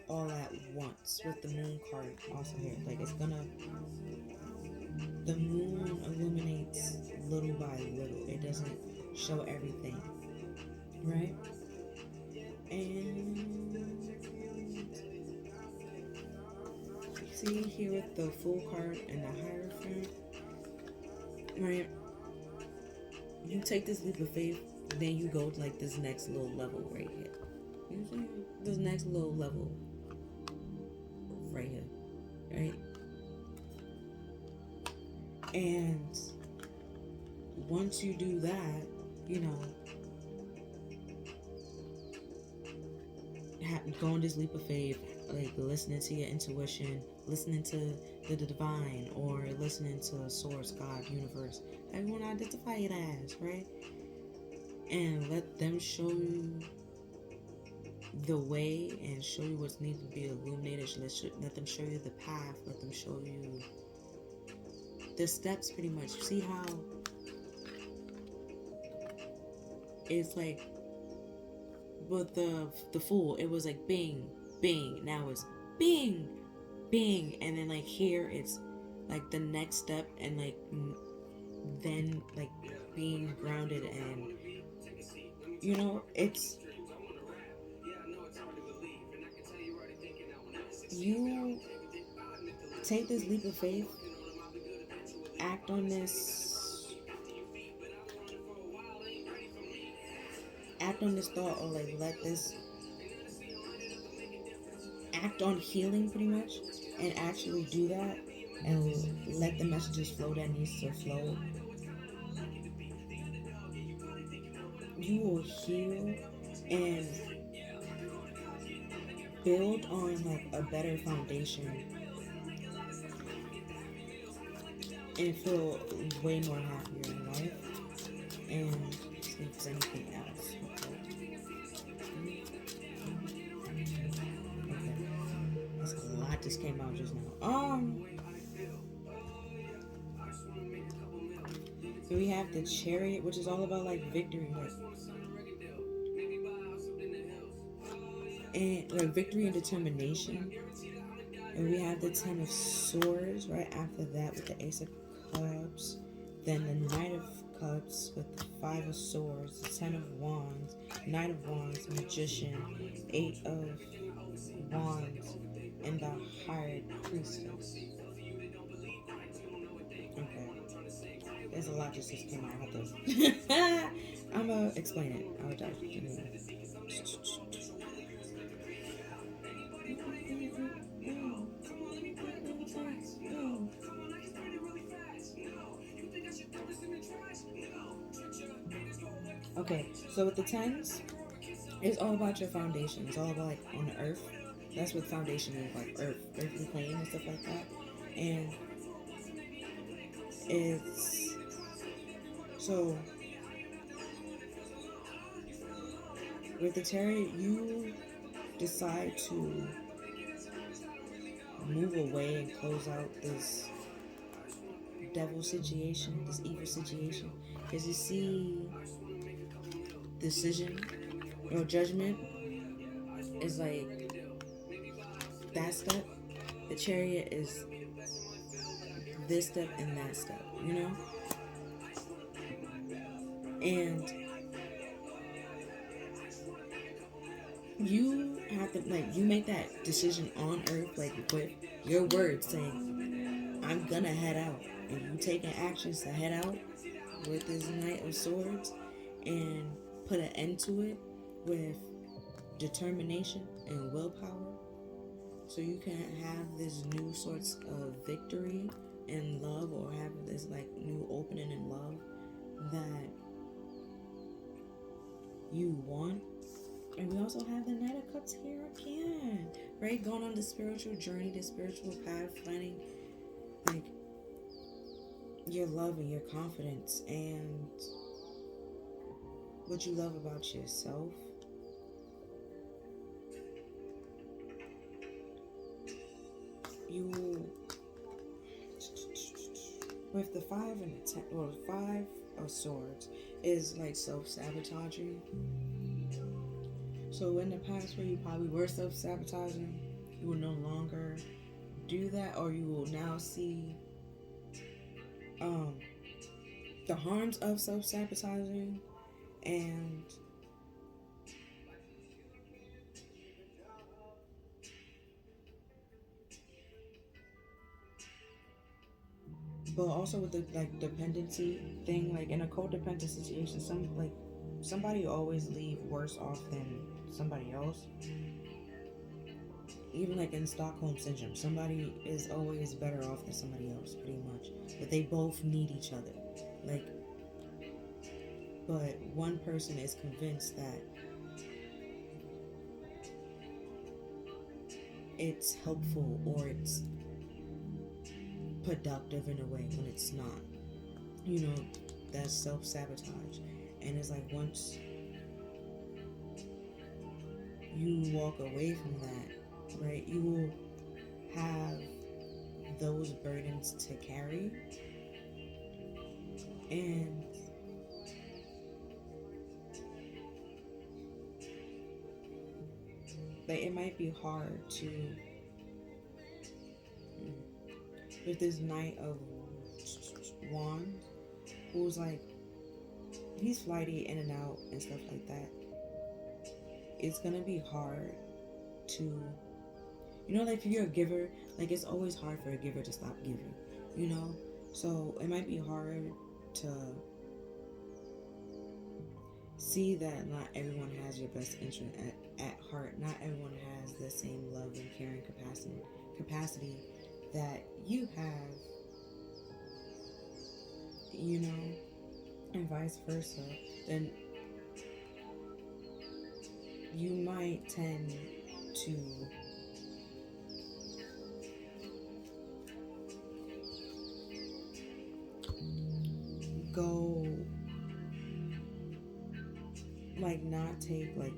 all at once. With the Moon card also here, like the Moon illuminates little by little. It doesn't show everything, right? And see here with the Fool card and the Hierophant, right? You take this leap of faith, then you go to like this next little level right here. You see this next little level right here, right? And once you do that, you know, go on this leap of faith, like listening to your intuition, listening to the divine, or listening to source, God, universe, however you want to identify it as, right? And let them show you the way and show you what's needed to be illuminated. Let them show you the path. Let them show you the steps, pretty much. See how it's like with the Fool, it was like bing, bing. Now it's bing, bing, and then like here it's like the next step, and like then like being grounded, and you know, it's you take this leap of faith, act on this thought, or like let this act on healing, pretty much, and actually do that, and let the messages flow that needs to flow. You will heal and build on like a better foundation, and feel way more happier in life. And see if there's anything else. Okay. That's a lot just came out just now. So we have the Chariot, which is all about like victory, like victory and determination. And we have the Ten of Swords right after that with the Ace of Cups, then the Knight of Cups with the Five of Swords, the Ten of Wands, Knight of Wands, Magician, Eight of Wands, and the High Priestess. Okay. There's a lot just came out of this. I'm gonna explain it. I'll dive into it. Okay, so with the tens, it's all about your foundation. It's all about like on the earth. That's what foundation is, like earthly plane and stuff like that. And it's so with the tarot, you decide to move away and close out this devil situation, this evil situation, because you see decision or judgment is like that step. The chariot is this step and that step, you know? And you have to, like, you make that decision on earth, like, with your words saying, I'm gonna head out. And you taking actions to head out with this Knight of Swords and put an end to it with determination and willpower, so you can have this new sorts of victory in love, or have this like new opening in love that you want. And we also have the Knight of Cups here again, right? Going on the spiritual journey, the spiritual path, finding like your love and your confidence and what you love about yourself. You, with the 5 and the 10, or 5 of Swords is like self-sabotaging. So in the past where you probably were self-sabotaging, you will no longer do that, or you will now see the harms of self-sabotaging. And but also with the like dependency thing, like in a codependent situation, somebody always leave worse off than somebody else. Even like in Stockholm syndrome, somebody is always better off than somebody else, pretty much. But they both need each other. Like, but one person is convinced that it's helpful or it's productive in a way when it's not. You know, that's self-sabotage. And it's like once you walk away from that, right, you will have those burdens to carry. And like it might be hard to, with this Knight of Wands, who's like, he's flighty in and out and stuff like that. It's gonna be hard to, you know, like if you're a giver, like it's always hard for a giver to stop giving, you know? So it might be hard to see that not everyone has your best interest at heart. Not everyone has the same love and caring capacity that you have, you know, and vice versa. Then you might tend to go like not take like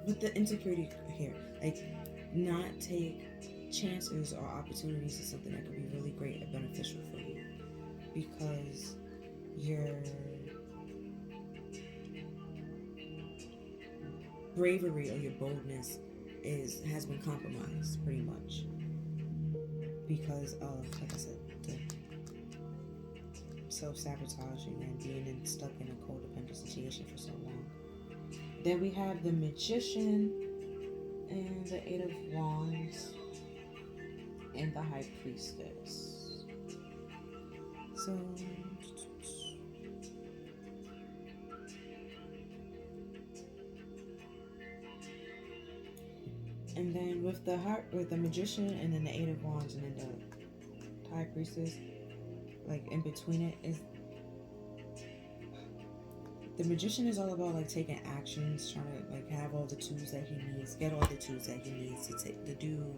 with the insecurity here, like not take chances or opportunities to something that could be really great and beneficial for you, because your bravery or your boldness has been compromised pretty much because of, like I said, the self-sabotaging and being stuck in a codependent situation for so long. Then we have the Magician and the 8 of Wands and the High Priestess. So and then with the Magician and then the 8 of Wands and then the High Priestess, like in between it is The magician is all about like taking actions, trying to like have all the tools that he needs, get all the tools that he needs to do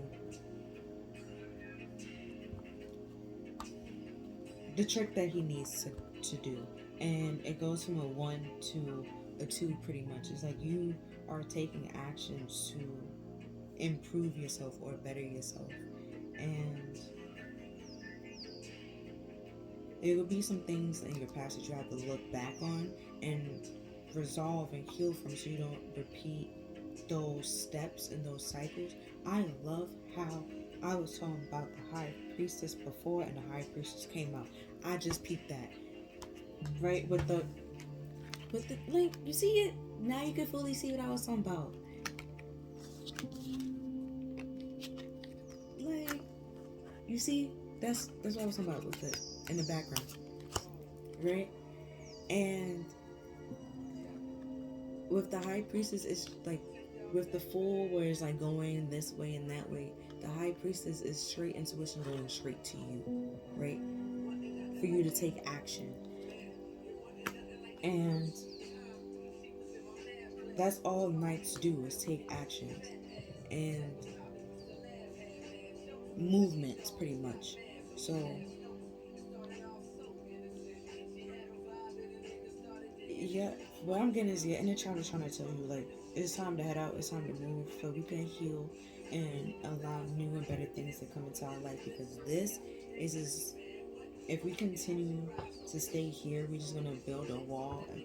the trick that he needs to do. And it goes from a 1 to a 2 pretty much. It's like you are taking actions to improve yourself or better yourself. And it will be some things in your past that you have to look back on and resolve and heal from, so you don't repeat those steps and those cycles. I love how I was talking about the high priestess before and the high priestess came out. I just peeped that. Right? With the like, you see it? Now you can fully see what I was talking about. Like, you see? That's what I was talking about with it in the background. Right? And with the high priestess, it's like with the fool where it's like going this way and that way, the high priestess is straight intuition going straight to you, right? For you to take action. And that's all knights do, is take actions and movements pretty much. So yeah, what I'm getting is your inner child is trying to tell you, like, it's time to head out, it's time to move, so we can heal and allow new and better things to come into our life. Because this is if we continue to stay here, we're just gonna build a wall and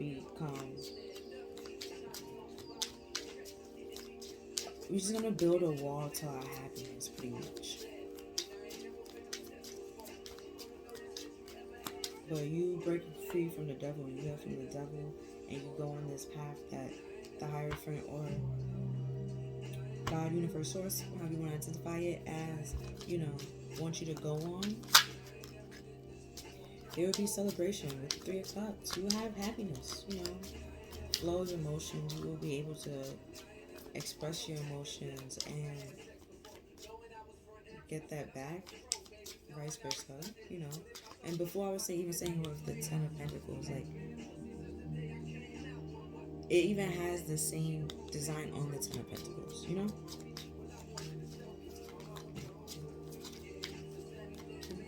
we're just gonna build a wall to our happiness, pretty much. But you break free from the devil, you heal from the devil, and you go on this path that the higher friend or God, universe, source, however you want to identify it as, want you to go on. There will be celebration with the 3 of Cups. You will have happiness, flow of emotions. You will be able to express your emotions and get that back, vice versa, And before I was even saying with the 10 of Pentacles, like, it even has the same design on the 10 of Pentacles,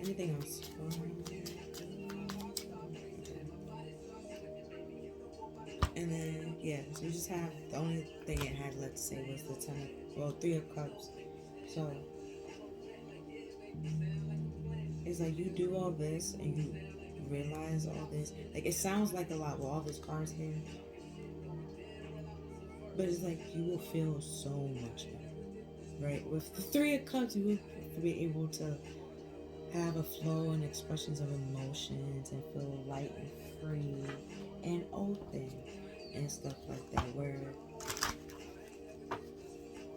Anything else? And then, so you just have, the only thing it had left to say was the 3 of Cups. So, it's like you do all this and you realize all this. Like, it sounds like a lot with all these cards here. But it's like you will feel so much better, right? With the 3 of Cups, you will be able to have a flow and expressions of emotions and feel light and free and open and stuff like that, where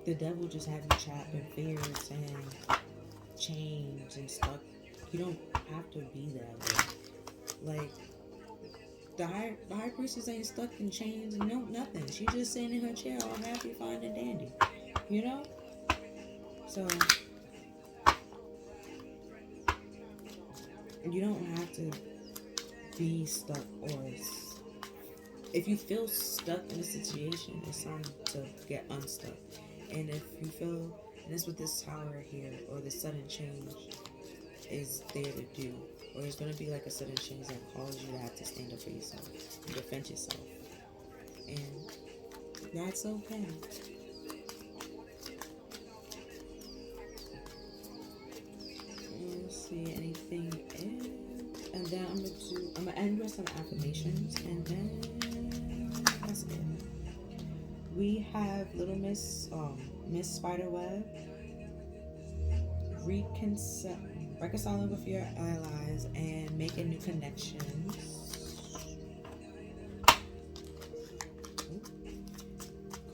the devil just have you trapped in fears and chains and stuck. You don't have to be that way. Like, the high priestess ain't stuck in chains and nothing. She just sitting in her chair all happy, fine and dandy, So you don't have to be stuck, or if you feel stuck in a situation, it's time to get unstuck. And if you feel, and that's what this tower here, or the sudden change is there to do, or it's going to be like a sudden change that causes you to have to stand up for yourself and defend yourself. And that's okay. Let's see, anything else? And then I'm gonna end with some affirmations, and then that's it. We have Little Miss Spiderweb, reconciling with your allies and making new connections.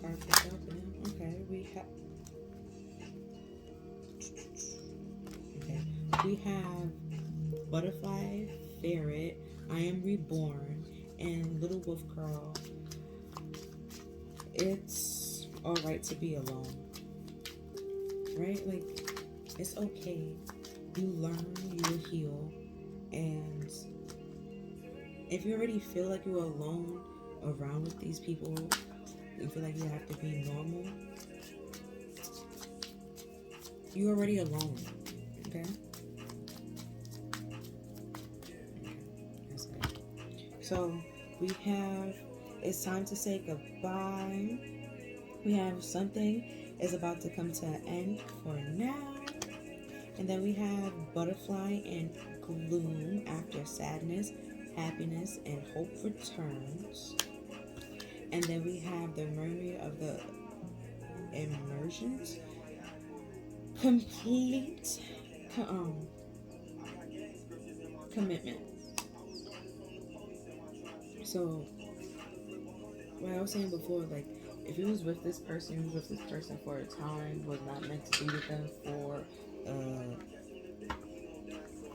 Card picked up. Okay, we have Butterfly, Ferret, I Am Reborn, and Little Wolf Girl. It's alright to be alone, right? Like, it's okay. You learn, you will heal, and if you already feel like you're alone, around with these people, you feel like you have to be normal, you're already alone. Okay? That's it. So we have, it's time to say goodbye. We have something is about to come to an end for now. And then we have butterfly and gloom after sadness, happiness, and hope returns. And then we have the memory of the immersions, complete commitment. So what I was saying before, like, if you was with this person, you was with this person for a time, was not meant to be with them for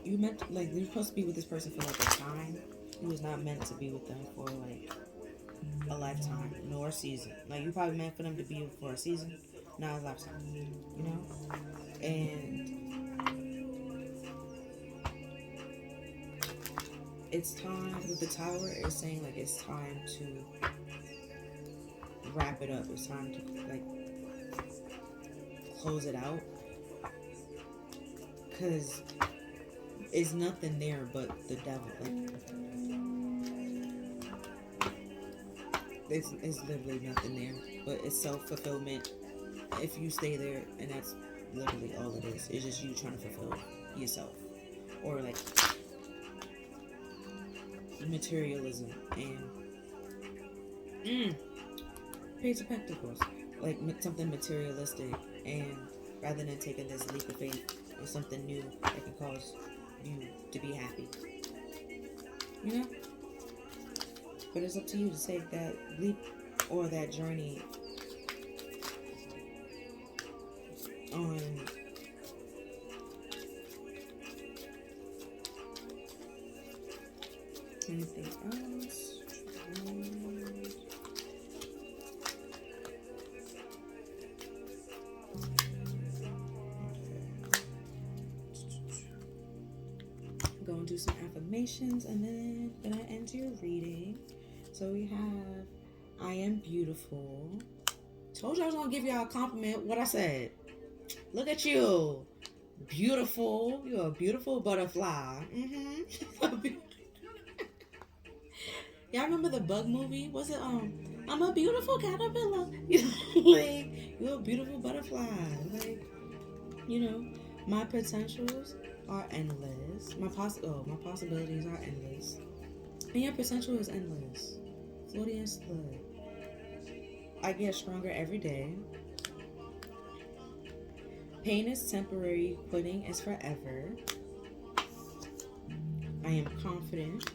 you meant to, like, you're supposed to be with this person for like a time. You was not meant to be with them for like a lifetime nor a season. Like, you probably meant for them to be for a season, not a lifetime. You know? And it's time, with the tower, it's saying like it's time to wrap it up. It's time to like close it out, because it's nothing there but the devil. Like, it's literally nothing there, but it's self-fulfillment if you stay there, and that's literally all it is. It's just you trying to fulfill yourself, or like materialism and Page of Pentacles, like something materialistic, and rather than taking this leap of faith or something new that can cause you to be happy, you know. But it's up to you to take that leap or that journey on anything else. Go and do some affirmations, and then gonna end your reading. So we have, I am beautiful. Told you I was gonna give y'all a compliment. What I said. Look at you. Beautiful. You're a beautiful butterfly. Y'all remember the Bug movie? Was it I'm a beautiful caterpillar. Like, you're a beautiful butterfly. Like, you know, my potentials are endless. My possibilities are endless. And your potential is endless. Floaty and slid. I get stronger every day. Pain is temporary, quitting is forever. I am confident.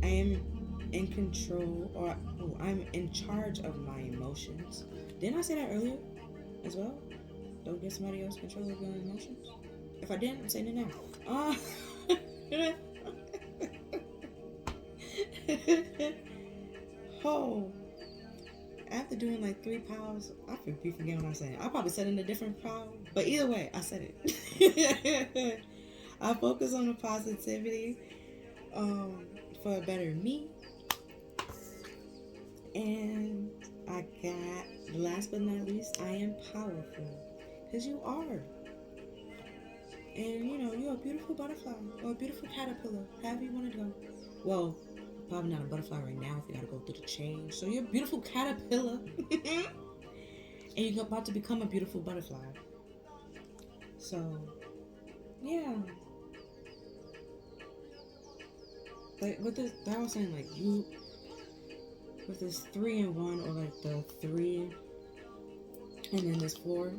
I am in control, or I'm in charge of my emotions. Didn't I say that earlier as well? Don't give somebody else control of your emotions. If I didn't, I'm saying it now. Oh, after doing like 3 piles, I be forgetting what I said. I probably said it in a different pile, but either way, I said it. I focus on the positivity for a better me. And I got, last but not least, I am powerful. Because you are. And you know, you're a beautiful butterfly or a beautiful caterpillar, however you want to go. Well, probably not a butterfly right now if you gotta go through the change. So you're a beautiful caterpillar. And you're about to become a beautiful butterfly. So, yeah. Like with this, that was saying, like, you, with this 3 and 1, or like the 3 and then this 4,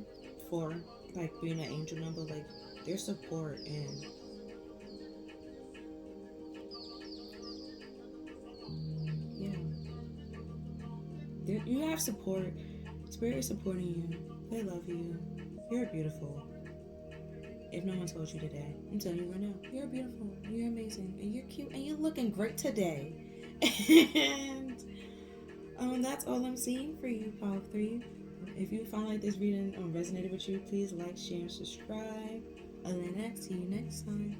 like being an angel number, like their support and you have support. Spirit is supporting you. They love you. You're beautiful. If no one told you today, I'm telling you right now, you're beautiful. You're amazing. And you're cute. And you're looking great today. And that's all I'm seeing for you, Power 3. If you find like this reading resonated with you, please like, share, and subscribe. Other than that, see you next time.